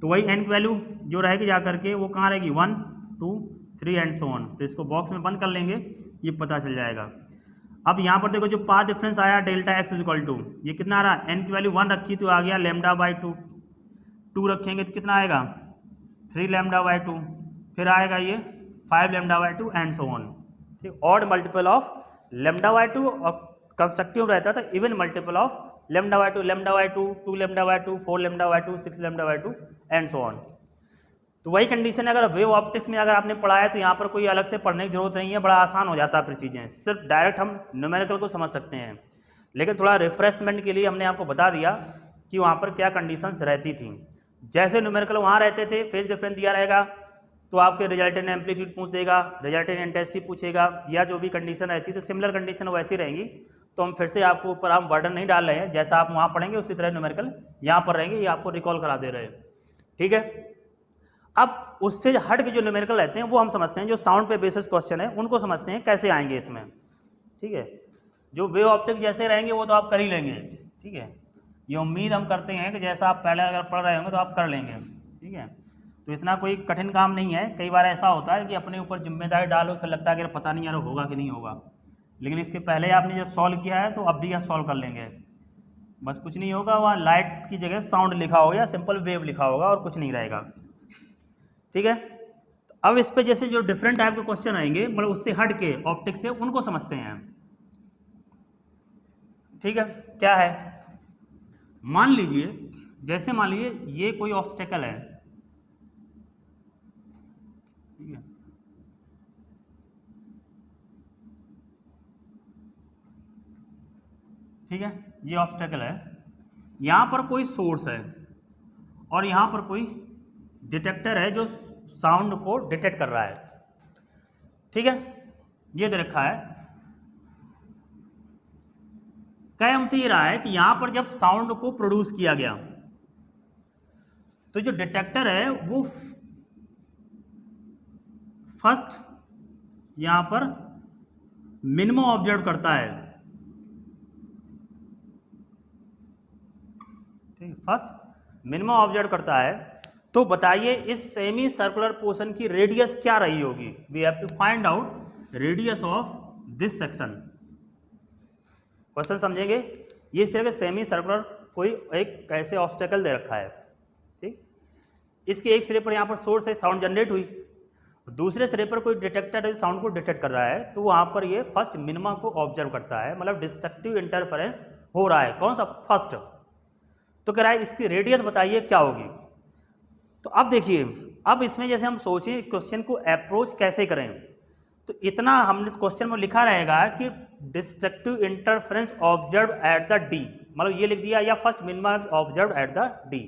तो वही n की वैल्यू जो रहेगी जा करके वो कहाँ रहेगी 1 2 3 एंड सो ऑन। तो इसको बॉक्स में बंद कर लेंगे, ये पता चल जाएगा। अब यहाँ पर देखो जो पाथ डिफरेंस आया delta x is equal to ये कितना आ रहा है, n की वैल्यू 1 रखी तो आ गया लैम्डा बाई 2, 2 रखेंगे तो कितना आएगा 3 लैम्डा बाई 2, फिर आएगा ये 5 lambda by 2 and so on. ठीक, odd multiple of lambda by 2 और कंस्ट्रक्टिव रहता था even multiple of lambda by 2, lambda by 2, 2 lambda by 2, 4 lambda by 2, 6 lambda by 2 and so on. तो वही कंडीशन है, अगर वेव ऑप्टिक्स में अगर आपने पढ़ा है तो यहाँ पर कोई अलग से पढ़ने की जरूरत नहीं है, बड़ा आसान हो जाता है फिर चीज़ें, सिर्फ डायरेक्ट हम न्यूमेरिकल को समझ सकते हैं। लेकिन थोड़ा रिफ्रेशमेंट के लिए हमने आपको बता दिया कि वहाँ पर क्या कंडीशंस रहती थी। जैसे न्यूमेरिकल वहाँ रहते थे फेज डिफरेंस दिया रहेगा तो आपके रिजल्टेंट एम्पलीट्यूड पूछ देगा, रिजल्टेंट इंटेंसिटी पूछेगा, या जो भी कंडीशन रहती थी सिमिलर कंडीशन वैसी रहेंगी। तो हम फिर से आपको ऊपर हम वर्डन नहीं डाल रहे हैं, जैसा आप वहाँ पढ़ेंगे उसी तरह न्यूमेरिकल यहाँ पर रहेंगे, ये आपको रिकॉल करा दे रहे हैं। ठीक है, अब उससे हट के जो न्यूमेरिकल रहते हैं वो हम समझते हैं, जो साउंड पे बेसिस क्वेश्चन है उनको समझते हैं कैसे आएंगे इसमें। ठीक है, जो वेव ऑप्टिक्स जैसे रहेंगे वो तो आप कर ही लेंगे। ठीक है, ये उम्मीद हम करते हैं कि जैसा आप पहले अगर पढ़ रहे होंगे तो आप कर लेंगे। ठीक है, तो इतना कोई कठिन काम नहीं है। कई बार ऐसा होता है कि अपने ऊपर जिम्मेदारी डालो फिर लगता है कि पता नहीं यार होगा कि नहीं होगा, लेकिन इसके पहले आपने जब सॉल्व किया है तो अब भी यह सॉल्व कर लेंगे। बस कुछ नहीं होगा, वहाँ लाइट की जगह साउंड लिखा होगा या सिंपल वेव लिखा होगा और कुछ नहीं रहेगा। ठीक है, तो अब इस पे जैसे जो डिफरेंट टाइप के क्वेश्चन आएंगे मतलब उससे हट के ऑप्टिक्स से उनको समझते हैं। ठीक है, क्या है, मान लीजिए जैसे मान लीजिए ये कोई ऑब्स्टेकल है। ठीक है, ठीक है, ये ऑब्स्टेकल है, यहाँ पर कोई सोर्स है और यहाँ पर कोई डिटेक्टर है जो साउंड को डिटेक्ट कर रहा है। ठीक है, ये दे रखा है, कह हमसे ये रहा है कि यहाँ पर जब साउंड को प्रोड्यूस किया गया तो जो डिटेक्टर है वो फर्स्ट यहाँ पर मिनिमम ऑब्जर्व करता है। ठीक, फर्स्ट मिनिमम ऑब्जर्व करता है। तो बताइए इस सेमी सर्कुलर पोर्शन की रेडियस क्या रही होगी। We have to find out radius of this section. Question समझेंगे, ये इस तरह के सेमी सर्कुलर कोई एक ऐसे ऑब्स्टेकल दे रखा है। ठीक, इसके एक सिरे पर यहाँ पर सोर्स है, साउंड जनरेट हुई, दूसरे सिरे पर कोई डिटेक्टर है साउंड को डिटेक्ट कर रहा है। तो वहाँ पर ये फर्स्ट मिनिमा को ऑब्जर्व करता है, मतलब डिस्ट्रक्टिव इंटरफेरेंस हो रहा है। कौन सा, फर्स्ट। तो कह रहा है इसकी रेडियस बताइए क्या होगी। तो अब देखिए, अब इसमें जैसे हम सोचें क्वेश्चन को अप्रोच कैसे करें, तो इतना हमने इस क्वेश्चन में लिखा रहेगा कि destructive interference observe at the D, मतलब ये लिख दिया, या first minima observe at the D,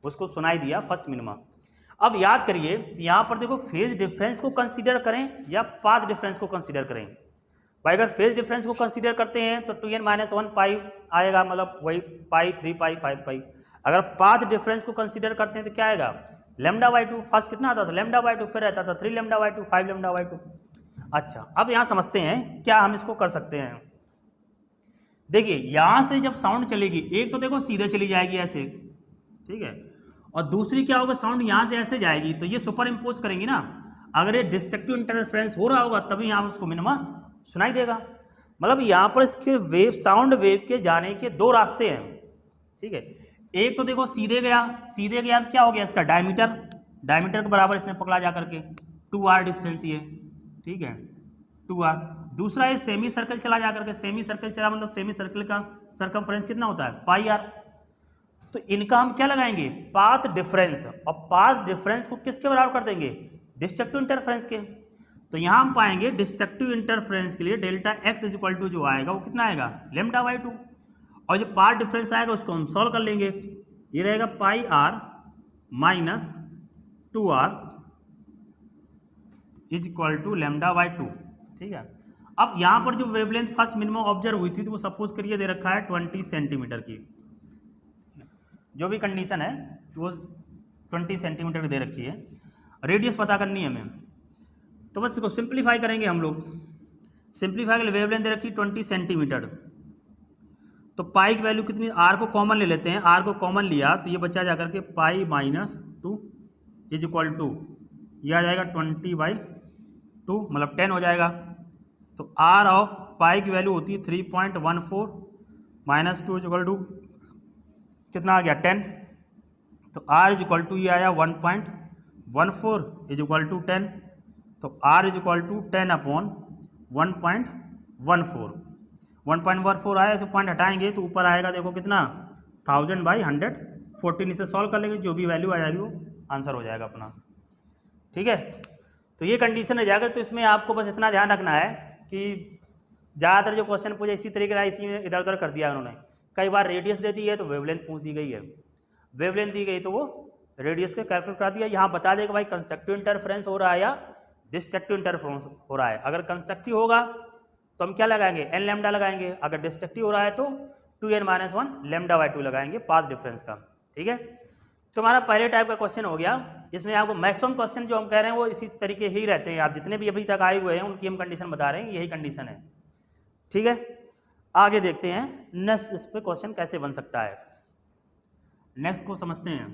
उसको सुनाई दिया फर्स्ट मिनिमा। अब याद करिए यहाँ पर देखो फेज डिफरेंस को कंसीडर करें या पाथ डिफरेंस को कंसीडर करें। भाई अगर फेज डिफरेंस को कंसीडर करते हैं तो 2n - 1 पाई आएगा, मतलब वही पाई 3 पाई 5 पाई। अगर पाथ डिफरेंस को कंसीडर करते हैं तो क्या आएगा लैम्डा बाई 2। फर्स्ट कितना आता था लैम्डा बाई 2, फिर रहता था 3 लैम्डा बाई 2, 5 लैम्डा बाई 2। अच्छा, अब यहाँ समझते हैं क्या हम इसको कर सकते हैं। देखिए यहाँ से जब साउंड चलेगी, एक तो देखो सीधे चली जाएगी ऐसे, ठीक है, और दूसरी क्या होगा, साउंड यहाँ से ऐसे जाएगी, तो ये सुपर इम्पोज करेंगी ना। अगर ये डिस्ट्रक्टिव इंटरफेरेंस हो रहा होगा तभी यहाँ उसको मिनिमा सुनाई देगा। मतलब यहाँ पर इसके वेव, साउंड वेव के जाने के दो रास्ते हैं। ठीक है। एक तो देखो सीधे गया, सीधे गया तो क्या हो गया इसका डायमीटर, डायमीटर के बराबर इसने पकड़ा जा करके 2r डिस्टेंस ये, ठीक है 2r। दूसरा ये सेमी सर्कल चला जा करके, सेमी सर्कल चला मतलब सेमी सर्कल का सरकमफ्रेंस कितना होता है पाई आर। तो इनका हम क्या लगाएंगे पाथ डिफरेंस, और पाथ डिफरेंस को किसके बराबर कर देंगे डिस्ट्रक्टिव इंटरफेरेंस के। तो यहां हम पाएंगे डिस्ट्रक्टिव इंटरफेरेंस के लिए delta x is equal to जो आएगा वो कितना आएगा लेमडा बाई 2, और जो पाथ डिफरेंस आएगा उसको हम सॉल्व कर लेंगे, ये रहेगा pi r minus 2r is equal to lambda by 2, ठीक है। अब यहां पर जो वेवलेंथ फर्स्ट मिनिमम ऑब्जर्व हुई थी तो वो सपोज करिए दे रखा है 20 सेंटीमीटर की, जो भी कंडीशन है वो 20 सेंटीमीटर की दे रखी है, रेडियस पता करनी है हमें। तो बस इसको सिंप्लीफाई करेंगे हम लोग, सिंप्लीफाई के लिए वेवलेंथ दे रखी 20 सेंटीमीटर, तो पाई की वैल्यू कितनी, आर को कॉमन ले लेते हैं, आर को कॉमन लिया तो ये बचा जाकर के pi minus 2 is equal to ये आ जाएगा 20/2 मतलब 10 हो जाएगा। तो आर ऑफ पाई की वैल्यू होती है 3.14 माइनस 2 इज इक्वल टू कितना आ गया 10, तो आर इज इक्वल टू ये आया 1.14 इज इक्वल टू 10, तो R is equal to 10 upon 1.14, 1.14 आया, इसे पॉइंट हटाएंगे तो ऊपर आएगा देखो कितना 1000/114, इसे सॉल्व कर लेंगे जो भी वैल्यू आ जाएगी वो आंसर हो जाएगा अपना, ठीक है। तो ये कंडीशन रह जाएगा। तो इसमें आपको बस इतना ध्यान रखना है कि ज़्यादातर जो क्वेश्चन पूछे इसी तरीके का इसी में इधर उधर कर दिया उन्होंने, कई बार रेडियस दे दी है तो वेवलेंथ पूछ दी गई है, वेवलेंथ दी गई तो वो रेडियस के कैलकुलेट करा दिया। यहाँ बता देगा भाई कंस्ट्रक्टिव इंटरफेरेंस हो रहा है या डिस्ट्रक्टिव इंटरफेरेंस हो रहा है। अगर कंस्ट्रक्टिव होगा तो हम क्या लगाएंगे एन लेमडा लगाएंगे, अगर डिस्ट्रक्टिव हो रहा है तो 2n-1 लेमडा बाई 2 लगाएंगे पाथ डिफरेंस का, ठीक है। तो हमारा पहले टाइप का क्वेश्चन हो गया। इसमें आपको मैक्सिमम क्वेश्चन जो हम कह रहे हैं वो इसी तरीके ही रहते हैं, आप जितने भी अभी तक आए हुए हैं उनकी हम कंडीशन बता रहे हैं, यही कंडीशन है, ठीक है। आगे देखते हैं नेक्स्ट इस पे क्वेश्चन कैसे बन सकता है, नेक्स्ट को समझते हैं,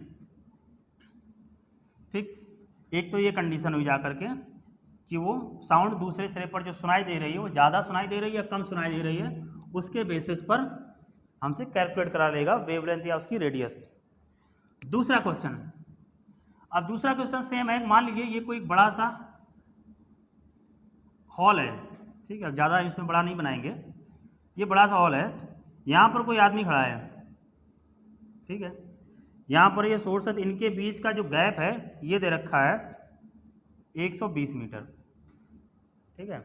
ठीक। एक तो ये कंडीशन हुई जा करके कि वो साउंड दूसरे सिरे पर जो सुनाई दे रही है वो ज़्यादा सुनाई दे रही है या कम सुनाई दे रही है, उसके बेसिस पर हमसे कैलकुलेट करा लेगा वेवलेंथ या उसकी रेडियस। दूसरा क्वेश्चन, अब दूसरा क्वेश्चन सेम है, मान लीजिए ये कोई बड़ा सा हॉल है, ठीक है, ज़्यादा इसमें बड़ा नहीं बनाएंगे, ये बड़ा सा हॉल है, यहाँ पर कोई आदमी खड़ा है, ठीक है, यहाँ पर ये सोर्स है, इनके बीच का जो गैप है ये दे रखा है 120 मीटर, ठीक है।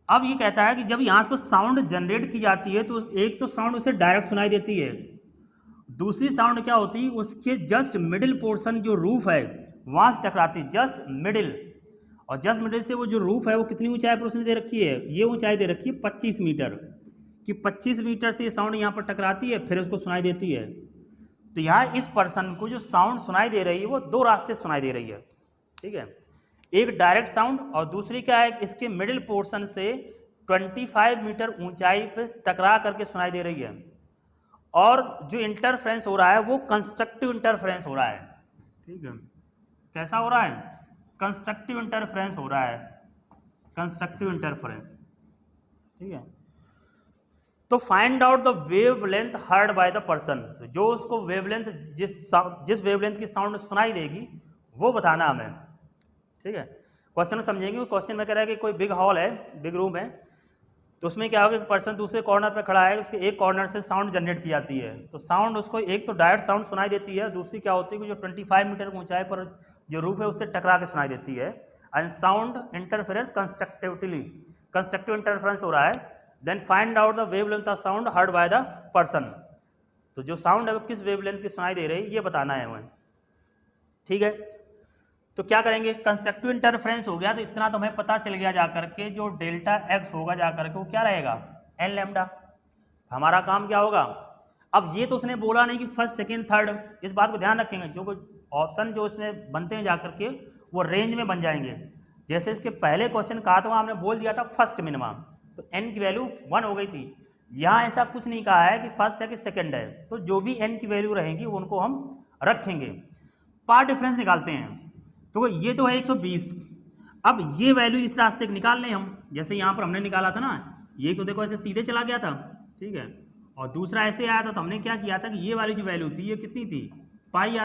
अब ये कहता है कि जब यहाँ पर साउंड जनरेट की जाती है तो एक तो साउंड उसे डायरेक्ट सुनाई देती है, दूसरी साउंड क्या होती है उसके जस्ट मिडिल पोर्शन जो रूफ है वहाँ से टकराती, जस्ट मिडिल, और जस्ट मिडिल से वो जो रूफ है वो कितनी ऊंचाई पर उसने दे रखी है, ये ऊंचाई दे रखी है 25 मीटर, कि 25 मीटर से ये साउंड यहाँ पर टकराती है फिर उसको सुनाई देती है। तो यहाँ इस पर्सन को जो साउंड सुनाई दे रही है वो दो रास्ते सुनाई दे रही है, ठीक है, एक डायरेक्ट साउंड और दूसरी क्या है इसके मिडिल पोर्शन से 25 मीटर ऊंचाई पे टकरा करके सुनाई दे रही है, और जो इंटरफ्रेंस हो रहा है वो कंस्ट्रक्टिव इंटरफ्रेंस हो रहा है, ठीक है। कैसा हो रहा है, कंस्ट्रक्टिव इंटरफ्रेंस हो रहा है, कंस्ट्रक्टिव इंटरफ्रेंस, ठीक है। तो find out the wavelength heard by the person, तो जो उसको वेवलेंथ जिस वेवलेंथ की साउंड सुनाई देगी वो बताना हमें, ठीक है। क्वेश्चन को समझेंगे, क्वेश्चन में कह रहा है कि कोई बिग हॉल है, बिग रूम है, तो उसमें क्या होगा कि पर्सन दूसरे कॉर्नर पे खड़ा है, उसके एक कॉर्नर से साउंड जनरेट की जाती है, तो साउंड उसको एक तो डायरेक्ट साउंड सुनाई देती है, दूसरी क्या होती है कि जो 25 मीटर ऊंचाई पर जो रूफ है उससे टकरा के सुनाई देती है, and sound interference constructively, constructive interference हो रहा है। Then find out the wavelength of sound heard by the person, तो जो साउंड है वो किस वेवलेंथ की सुनाई दे रही है ये बताना है हमें, ठीक है। तो क्या करेंगे, कंस्ट्रक्टिव इंटरफेरेंस हो गया तो इतना तो हमें पता चल गया जाकर के जो डेल्टा एक्स होगा जाकर के वो क्या रहेगा एन लेमडा। हमारा काम क्या होगा, अब ये तो उसने बोला नहीं कि फर्स्ट सेकेंड थर्ड, इस बात को ध्यान रखेंगे, जो ऑप्शन जो इसमें बनते हैं जाकर के वो रेंज में बन जाएंगे। जैसे इसके पहले क्वेश्चन कहा था हमने बोल दिया था फर्स्ट मिनिमम, तो एन की वैल्यू 1 हो गई थी, यहाँ ऐसा कुछ नहीं कहा है कि फर्स्ट है कि सेकेंड है, तो जो भी एन की वैल्यू रहेंगी उनको हम रखेंगे। पार्ट डिफरेंस निकालते हैं, तो ये तो है 120, अब ये वैल्यू इस रास्ते की निकाल लें हम, जैसे यहाँ पर हमने निकाला था ना, ये तो देखो ऐसे सीधे चला गया था, ठीक है, और दूसरा ऐसे आया था तो हमने क्या किया था कि ये वाली जो वैल्यू थी ये कितनी थी, पाई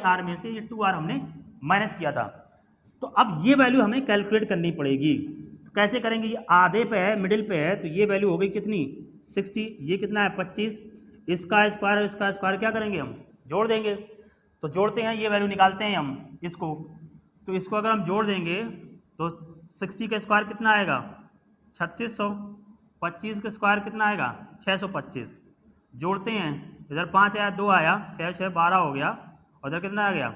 आर में से ये 2r हमने माइनस किया था। तो अब ये वैल्यू हमें कैलकुलेट करनी पड़ेगी। तो कैसे करेंगे, ये आधे पे है, मिडिल पे है, तो ये वैल्यू हो गई कितनी 60, ये कितना है 25, इसका स्क्वायर क्या करेंगे हम जोड़ देंगे। तो जोड़ते हैं, ये वैल्यू निकालते हैं हम इसको, तो इसको अगर हम जोड़ देंगे तो 60 का स्क्वायर कितना आएगा 3600, 25 का स्क्वायर कितना आएगा 625। जोड़ते हैं, इधर 5 आया 2 आया 6 6 12 हो गया, और इधर कितना आ गया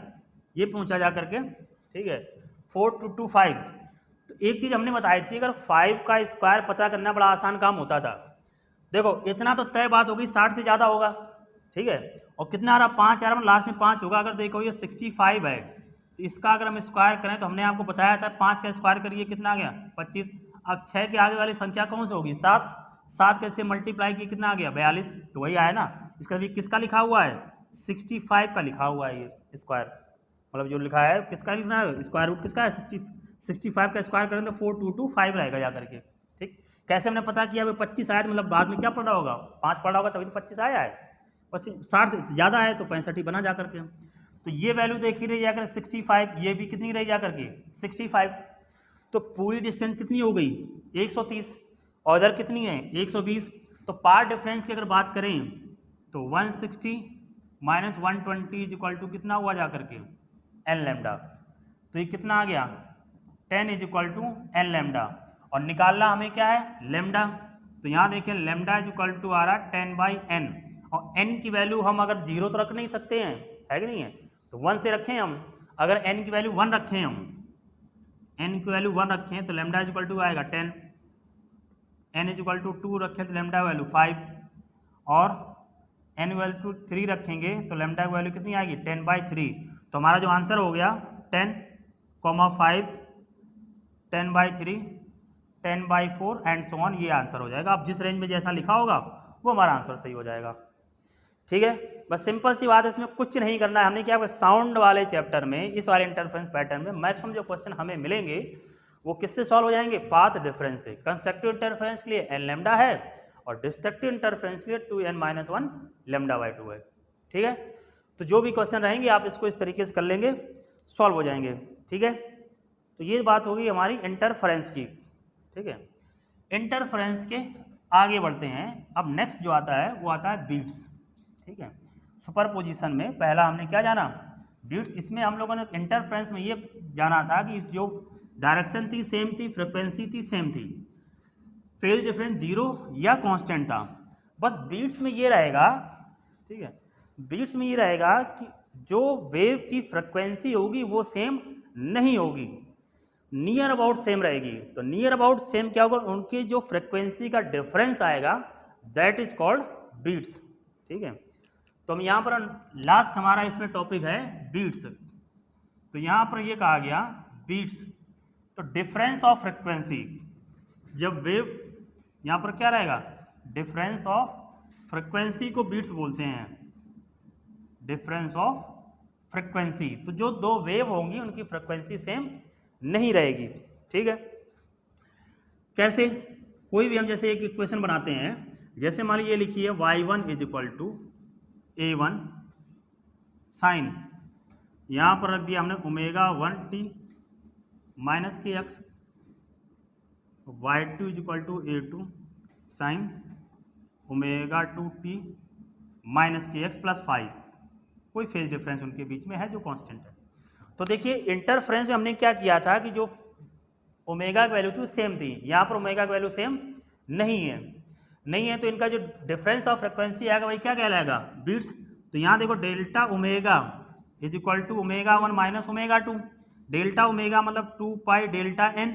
ये पूछा जा करके, ठीक है 4225। तो एक चीज़ हमने बताई थी, अगर 5 का स्क्वायर पता करना बड़ा आसान काम होता था। देखो इतना तो तय बात होगी 60 से ज़्यादा होगा, ठीक है, और कितना आ रहा 5 आ रहा, लास्ट में 5 होगा। अगर देखो ये 65 है तो इसका अगर हम स्क्वायर करें तो हमने आपको बताया था 5 का स्क्वायर करिए कितना आ गया 25। अब 6 के आगे वाली संख्या कौन सी होगी 7, 7 कैसे मल्टीप्लाई किया कितना आ गया 42, तो वही आया ना। इसका भी किसका लिखा हुआ है 65 का लिखा हुआ है, ये स्क्वायर मतलब जो लिखा है किसका लिखना है, स्क्वायर रूट किसका है 65 का स्क्वायर करें तो 4225 रहेगा जा करके। ठीक, कैसे हमने पता किया 25 आया, मतलब बाद में क्या पढ़ा होगा 5 पढ़ा होगा तभी तो 25 आया है, बस 60 से ज़्यादा है तो 65 ही बना जा करके। तो ये वैल्यू देखी रही जाकर 65, ये भी कितनी रही जा करके 65। तो पूरी डिस्टेंस कितनी हो गई 130, और इधर कितनी है 120। तो पार्ट डिफरेंस की अगर बात करें तो 160 माइनस 120 इज इक्वल टू कितना हुआ जा करके एन लेमडा। तो ये कितना आ गया 10 is equal to N lambda, और निकालना हमें क्या है लेमडा। तो यहाँ देखिए लेमडा इज इक्वल टू आ रहा 10/n, और n की वैल्यू हम अगर 0 तो रख नहीं सकते हैं, है कि नहीं है, तो 1 से रखें हम। अगर n की वैल्यू 1 रखें हम, n की वैल्यू 1 रखें तो लेमडा इज इक्वल टू आएगा 10, n इज इक्वल टू 2 रखें तो लेमडा वैल्यू 5, और n वैल्यू टू 3 रखेंगे तो लेमडा की वैल्यू कितनी आएगी 10/3। तो हमारा जो आंसर हो गया 10, 5, 10/3, 10/4 एंड सो ऑन, ये आंसर हो जाएगा। अब जिस रेंज में जैसा लिखा होगा वो हमारा आंसर सही हो जाएगा। ठीक है, बस सिंपल सी बात है, इसमें कुछ नहीं करना है। हमने क्या साउंड वाले चैप्टर में, इस वाले इंटरफेरेंस पैटर्न में मैक्सिमम जो क्वेश्चन हमें मिलेंगे वो किससे सॉल्व हो जाएंगे, पाथ डिफरेंस से। कंस्ट्रक्टिव इंटरफेरेंस के लिए n लेमडा है और डिस्ट्रक्टिव इंटरफेरेंस के लिए 2n-1 लेमडा/2 है। ठीक है, तो जो भी क्वेश्चन रहेंगे आप इसको इस तरीके से कर लेंगे, सॉल्व हो जाएंगे। ठीक है, तो ये बात होगी हमारी इंटरफेरेंस की। ठीक है, इंटरफेरेंस के आगे बढ़ते हैं। अब नेक्स्ट जो आता है वो आता है बीट्स। ठीक है, सुपरपोजिशन में पहला हमने क्या जाना बीट्स। इसमें हम लोगों ने इंटरफेरेंस में ये जाना था कि जो डायरेक्शन थी सेम थी, फ्रिक्वेंसी थी सेम थी, फेज डिफरेंस 0 या कांस्टेंट था। बस बीट्स में ये रहेगा, ठीक है, बीट्स में ये रहेगा कि जो वेव की फ्रिक्वेंसी होगी वो सेम नहीं होगी, नियर अबाउट सेम रहेगी। तो नियर अबाउट सेम क्या होगा, उनकी जो फ्रिक्वेंसी का डिफरेंस आएगा दैट इज कॉल्ड बीट्स। ठीक है, तो हम यहाँ पर लास्ट हमारा इसमें टॉपिक है बीट्स। तो यहाँ पर ये कहा गया बीट्स, तो डिफरेंस ऑफ फ्रिक्वेंसी, जब वेव यहाँ पर क्या रहेगा डिफरेंस ऑफ फ्रिक्वेंसी को बीट्स बोलते हैं, डिफरेंस ऑफ फ्रिक्वेंसी। तो जो दो वेव होंगी उनकी फ्रिक्वेंसी सेम नहीं रहेगी। ठीक है, कैसे, कोई भी हम जैसे एक इक्वेशन बनाते हैं, जैसे मान लीजिए ये लिखी है y1 is equal to a1 sign, यहाँ पर रख दिया हमने ω1t माइनस के X, y2 is equal to a2 sine ω2t minus के एक्स प्लस 5। कोई फेज डिफरेंस उनके बीच में है जो कांस्टेंट है। तो देखिए इंटरफेरेंस में हमने क्या किया था कि जो ओमेगा की वैल्यू थी सेम थी, यहाँ पर ओमेगा की वैल्यू सेम नहीं है, तो इनका जो डिफरेंस ऑफ फ्रिक्वेंसी आएगा वही क्या कहलाएगा बीट्स। तो यहाँ देखो delta omega is equal to ω1 minus ω2, delta omega मतलब 2 पाई डेल्टा n,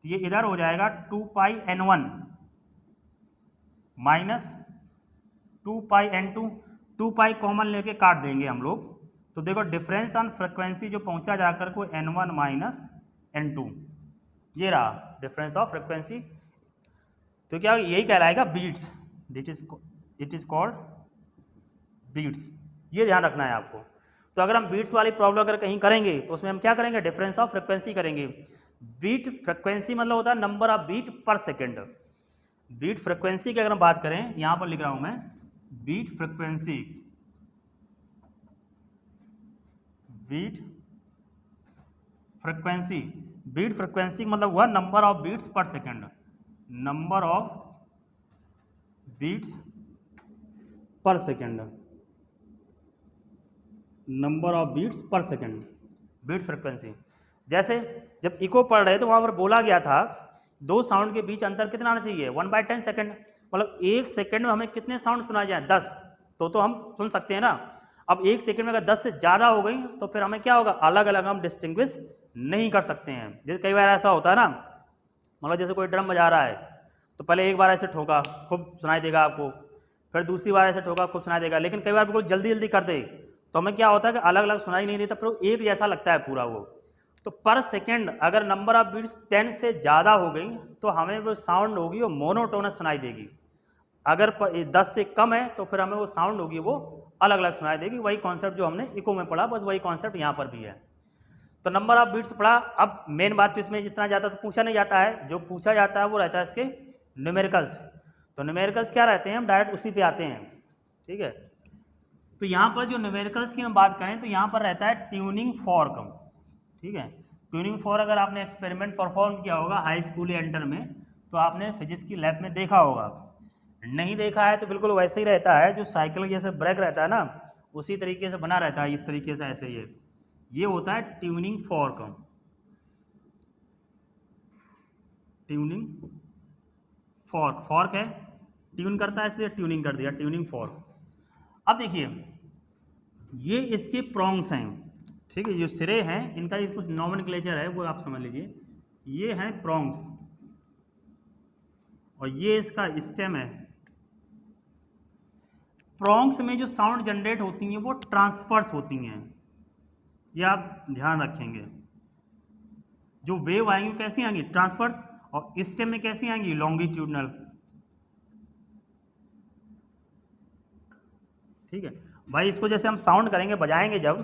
तो ये इधर हो जाएगा 2 पाई n1 माइनस 2 पाई n2, 2 पाई कॉमन लेके काट देंगे हम लोग। तो देखो डिफरेंस ऑन फ्रिक्वेंसी जो पहुंचा जाकर को n1 माइनस n2, ये रहा डिफरेंस ऑफ फ्रिक्वेंसी। तो क्या यही कहलाएगा beats, it is called beats. ये ध्यान रखना है आपको। तो अगर हम बीट्स वाली प्रॉब्लम अगर कहीं करेंगे तो उसमें हम क्या करेंगे डिफरेंस ऑफ फ्रिक्वेंसी करेंगे। बीट फ्रिक्वेंसी मतलब होता है नंबर ऑफ बीट पर सेकेंड, बीट फ्रिक्वेंसी की अगर हम बात करें, यहां पर लिख रहा हूं मैं beat frequency, beat frequency, beat frequency मतलब हुआ number of beats per second, number of beats per second, number of beats per second, beat frequency. जैसे जब इको पढ़ रहे तो वहां पर बोला गया था दो साउंड के बीच अंतर कितना आना चाहिए, 1/10 सेकेंड, मतलब एक सेकेंड में हमें कितने साउंड सुना जाए, 10, तो हम सुन सकते हैं ना। अब एक सेकेंड में अगर 10 से ज़्यादा हो गई तो फिर हमें क्या होगा, अलग अलग हम डिस्टिंग्विश नहीं कर सकते हैं। जैसे कई बार ऐसा होता है ना, मतलब जैसे कोई ड्रम बजा रहा है तो पहले एक बार ऐसे ठोका, खूब सुनाई देगा आपको, फिर दूसरी बार ऐसे ठोका, खूब सुनाई देगा, लेकिन कई बार बिल्कुल जल्दी जल्दी कर दे तो हमें क्या होता है कि अलग अलग सुनाई नहीं देता, फिर एक जैसा लगता है पूरा वो। तो पर सेकेंड अगर नंबर ऑफ बीट्स 10 से ज़्यादा हो गई तो हमें वो साउंड होगी वो मोनोटोनस सुनाई देगी। अगर 10 से कम है तो फिर हमें वो साउंड होगी वो अलग अलग सुनाई देगी। वही कॉन्सेप्ट जो हमने इको में पढ़ा, बस वही कॉन्सेप्ट यहाँ पर भी है। तो नंबर ऑफ बीट्स पढ़ा। अब मेन बात तो इसमें इतना ज़्यादा तो पूछा नहीं जाता है, जो पूछा जाता है वो रहता है इसके न्यूमेरिकल्स। तो न्यूमेरिकल्स क्या रहते हैं, हम डायरेक्ट उसी पे आते हैं, ठीक है। तो यहाँ पर जो न्यूमेरिकल्स की हम बात करें तो यहाँ पर रहता है ट्यूनिंग फॉर्क, ठीक है। ट्यूनिंग फॉर्क अगर आपने एक्सपेरिमेंट परफॉर्म किया होगा हाई स्कूल या इंटर में तो आपने फिजिक्स की लैब में देखा होगा, नहीं देखा है तो बिल्कुल वैसे ही रहता है, जो साइकिल जैसे ब्रेक रहता है ना उसी तरीके से बना रहता है, इस तरीके से ऐसे ये होता है tuning fork, tuning fork, fork है ट्यून करता है इसलिए ट्यूनिंग कर दिया, ट्यूनिंग फॉर्क। अब देखिए ये इसके प्रोंग्स हैं, ठीक है, जो सिरे हैं इनका ये कुछ नॉमेनक्लेचर है वो आप समझ लीजिए। ये हैं प्रोंग्स और ये इसका स्टेम है। प्रोंग्स में जो साउंड जनरेट होती हैं वो ट्रांसफर्स होती हैं, ये आप ध्यान रखेंगे। जो वेव आएंगी कैसी आएंगी, ट्रांसफर्स, और स्टेम में कैसी आएंगी, लॉन्गिट्यूडनल, ठीक है भाई। इसको जैसे हम साउंड करेंगे बजाएंगे जब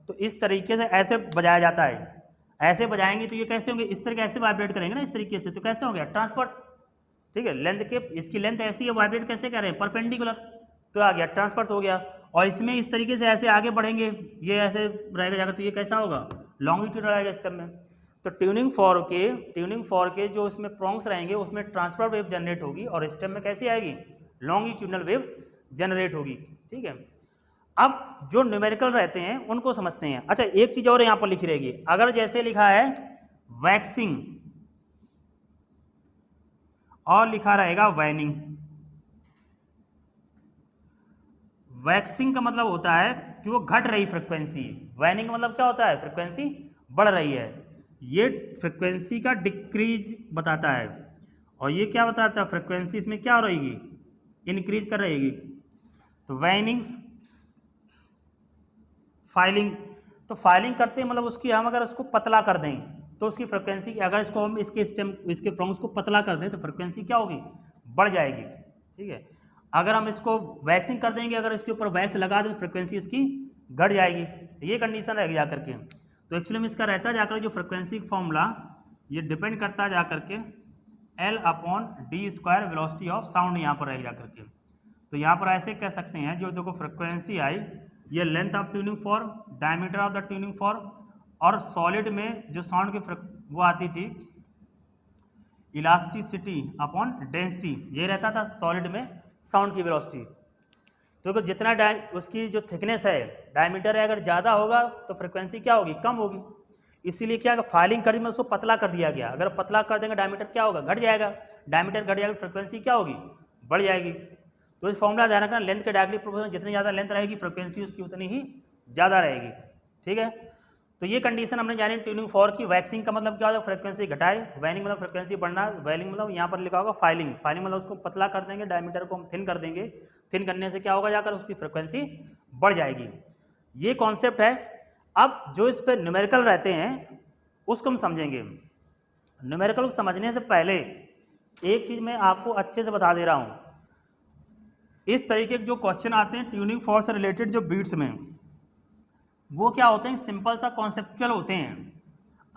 तो इस तरीके से ऐसे बजाया जाता है, ऐसे बजाएंगे तो ये कैसे होंगे, इस तरह ऐसे वाइब्रेट करेंगे ना इस तरीके से, तो कैसे हो गया ट्रांसफर्स, ठीक है। लेंथ के इसकी लेंथ ऐसी है, वाइब्रेट कैसे कर रहे हैं, परपेंडिकुलर, तो आ गया ट्रांसफर्स हो गया। और इसमें इस तरीके से ऐसे आगे बढ़ेंगे, ये ऐसे रहेगा जाकर तो ये कैसा होगा, लॉन्गिट्यूडनल आएगा स्टेम में। तो ट्यूनिंग फॉर्क के जो इसमें प्रोंग्स रहेंगे उसमें ट्रांसफर वेव जनरेट होगी और स्टेम में कैसी आएगी, लॉन्गिट्यूडनल वेव जनरेट होगी, ठीक है। अब जो न्यूमेरिकल रहते हैं उनको समझते हैं। अच्छा एक चीज और यहां पर लिखी रहेगी, अगर जैसे लिखा है वैक्सिंग और लिखा रहेगा वैनिंग, वैक्सिंग का मतलब होता है कि वो घट रही फ्रिक्वेंसी, वैनिंग का मतलब क्या होता है, फ्रिक्वेंसी बढ़ रही है, ये फ्रिक्वेंसी का डिक्रीज बताता है। और ये क्या बताता है, फ्रिक्वेंसी इसमें क्या हो रहेगी, इंक्रीज कर रहेगी। तो वैनिंग, फाइलिंग, तो फाइलिंग करते हैं मतलब उसकी हम अगर उसको पतला कर दें तो उसकी फ्रिक्वेंसी, अगर इसको हम इसके स्टेम इसके प्रोंग्स को पतला कर दें तो फ्रिक्वेंसी क्या होगी, बढ़ जाएगी, ठीक है। अगर हम इसको वैक्सिंग कर देंगे, अगर इसके ऊपर वैक्स लगा दें तो फ्रिक्वेंसी इसकी घट जाएगी, तो ये कंडीशन रहेगी जाकर के। तो एक्चुअली में इसका रहता है जाकर जो फ्रिक्वेंसी फॉर्मूला ये डिपेंड करता है जाकर के L/d² वेलोसिटी ऑफ साउंड यहाँ पर रहेगी जाकर के। तो यहाँ पर ऐसे कह सकते हैं, जो देखो फ्रिक्वेंसी आई ये length of tuning fork, diameter of the tuning fork, और सॉलिड में जो साउंड की वो आती थी इलास्टिसिटी अपॉन डेंसिटी, ये रहता था सॉलिड में साउंड की वेलोसिटी। तो जितना उसकी जो थिकनेस है, डायमीटर है, अगर ज़्यादा होगा तो फ्रिक्वेंसी क्या होगी, कम होगी। इसीलिए क्या फाइलिंग कर में उसको पतला कर दिया गया, अगर पतला कर देंगे डायमीटर क्या होगा, घट जाएगा, डायमीटर घट जाएगा, फ्रिक्वेंसी क्या होगी, बढ़ जाएगी। तो इस फॉर्मूला ध्यान रखना, लेंथ के डायरेक्टली प्रोपोर्शनल, जितनी ज़्यादा लेंथ रहेगी फ्रिक्वेंसी उसकी उतनी ही ज़्यादा रहेगी, ठीक है। तो ये कंडीशन हमने जानी ट्यूनिंग फॉर्क की। वैक्सिंग का मतलब क्या होगा, फ्रिक्वेंसी घटाए, वैनिंग मतलब फ्रिक्वेंसी बढ़ना, वैनिंग मतलब यहाँ पर लिखा होगा फाइलिंग, फाइलिंग मतलब उसको पतला कर देंगे, डायमीटर को हम थिन कर देंगे, थिन करने से क्या होगा, जाकर उसकी फ्रिक्वेंसी बढ़ जाएगी। ये कॉन्सेप्ट है। अब जो इस पर न्यूमेरिकल रहते हैं उसको हम समझेंगे। न्यूमेरिकल को समझने से पहले एक चीज़ मैं आपको अच्छे से बता दे रहा हूँ, इस तरीके के जो क्वेश्चन आते हैं ट्यूनिंग फॉर्क से रिलेटेड जो बीट्स में, वो क्या होते हैं, सिंपल सा कॉन्सेप्चुअल होते हैं।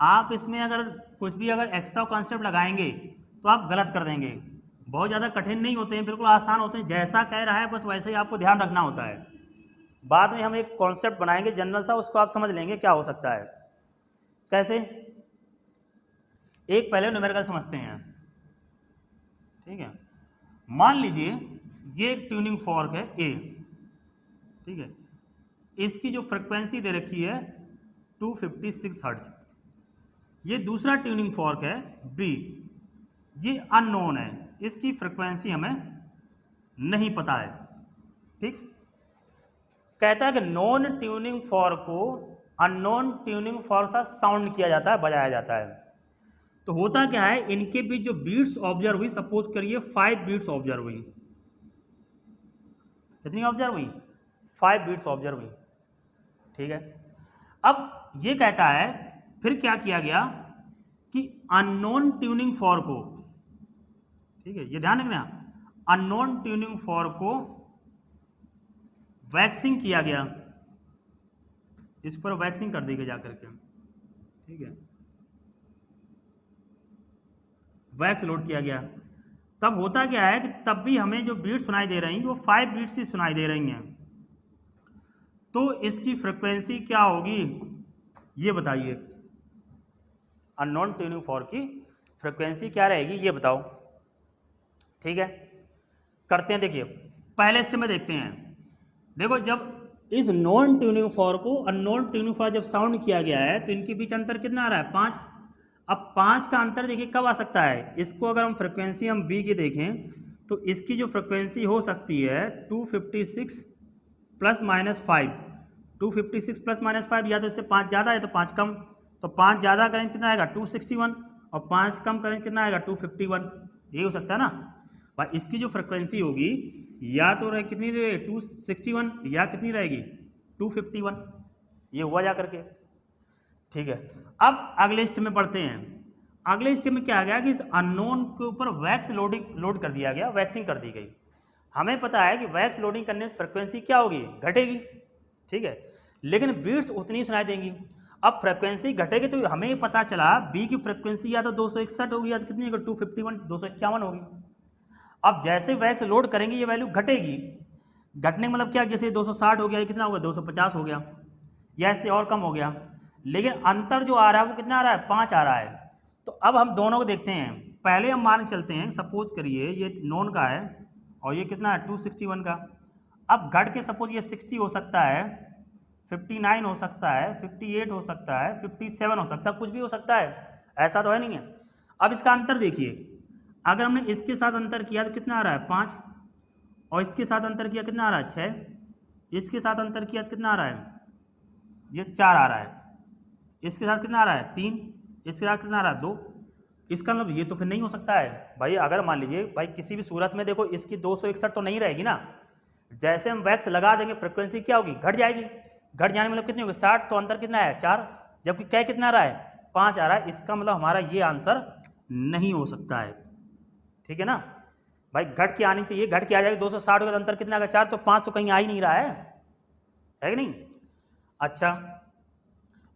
आप इसमें अगर कुछ भी अगर एक्स्ट्रा कॉन्सेप्ट लगाएंगे तो आप गलत कर देंगे। बहुत ज़्यादा कठिन नहीं होते हैं, बिल्कुल आसान होते हैं। जैसा कह रहा है बस वैसे ही आपको ध्यान रखना होता है। बाद में हम एक कॉन्सेप्ट बनाएंगे जनरल सा, उसको आप समझ लेंगे क्या हो सकता है। कैसे? एक पहले न्यूमेरिकल समझते हैं, ठीक है। मान लीजिए ये एक ट्यूनिंग फॉर्क है ए, ठीक है। इसकी जो फ्रिक्वेंसी दे रखी है 256 हर्ट्ज। ये दूसरा ट्यूनिंग फॉर्क है बी, ये अननोन है, इसकी फ्रिक्वेंसी हमें नहीं पता है, ठीक। कहता है कि नॉन ट्यूनिंग फॉर्क को अननोन ट्यूनिंग फॉर्क सा साउंड किया जाता है, बजाया जाता है। तो होता क्या है, इनके बीच जो बीट्स ऑब्जर्व हुई, सपोज करिए 5 बीट्स ऑब्जर्व हुई। कितनी ऑब्जर्व हुई? 5 बीट्स ऑब्जर्व हुई, ठीक है। अब ये कहता है फिर क्या किया गया कि अननोन ट्यूनिंग फॉर्क को, ठीक है, ये ध्यान रखना, अननोन ट्यूनिंग फॉर्क को वैक्सिंग किया गया, इस पर वैक्सिंग कर दी गई जाकर के, ठीक है, वैक्स लोड किया गया। तब होता क्या है कि तब भी हमें जो बीट सुनाई दे रही हैं वो 5 बीट्स ही सुनाई दे रही हैं। तो इसकी फ्रिक्वेंसी क्या होगी ये बताइए। अननोन ट्यूनिंग फॉर्क की फ्रिक्वेंसी क्या रहेगी ये बताओ, ठीक है। करते हैं, देखिए पहले स्टेप में देखते हैं। देखो जब इस नॉन ट्यूनिंग फॉर्क को अननोन ट्यूनिंग फॉर्क जब साउंड किया गया है तो इनके बीच अंतर कितना आ रहा है? 5। अब 5 का अंतर देखिए कब आ सकता है, इसको अगर हम फ्रिक्वेंसी हम बी की देखें तो इसकी जो फ्रिक्वेंसी हो सकती है 256 प्लस माइनस 5। 256 प्लस माइनस 5, या तो इससे 5 ज़्यादा है तो 5 कम, तो 5 ज़्यादा करें कितना आएगा 261, और 5 कम करें कितना आएगा 251। ये हो सकता है ना भाई। इसकी जो फ्रिक्वेंसी होगी या तो रहे कितनी रहे 261 या कितनी रहेगी 251। ये हुआ जा करके, ठीक है। अब अगले स्टेप में पढ़ते हैं। अगले स्टेप में क्या आ गया कि इस अननोन के ऊपर वैक्स लोड कर दिया गया, वैक्सिंग कर दी गई। हमें पता है कि वैक्स लोडिंग करने से फ्रिक्वेंसी क्या होगी, घटेगी, ठीक है, लेकिन बीट्स उतनी सुनाई देंगी। अब फ्रिक्वेंसी घटेगी तो हमें पता चला बी की फ्रिक्वेंसी या तो 261 होगी या तो कितनी होगी 251 251 होगी। अब जैसे वैक्स लोड करेंगे ये वैल्यू घटेगी। घटने का मतलब क्या, जैसे 260 हो गया, ये कितना हो गया 250 हो गया, या इससे और कम हो गया, लेकिन अंतर जो आ रहा है वो कितना आ रहा है 5 आ रहा है। तो अब हम दोनों को देखते हैं। पहले हम मान चलते हैं, सपोज करिए ये नॉन का है और ये कितना है 261 का। अब घट के सपोज ये 60 हो सकता है, 59 हो सकता है, 58 हो सकता है, 57 हो सकता है, कुछ भी हो सकता है, ऐसा तो है नहीं है। अब इसका अंतर देखिए, अगर हमने इसके साथ अंतर किया तो कितना आ रहा है 5, और इसके साथ अंतर किया कितना आ रहा है 6, इसके साथ अंतर किया तो कितना आ रहा है ये 4 आ रहा है, इसके साथ कितना आ रहा है 3, इसके साथ कितना आ रहा है 2। इसका मतलब ये तो फिर नहीं हो सकता है भाई। अगर मान लीजिए भाई किसी भी सूरत में देखो इसकी 261 तो नहीं रहेगी ना, जैसे हम वैक्स लगा देंगे फ्रिक्वेंसी क्या होगी, घट जाएगी। घट जाने मतलब कितनी होगी 60, तो अंतर कितना है 4, जबकि क्या कितना आ रहा है 5 आ रहा है। इसका मतलब हमारा ये आंसर नहीं हो सकता है, ठीक है ना भाई। घट के आनी चाहिए, घट के आ जाएगी 260 होगा, अंतर कितना आएगा 4, तो 5 तो कहीं आ ही नहीं रहा है कि नहीं। अच्छा,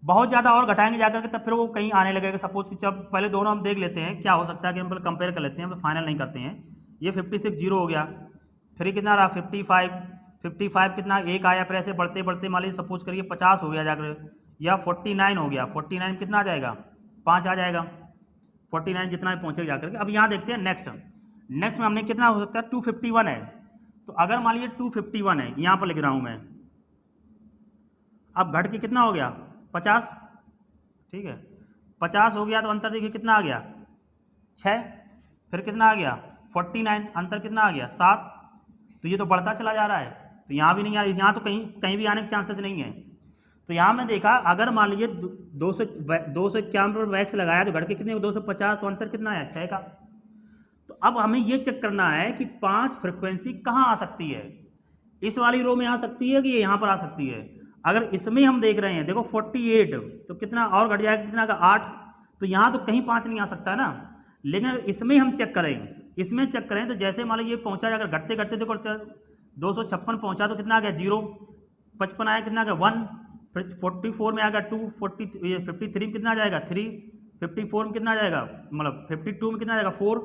बहुत ज़्यादा और घटाएंगे जाकर के तब फिर वो कहीं आने लगेगा। सपोज कि जब पहले दोनों हम देख लेते हैं क्या हो सकता है कि हम पहले कंपेयर कर लेते हैं, हम फाइनल नहीं करते हैं। ये 56 जीरो हो गया, फिर कितना रहा 55 कितना एक आया, फिर ऐसे बढ़ते बढ़ते मान लीजिए सपोज करिए 50 हो गया जाकर, या 49 हो गया। 49 कितना आ जाएगा 5 आ जाएगा, 49 जितना भी पहुँचेगा जाकर के। अब यहाँ देखते हैं नेक्स्ट में हमने कितना हो सकता है 251 है। तो अगर मान लीजिए 251 है, यहाँ पर लिख रहा हूँ मैं, अब घट के कितना हो गया 50, ठीक है 50 हो गया, तो अंतर देखिए कितना आ गया 6, फिर कितना आ गया 49, अंतर कितना आ गया 7। तो ये तो बढ़ता चला जा रहा है, तो यहाँ भी नहीं आ रहा, यहाँ तो कहीं भी आने के चांसेस नहीं है। तो यहाँ मैं देखा अगर मान लीजिए 251 पर वैक्स लगाया तो घट के कितने 250, तो अंतर कितना आया 6 का। तो अब हमें ये चेक करना है कि 5 फ्रिक्वेंसी कहाँ आ सकती है, इस वाली रो में आ सकती है कि ये यहाँ पर आ सकती है। अगर इसमें हम देख रहे हैं देखो 48, तो कितना और घट जाएगा कितना का 8, तो यहाँ तो कहीं 5 नहीं आ सकता ना। लेकिन अगर इसमें हम चेक करें, तो जैसे मान लो ये पहुँचा अगर घटते घटते देखो 256 पहुँचा तो कितना आ गया 0, 55 आया कितना आ गया 1, फिर 44 में आ गया 2, 53 में कितना आ जाएगा 3, 54 में कितना आ जाएगा मतलब 52 में कितना आ जाएगा 4,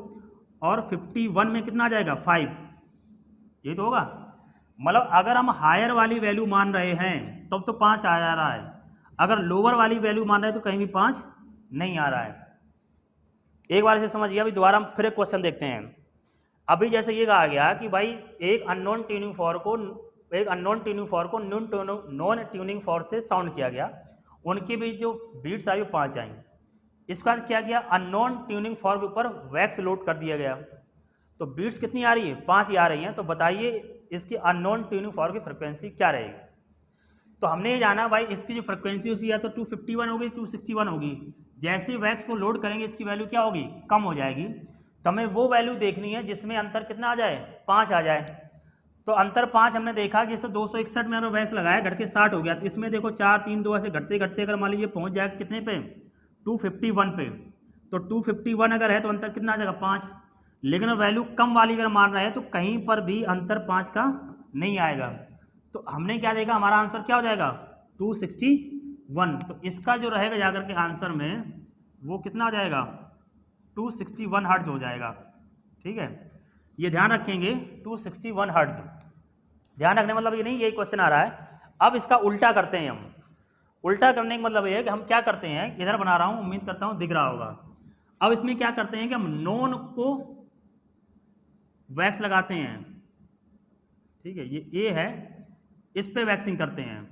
और 51 में कितना आ जाएगा 5, ये तो होगा। मतलब अगर हम हायर वाली वैल्यू मान रहे हैं तब तो 5 आ जा रहा है, अगर लोअर वाली वैल्यू मान रहे हैं तो कहीं भी 5 नहीं आ रहा है। एक बार इसे समझिए। अभी दोबारा हम फिर एक क्वेश्चन देखते हैं। अभी जैसे ये कहा गया कि भाई एक अननोन ट्यूनिंग फॉर्क को नॉन ट्यूनिंग फॉर्क से साउंड किया गया, उनके बीच जो बीट्स आई वो 5 आई। इसके बाद क्या किया, अननोन ट्यूनिंग फॉर्क के ऊपर वैक्स लोड कर दिया गया, तो बीट्स कितनी आ रही है 5 ही आ रही हैं। तो बताइए इसकी अननोन ट्यूनिंग फॉर्क की फ्रिक्वेंसी क्या रहेगी। तो हमने ये जाना भाई इसकी जो फ्रिक्वेंसी उसकी या तो 251 होगी 261 होगी। जैसे वैक्स को लोड करेंगे इसकी वैल्यू क्या होगी, कम हो जाएगी। तो हमें वो वैल्यू देखनी है जिसमें अंतर कितना आ जाए 5 आ जाए। तो अंतर 5 हमने देखा कि जैसे 261 में अगर वैक्स लगाया घट के 60 हो गया, तो इसमें देखो 4 3 2 ऐसे घटते घटते अगर मान लीजिए पहुंच जाएगा कितने पे 251 पे, तो 251 अगर है तो अंतर कितना आ जाएगा 5। लेकिन वैल्यू कम वाली अगर मान रहे हैं तो कहीं पर भी अंतर 5 का नहीं आएगा। तो हमने क्या देखा, हमारा आंसर क्या हो जाएगा 261। तो इसका जो रहेगा जाकर के आंसर में वो कितना आ जाएगा 261 हर्ट्ज हो जाएगा। ठीक है, ये ध्यान रखेंगे 261 हर्ट्ज। ध्यान रखने मतलब ये नहीं यही क्वेश्चन आ रहा है। अब इसका उल्टा करते हैं हम। उल्टा करने का मतलब ये है कि हम क्या करते हैं, इधर बना रहा हूं, उम्मीद करता हूं दिख रहा होगा। अब इसमें क्या करते हैं कि हम नॉन को वैक्स लगाते हैं। ठीक है, ये है, इस पे वैक्सिंग करते हैं।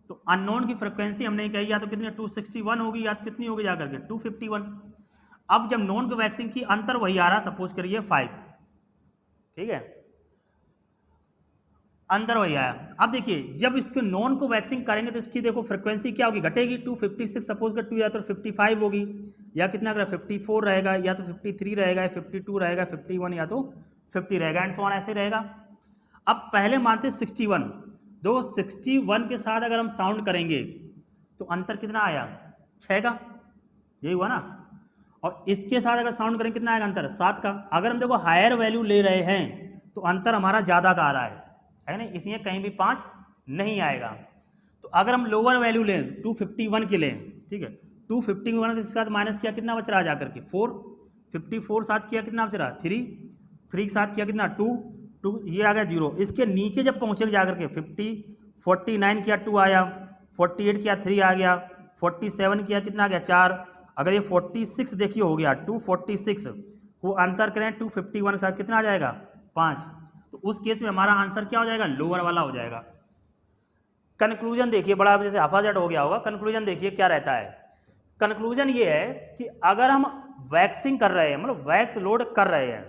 तो अननोन की फ्रिक्वेंसी हमने कही या तो कितनी 261 होगी या तो कितनी होगी जाकर के 251। अब जब नॉन को वैक्सिंग की अंतर वही आ रहा, सपोज करिए 5। ठीक है, अंदर वही आया। अब देखिए जब इसको नॉन को वैक्सिंग करेंगे तो इसकी देखो फ्रिक्वेंसी क्या होगी, घटेगी 256 सपोज कर 2 या तो 55 होगी या कितना अगर 54 रहेगा या तो 53 रहेगा या 52 रहेगा 51 या तो 50 रहेगा एंड सो ऑन ऐसे रहेगा। अब पहले मानते 61, दो 61 के साथ अगर हम साउंड करेंगे तो अंतर कितना आया 6 का, यही हुआ ना। और इसके साथ अगर साउंड करेंगे कितना आएगा अंतर 7 का। अगर हम देखो हायर वैल्यू ले रहे हैं तो अंतर हमारा ज़्यादा का आ रहा है ना, इसलिए कहीं भी 5 नहीं आएगा। तो अगर हम लोअर वैल्यू लें 251 के लें, ठीक है, 251 के साथ माइनस किया कितना बच रहा है जाकर के 4, 54 साथ किया कितना बच रहा 3, 3 के साथ किया कितना 2, ये आ गया 0। इसके नीचे जब पहुँचेगा जाकर के 49 किया 2 आया, 48 किया 3 आ गया, 47 किया कितना आ गया 4। अगर ये 46 देखिए हो गया 246 को अंतर करें 251 के साथ कितना आ जाएगा 5। तो उस केस में हमारा आंसर क्या हो जाएगा लोअर वाला हो जाएगा। कंक्लूजन देखिए, बड़ा जैसे हाफाजट हो गया होगा, कंक्लूजन देखिए क्या रहता है। कंक्लूजन ये है कि अगर हम वैक्सिंग कर रहे हैं मतलब वैक्स लोड कर रहे हैं,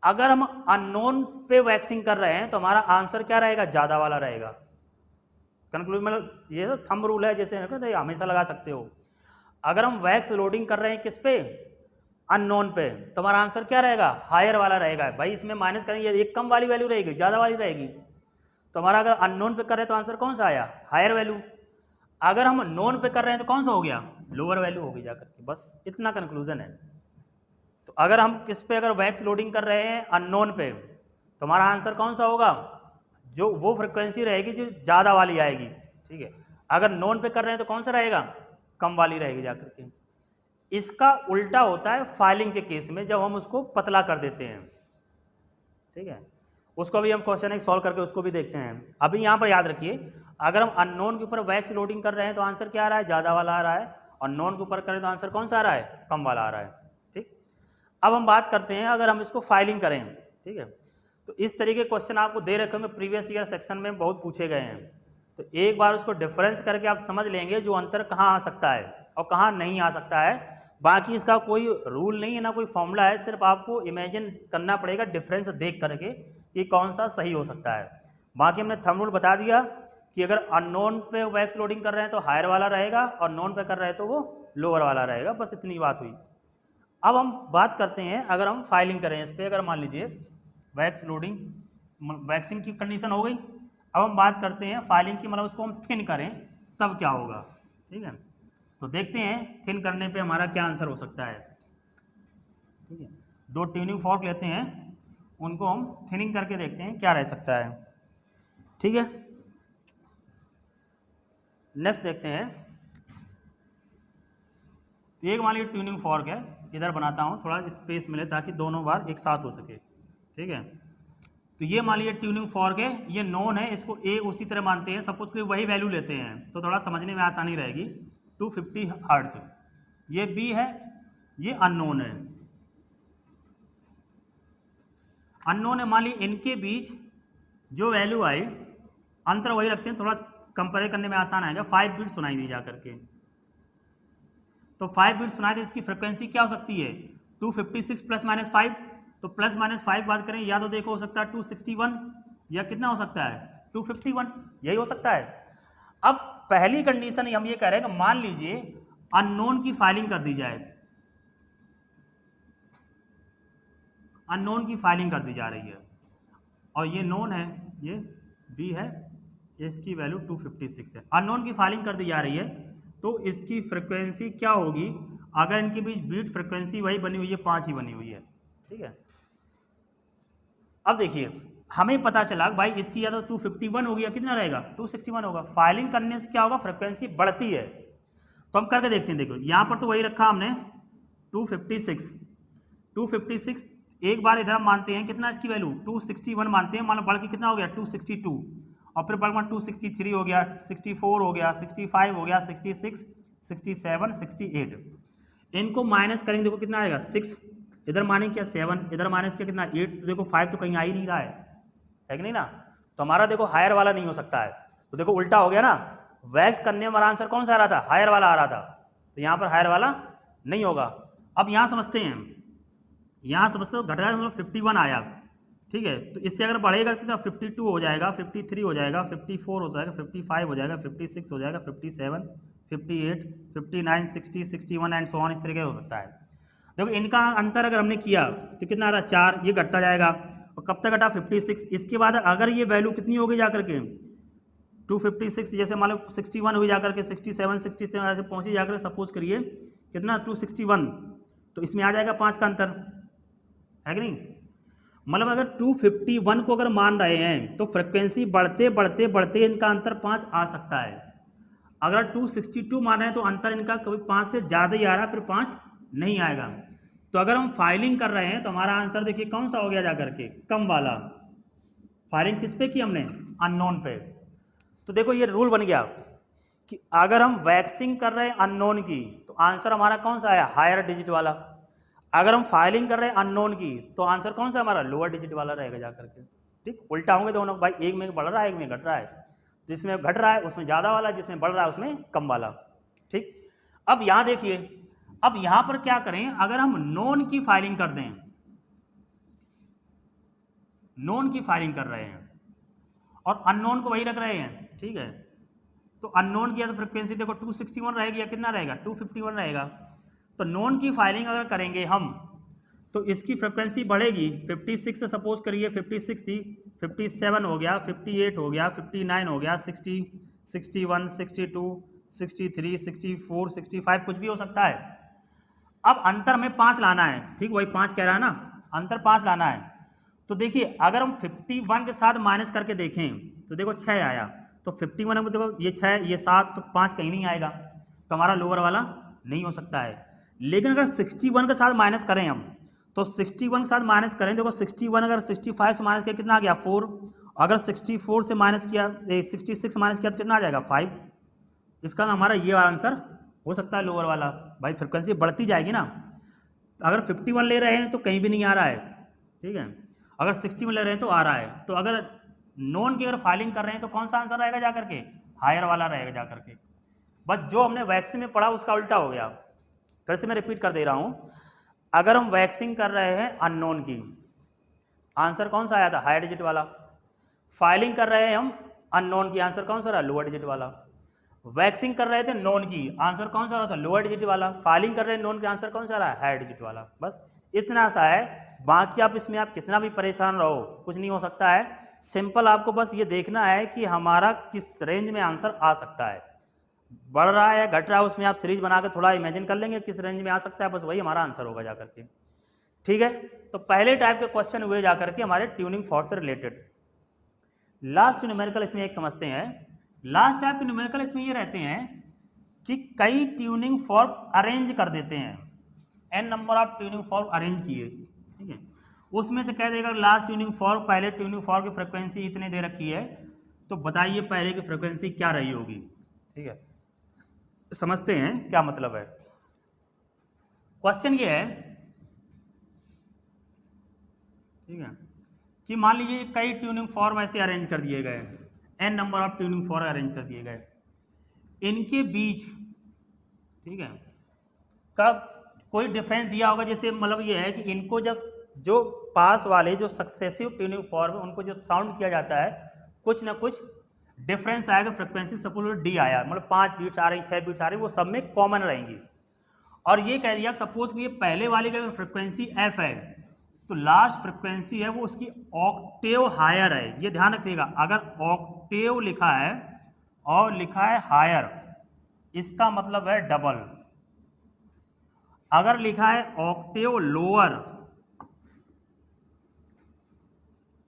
अगर हम अननोन पे वैक्सिंग कर रहे हैं तो हमारा आंसर क्या रहेगा ज़्यादा वाला रहेगा। कंक्लूजन मतलब ये तो थंब रूल है, जैसे हमेशा लगा सकते हो। अगर हम वैक्स लोडिंग कर रहे हैं किस पे अननोन पे तो हमारा आंसर क्या रहेगा हायर वाला रहेगा। भाई इसमें माइनस करेंगे, एक कम वाली वैल्यू रहेगी ज़्यादा वाली रहेगी। तो हमारा अगर अननोन पे कर रहे हैं तो आंसर कौन सा आया हायर वैल्यू। अगर हम नोन पे कर रहे हैं तो कौन सा हो गया लोअर वैल्यू होगी जाकर के। बस इतना कंक्लूजन है। तो अगर हम किस पे अगर वैक्स लोडिंग कर रहे हैं अननोन पे तो हमारा आंसर कौन सा होगा, जो वो फ्रिक्वेंसी रहेगी जो ज़्यादा वाली आएगी। ठीक है, अगर नोन पे कर रहे हैं तो कौन सा रहेगा कम वाली रहेगी जाकर के। इसका उल्टा होता है फाइलिंग के केस में, जब हम उसको पतला कर देते हैं। ठीक है, उसको भी हम क्वेश्चन एक सॉल्व करके उसको भी देखते हैं। अभी यहाँ पर याद रखिए, अगर हम अननोन के ऊपर वैक्स लोडिंग कर रहे हैं तो आंसर क्या आ रहा है ज़्यादा वाला आ रहा है, और नॉन के ऊपर करें तो आंसर कौन सा आ रहा है कम वाला आ रहा है। ठीक, अब हम बात करते हैं अगर हम इसको फाइलिंग करें। ठीक है, तो इस तरीके के क्वेश्चन आपको दे रखे होंगे, प्रीवियस ईयर सेक्शन में बहुत पूछे गए हैं। तो एक बार उसको डिफरेंस करके आप समझ लेंगे जो अंतर कहाँ आ सकता है और कहाँ नहीं आ सकता है। बाकी इसका कोई रूल नहीं है ना कोई फॉर्मूला है, सिर्फ आपको इमेजिन करना पड़ेगा डिफरेंस देख करके कि कौन सा सही हो सकता है। बाकी हमने थंब रूल बता दिया कि अगर अननोन पे वैक्स लोडिंग कर रहे हैं तो हायर वाला रहेगा और नॉन पे कर रहे हैं तो वो लोअर वाला रहेगा। बस इतनी बात हुई। अब हम बात करते हैं अगर हम फाइलिंग करें इस पर, अगर मान लीजिए वैक्स लोडिंग वैक्सिंग की कंडीशन हो गई। अब हम बात करते हैं फाइलिंग की, मतलब उसको हम थिन करें तब क्या होगा। ठीक है, तो देखते हैं थिन करने पे हमारा क्या आंसर हो सकता है। ठीक है, दो ट्यूनिंग फॉर्क लेते हैं, उनको हम थिनिंग करके देखते हैं क्या रह सकता है। ठीक है, नेक्स्ट देखते हैं। तो एक मान लीजिए ट्यूनिंग फॉर्क है, इधर बनाता हूँ, थोड़ा स्पेस मिले ताकि दोनों बार एक साथ हो सके, ठीक है। तो ये मान लीजिए ट्यूनिंग फॉर्क है, ये नोन है, इसको ए उसी तरह मानते हैं, सपोज कि वही वैल्यू लेते हैं तो थोड़ा समझने में आसानी रहेगी। 250 हर्ट्ज, ये बी है, ये अननोन है। अननोन है, मान लीजिए इनके बीच जो वैल्यू आई अंतर वही रखते हैं, थोड़ा कंपेयर करने में आसान आएगा। 5 बिट सुनाई दी जा करके, तो 5 बिट सुनाई दी, इसकी फ्रिक्वेंसी क्या हो सकती है 256 प्लस माइनस 5, तो प्लस माइनस 5 बात करें या तो देखो हो सकता है 261 या कितना हो सकता है 251, यही हो सकता है। अब पहली कंडीशन हम ये कह रहे हैं कि मान लीजिए अननोन की फाइलिंग कर दी जाए, अननोन की फाइलिंग कर दी जा रही है और ये नोन है, ये बी है, इसकी वैल्यू 256 है, अननोन की फाइलिंग कर दी जा रही है, तो इसकी फ्रिक्वेंसी क्या होगी अगर इनके बीच बीट फ्रिक्वेंसी वही बनी हुई है 5 ही बनी हुई है, ठीक है। अब देखिए हमें पता चला भाई इसकी या तो 251 होगी या कितना रहेगा 261 होगा। फाइलिंग करने से क्या होगा फ्रिक्वेंसी बढ़ती है, तो हम करके देखते हैं। देखो यहाँ पर तो वही रखा हमने 256 एक बार इधर हम मानते हैं कितना इसकी वैल्यू 261 मानते हैं, मान लो बढ़ के कितना हो गया 262 और फिर बढ़ 263 हो गया, 64 हो गया, 65 हो गया, 66, 67, 68। इनको माइनस करेंगे देखो कितना आएगा 6, इधर माने क्या 7, इधर माइनस क्या कितना 8, तो देखो 5 तो कहीं आ ही नहीं रहा है कि नहीं ना, तो हमारा देखो हायर वाला नहीं हो सकता है, तो देखो उल्टा हो गया ना, वैक्स करने में हमारा आंसर कौन सा आ रहा था हायर वाला आ रहा था, तो यहाँ पर हायर वाला नहीं होगा। अब यहाँ समझते हैं, यहाँ समझते हो घटा मतलब 51 आया, ठीक है, तो इससे अगर बढ़ेगा कितना 52 हो जाएगा, 53 हो जाएगा, 54 हो जाएगा, 55 हो जाएगा, 56 हो जाएगा, 57, 58, 59, 60, 61 एंड सो ऑन, इस तरीके हो सकता है। देखो इनका अंतर अगर हमने किया तो कितना आ रहा 4, ये घटता जाएगा और कब तक घटा 56। इसके बाद अगर ये वैल्यू कितनी होगी जाकर के 256, जैसे मान लो 61 हुई जाकर के 67, 67 ऐसे पहुँची जाकर सपोज करिए कितना 261, तो इसमें आ जाएगा 5 का अंतर, है कि नहीं। मतलब अगर 251 को अगर मान रहे हैं तो फ्रिक्वेंसी बढ़ते बढ़ते बढ़ते इनका अंतर 5 आ सकता है। अगर 262 मान रहे हैं तो अंतर इनका कभी 5 से ज़्यादा ही आ रहा है, फिर 5 नहीं आएगा। तो अगर हम फाइलिंग कर रहे हैं तो हमारा आंसर देखिए कौन सा हो गया जाकर के कम वाला। फाइलिंग किस पे की हमने अननोन पे, तो देखो ये रूल बन गया कि अगर हम वैक्सिंग कर रहे हैं अननोन की तो आंसर हमारा कौन सा आया हायर डिजिट वाला, अगर हम फाइलिंग कर रहे हैं अननोन की तो आंसर कौन सा हमारा लोअर डिजिट वाला रहेगा जाकर के, ठीक। उल्टा होंगे दोनों भाई, एक में बढ़ रहा है एक में घट रहा है, जिसमें घट रहा है उसमें ज़्यादा वाला, जिसमें बढ़ रहा है उसमें कम वाला, ठीक। अब यहाँ देखिए, अब यहाँ पर क्या करें, अगर हम नोन की फाइलिंग कर दें, नोन की फाइलिंग कर रहे हैं और अननोन को वही रख रहे हैं, ठीक है, तो अननोन की तो फ्रिक्वेंसी देखो 261 रहेगी या कितना रहेगा 251 रहेगा। तो नोन की फाइलिंग अगर करेंगे हम तो इसकी फ्रिक्वेंसी बढ़ेगी 56 से सपोज करिए 56 थी, 57 हो गया, 58 हो गया, 59 हो गया, 60, 61, 62, 63, 64, 65 कुछ भी हो सकता है। अब अंतर में 5 लाना है, ठीक, वही 5 कह रहा है ना, अंतर 5 लाना है। तो देखिए अगर हम 51 के साथ माइनस करके देखें तो देखो 6 आया, तो 51 में देखो ये 6 ये 7 तो 5 कहीं नहीं आएगा, तो हमारा लोअर वाला नहीं हो सकता है। लेकिन अगर 61 के साथ माइनस करें हम तो 61 के साथ माइनस करें, देखो 61 अगर 65 से माइनस किया कितना आ गया 4, अगर 64 से माइनस किया 66 माइनस किया तो कितना आ जाएगा 5। इसका हमारा ये आंसर हो सकता है लोअर वाला। भाई फ्रिक्वेंसी बढ़ती जाएगी ना, अगर 51 ले रहे हैं तो कहीं भी नहीं आ रहा है, ठीक है, अगर 60 में ले रहे हैं तो आ रहा है। तो अगर नॉन की अगर फाइलिंग कर रहे हैं तो कौन सा आंसर रहेगा जाकर के हायर वाला रहेगा जाकर के। बस जो हमने वैक्सिंग में पढ़ा उसका उल्टा हो गया। फिर से मैं रिपीट कर दे रहा हूँ, अगर हम वैक्सिंग कर रहे हैं अननोन की आंसर कौन सा आया था हायर डिजिट वाला, फाइलिंग कर रहे हैं हम अननोन की आंसर कौन सा रहा लोअर डिजिट वाला, वैक्सिंग कर रहे थे नॉन की आंसर कौन सा रहा था लोअर डिजिट वाला, फाइलिंग कर रहे हैं नॉन के आंसर कौन सा रहा है हायर डिजिट वाला। बस इतना सा है, बाकी आप इसमें आप कितना भी परेशान रहो कुछ नहीं हो सकता है। सिंपल आपको बस ये देखना है कि हमारा किस रेंज में आंसर आ सकता है, बढ़ रहा है घट रहा है, उसमें आप सीरीज बना के थोड़ा इमेजिन कर लेंगे किस रेंज में आ सकता है, बस वही हमारा आंसर होगा जाकर के, ठीक है। तो पहले टाइप के क्वेश्चन हुए जाकर के हमारे ट्यूनिंग फॉर्क से रिलेटेड। लास्ट न्यूमेरिकल इसमें एक समझते हैं। लास्ट टाइप के न्यूमेरिकल इसमें ये रहते हैं कि कई ट्यूनिंग फॉर्क अरेंज कर देते हैं, n number of tuning fork arrange किए, ठीक है, उसमें से कह देगा लास्ट ट्यूनिंग फॉर्क, पहले ट्यूनिंग फॉर्क की फ्रिक्वेंसी इतने दे रखी है, तो बताइए पहले की फ्रिक्वेंसी क्या रही होगी, ठीक है। समझते हैं क्या मतलब है। क्वेश्चन ये है, ठीक है, कि मान लीजिए कई ट्यूनिंग फॉर्क ऐसे अरेंज कर दिए गए, n number of tuning fork arrange कर दिए गए, इनके बीच, ठीक है, का कोई डिफरेंस दिया होगा, जैसे मतलब ये है कि इनको जब जो पास वाले जो सक्सेसिव ट्यूनिंग फॉर्म है उनको जब साउंड किया जाता है कुछ ना कुछ डिफरेंस आएगा, फ्रिक्वेंसी सपोज डी आया, मतलब 5 बीट्स आ रही, 6 बीट्स आ रही, वो सब में कॉमन रहेंगी। और ये कह दिया सपोज कि ये पहले वाले का फ्रिक्वेंसी एफ है, तो लास्ट फ्रिक्वेंसी है वो उसकी ऑक्टेव हायर है, ये ध्यान रखिएगा। अगर ऑक्टेव लिखा है और लिखा है हायर, इसका मतलब है डबल। अगर लिखा है ऑक्टेव लोअर,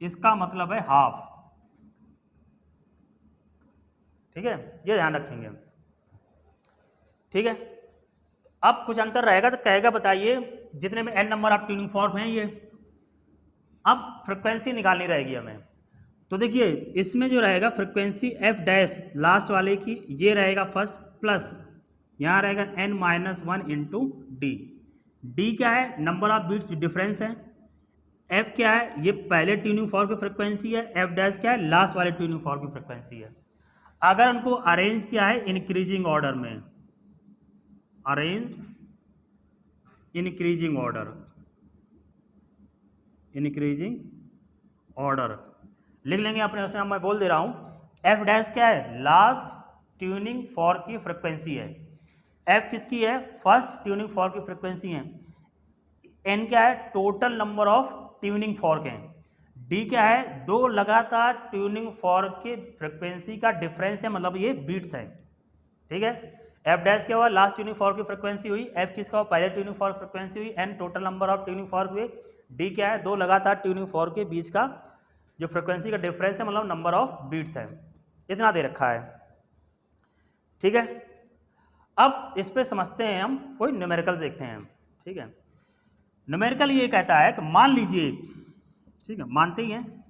इसका मतलब है हाफ, ठीक है, ये ध्यान रखेंगे, ठीक है। अब कुछ अंतर रहेगा तो कहेगा बताइए जितने में n number of tuning fork हैं ये, अब फ्रिक्वेंसी निकालनी रहेगी हमें। तो देखिए इसमें जो रहेगा फ्रिक्वेंसी एफ डैश लास्ट वाले की, ये रहेगा फर्स्ट, प्लस यहाँ रहेगा n minus 1 into D. D क्या है, नंबर ऑफ बीट्स डिफरेंस है। एफ क्या है, ये पहले ट्यूनिंग फॉर्क की फ्रिक्वेंसी है। एफ डैश क्या है, लास्ट वाले ट्यूनिंग फॉर्क की फ्रिक्वेंसी है। अगर उनको अरेंज किया है इंक्रीजिंग ऑर्डर में, arranged increasing order, increasing order लिख लेंगे अपने, उसमें मैं बोल दे रहा हूं। एफ डैश क्या है, लास्ट ट्यूनिंग फॉर्क की फ्रिक्वेंसी है। एफ किसकी है, फर्स्ट ट्यूनिंग फॉर्क की फ्रिक्वेंसी है। एन क्या है, total number of tuning fork हैं। डी क्या है, दो लगातार ट्यूनिंग फॉर्क की फ्रिक्वेंसी का डिफरेंस है, मतलब ये बीट्स है, ठीक है। एफ डैश क्या हुआ, लास्ट ट्यूनिंग फॉर्क की फ्रिक्वेंसी हुई। एफ किसका हुआ, पहले ट्यूनिंग फॉर्क फ्रिक्वेंसी हुई। N total number of tuning fork हुए। डी क्या है, दो लगातार ट्यूनिंग फॉर्क के बीच का जो फ्रिक्वेंसी का डिफरेंस है, मतलब नंबर ऑफ बीट्स है, इतना दे रखा है, ठीक है। अब इस पे समझते हैं हम, कोई न्यूमेरिकल देखते हैं, ठीक है। न्यूमेरिकल ये कहता है कि मान लीजिए, ठीक है, मानते ही हैं,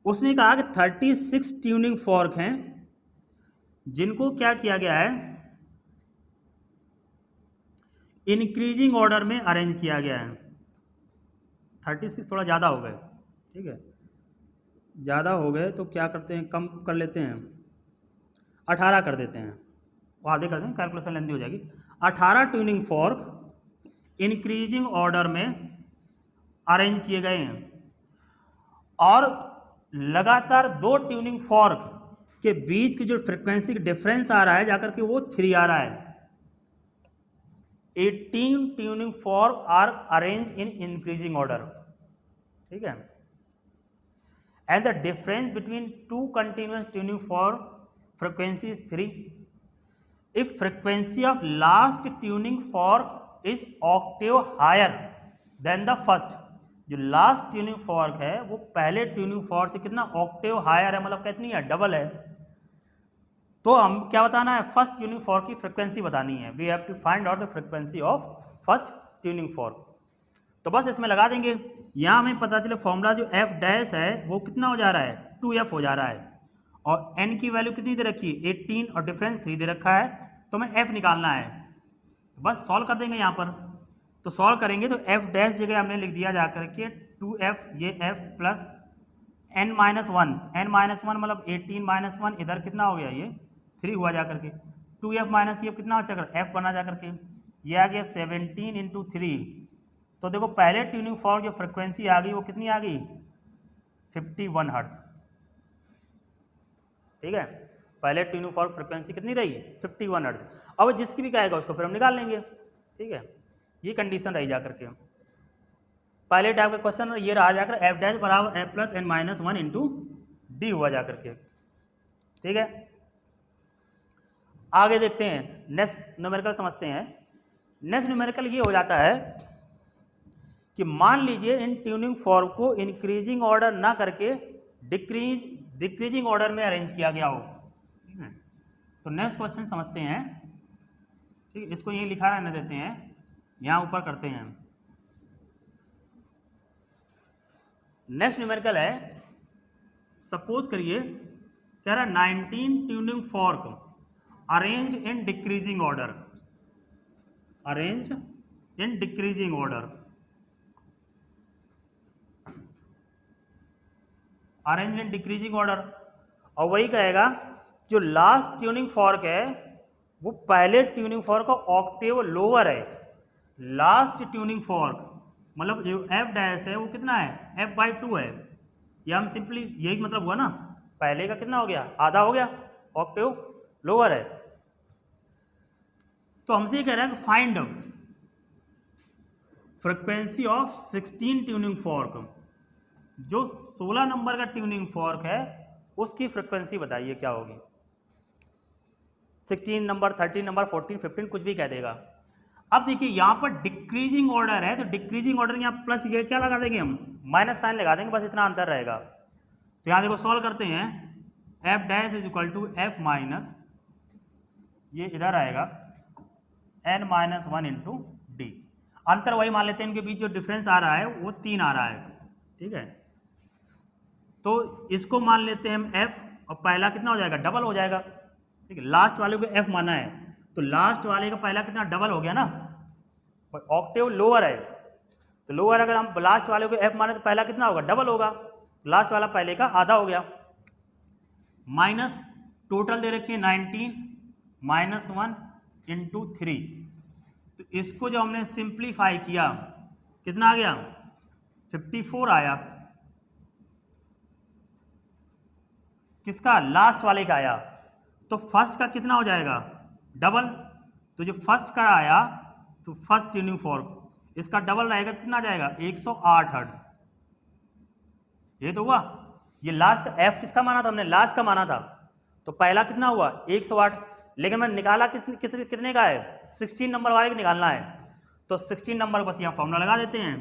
उसने कहा कि 36 ट्यूनिंग फॉर्क हैं जिनको क्या किया गया है, इंक्रीजिंग ऑर्डर में अरेंज किया गया है। 36 थोड़ा ज़्यादा हो गए, ठीक है, ज़्यादा हो गए तो क्या करते हैं, कम कर लेते हैं, 18 कर देते हैं, वो आधे कर दें, कैलकुलेशन लेंदी हो जाएगी। 18 ट्यूनिंग फॉर्क इंक्रीजिंग ऑर्डर में अरेंज किए गए हैं, और लगातार दो ट्यूनिंग फॉर्क के बीच की जो फ्रिक्वेंसी का डिफरेंस आ रहा है जाकर के वो 3 आ रहा है। 18 tuning fork are arrange in increasing order, ठीक है, and the difference between two continuous tuning fork frequency is 3। If frequency of last tuning fork is octave higher than the first, जो लास्ट ट्यूनिंग फॉर्क है वो पहले tuning fork से कितना Octave higher है, मतलब कितनी है, डबल है। तो हम क्या बताना है, फर्स्ट ट्यूनिंग फॉर्क की फ्रिक्वेंसी बतानी है। We have to find out the frequency of first tuning fork. तो बस इसमें लगा देंगे, यहाँ हमें पता चले फॉर्मूला जो एफ डैश है वो कितना हो जा रहा है, 2f हो जा रहा है, और n की वैल्यू कितनी दे रखी है, 18, और डिफरेंस 3 दे रखा है, तो हमें f निकालना है। बस सॉल्व कर देंगे यहाँ पर। तो सॉल्व करेंगे तो f डैश जगह हमने लिख दिया जाकर के 2f, ये f plus n minus 1, n minus 1 मतलब 18 माइनस 1, इधर कितना हो गया, ये 3 हुआ जाकर के, 2f माइनस ये कितना हो जाकर f बना जाकर के, ये आ गया 17 इंटू 3। तो देखो पहले ट्यूनिंग फॉर्क जो फ्रिक्वेंसी आ गई वो कितनी आ गई, 51 हर्ट्ज, ठीक है। पहले ट्यूनिंग फॉर्क फ्रिक्वेंसी कितनी रही, 51 हर्ट्ज। अब जिसकी भी कहेगा उसको फिर हम निकाल लेंगे, ठीक है। ये कंडीशन रही जाकर के, पहले टाइप का क्वेश्चन ये रहा जाकर एफ डैश बराबर F plus N minus 1 into D हुआ जाकर के, ठीक है। आगे देखते हैं, नेक्स्ट न्यूमेरिकल समझते हैं। नेक्स्ट न्यूमेरिकल ये हो जाता है कि मान लीजिए इन ट्यूनिंग फॉर्क को इंक्रीजिंग ऑर्डर ना करके डिक्रीजिंग ऑर्डर में अरेंज किया गया हो, ठीक है। तो नेक्स्ट क्वेश्चन समझते हैं, ठीक है, इसको यही लिखा रहने देते हैं यहाँ ऊपर करते हैं। नेक्स्ट न्यूमेरिकल है, सपोज करिए कह रहा 19 tuning fork arranged in decreasing order, arranged in decreasing order, arrange in decreasing order. और वही कहेगा जो लास्ट ट्यूनिंग फॉर्क है वो पहले ट्यूनिंग फॉर्क का ऑक्टेव लोअर है। लास्ट ट्यूनिंग फॉर्क मतलब जो एफ डैश है वो कितना है, f/2 है। या हम सिंपली यही मतलब हुआ ना, पहले का कितना हो गया, आधा हो गया, ऑक्टेव लोअर है। तो हमसे ये कह रहा है कि find frequency of 16 tuning fork, जो 16 नंबर का ट्यूनिंग फॉर्क है उसकी फ्रीक्वेंसी बताइए क्या होगी। 16 नंबर, 13 नंबर, 14, 15 कुछ भी कह देगा। अब देखिए यहाँ पर डिक्रीजिंग ऑर्डर है, तो डिक्रीजिंग ऑर्डर यहाँ प्लस ये क्या लगा देंगे हम, माइनस साइन लगा देंगे, बस इतना अंतर रहेगा। तो यहाँ देखो सॉल्व करते हैं, F dash is equal to F minus, ये इधर आएगा n-1 इंटू डी। अंतर वही मान लेते हैं, इनके बीच जो डिफरेंस आ रहा है वो 3 आ रहा है, ठीक है। तो इसको मान लेते हैं हम f, और पहला कितना हो जाएगा, डबल हो जाएगा, ठीक है। लास्ट वाले को f माना है तो लास्ट वाले का पहला कितना डबल हो गया ना, ऑक्टेव लोअर है तो लोअर अगर हम लास्ट वाले को f माने तो पहला कितना होगा, डबल होगा, लास्ट वाला पहले का आधा हो गया। माइनस टोटल दे रखी है 19 -1 इंटू 3, तो इसको जो हमने सिंप्लीफाई किया कितना आ गया, 54 आया। किसका, लास्ट वाले का आया। तो फर्स्ट का कितना हो जाएगा, डबल। तो जो फर्स्ट का आया तो फर्स्ट ट्यूनिंग फॉर्क, इसका डबल रहेगा तो कितना आ जाएगा, 108 हर्ट्ज। ये तो हुआ। ये लास्ट का एफ किसका माना था हमने, लास्ट का माना था, तो पहला कितना हुआ 108, लेकिन मैं निकाला कितने का है, 16 नंबर वाले का निकालना है। तो 16 नंबर बस यहाँ फॉर्मूला लगा देते हैं।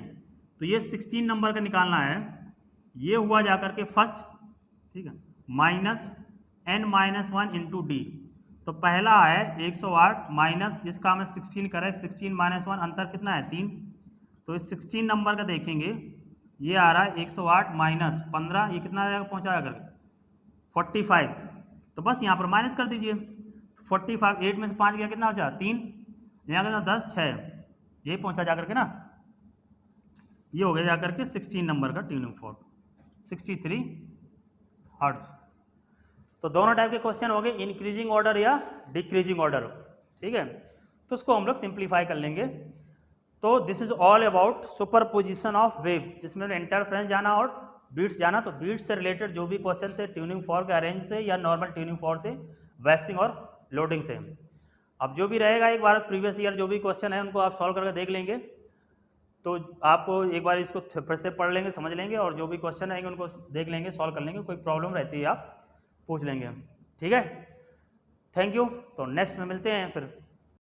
तो ये 16 नंबर का निकालना है, ये हुआ जाकर के फर्स्ट, ठीक है, माइनस n-1 इंटू डी। तो पहला है 108 माइनस इसका हमें 16 करें, 16 -1 अंतर कितना है 3। तो इस 16 नंबर का देखेंगे, ये आ रहा है 108 माइनस 15, ये कितना आ जाएगा, पहुँचा कर 45। तो बस यहाँ पर माइनस कर दीजिए, 45, 8 में से 5 गया कितना बचा 3, यहाँ कितना 10, 6, ये पहुँचा जाकर के ना, ये हो गया जाकर के 16 नंबर का ट्यूनिंग फॉर्क, 63 हर्ट्ज। तो दोनों टाइप के क्वेश्चन हो गए, इंक्रीजिंग ऑर्डर या डिक्रीजिंग ऑर्डर, ठीक है। तो उसको हम लोग सिंप्लीफाई कर लेंगे। तो this is all about superposition of wave, जिसमें इंटरफ्रेंस जाना और बीट्स जाना। तो बीट्स से रिलेटेड जो भी क्वेश्चन थे ट्यूनिंग फॉर्क अरेंज से या नॉर्मल ट्यूनिंग फॉर्क से, वैक्सिंग और लोडिंग से। अब जो भी रहेगा एक बार प्रीवियस ईयर जो भी क्वेश्चन है उनको आप सॉल्व करके देख लेंगे, तो आपको एक बार इसको फिर से पढ़ लेंगे, समझ लेंगे, और जो भी क्वेश्चन आएंगे उनको देख लेंगे, सॉल्व कर लेंगे। कोई प्रॉब्लम रहती है आप पूछ लेंगे, ठीक है। Thank you. तो नेक्स्ट में मिलते हैं फिर।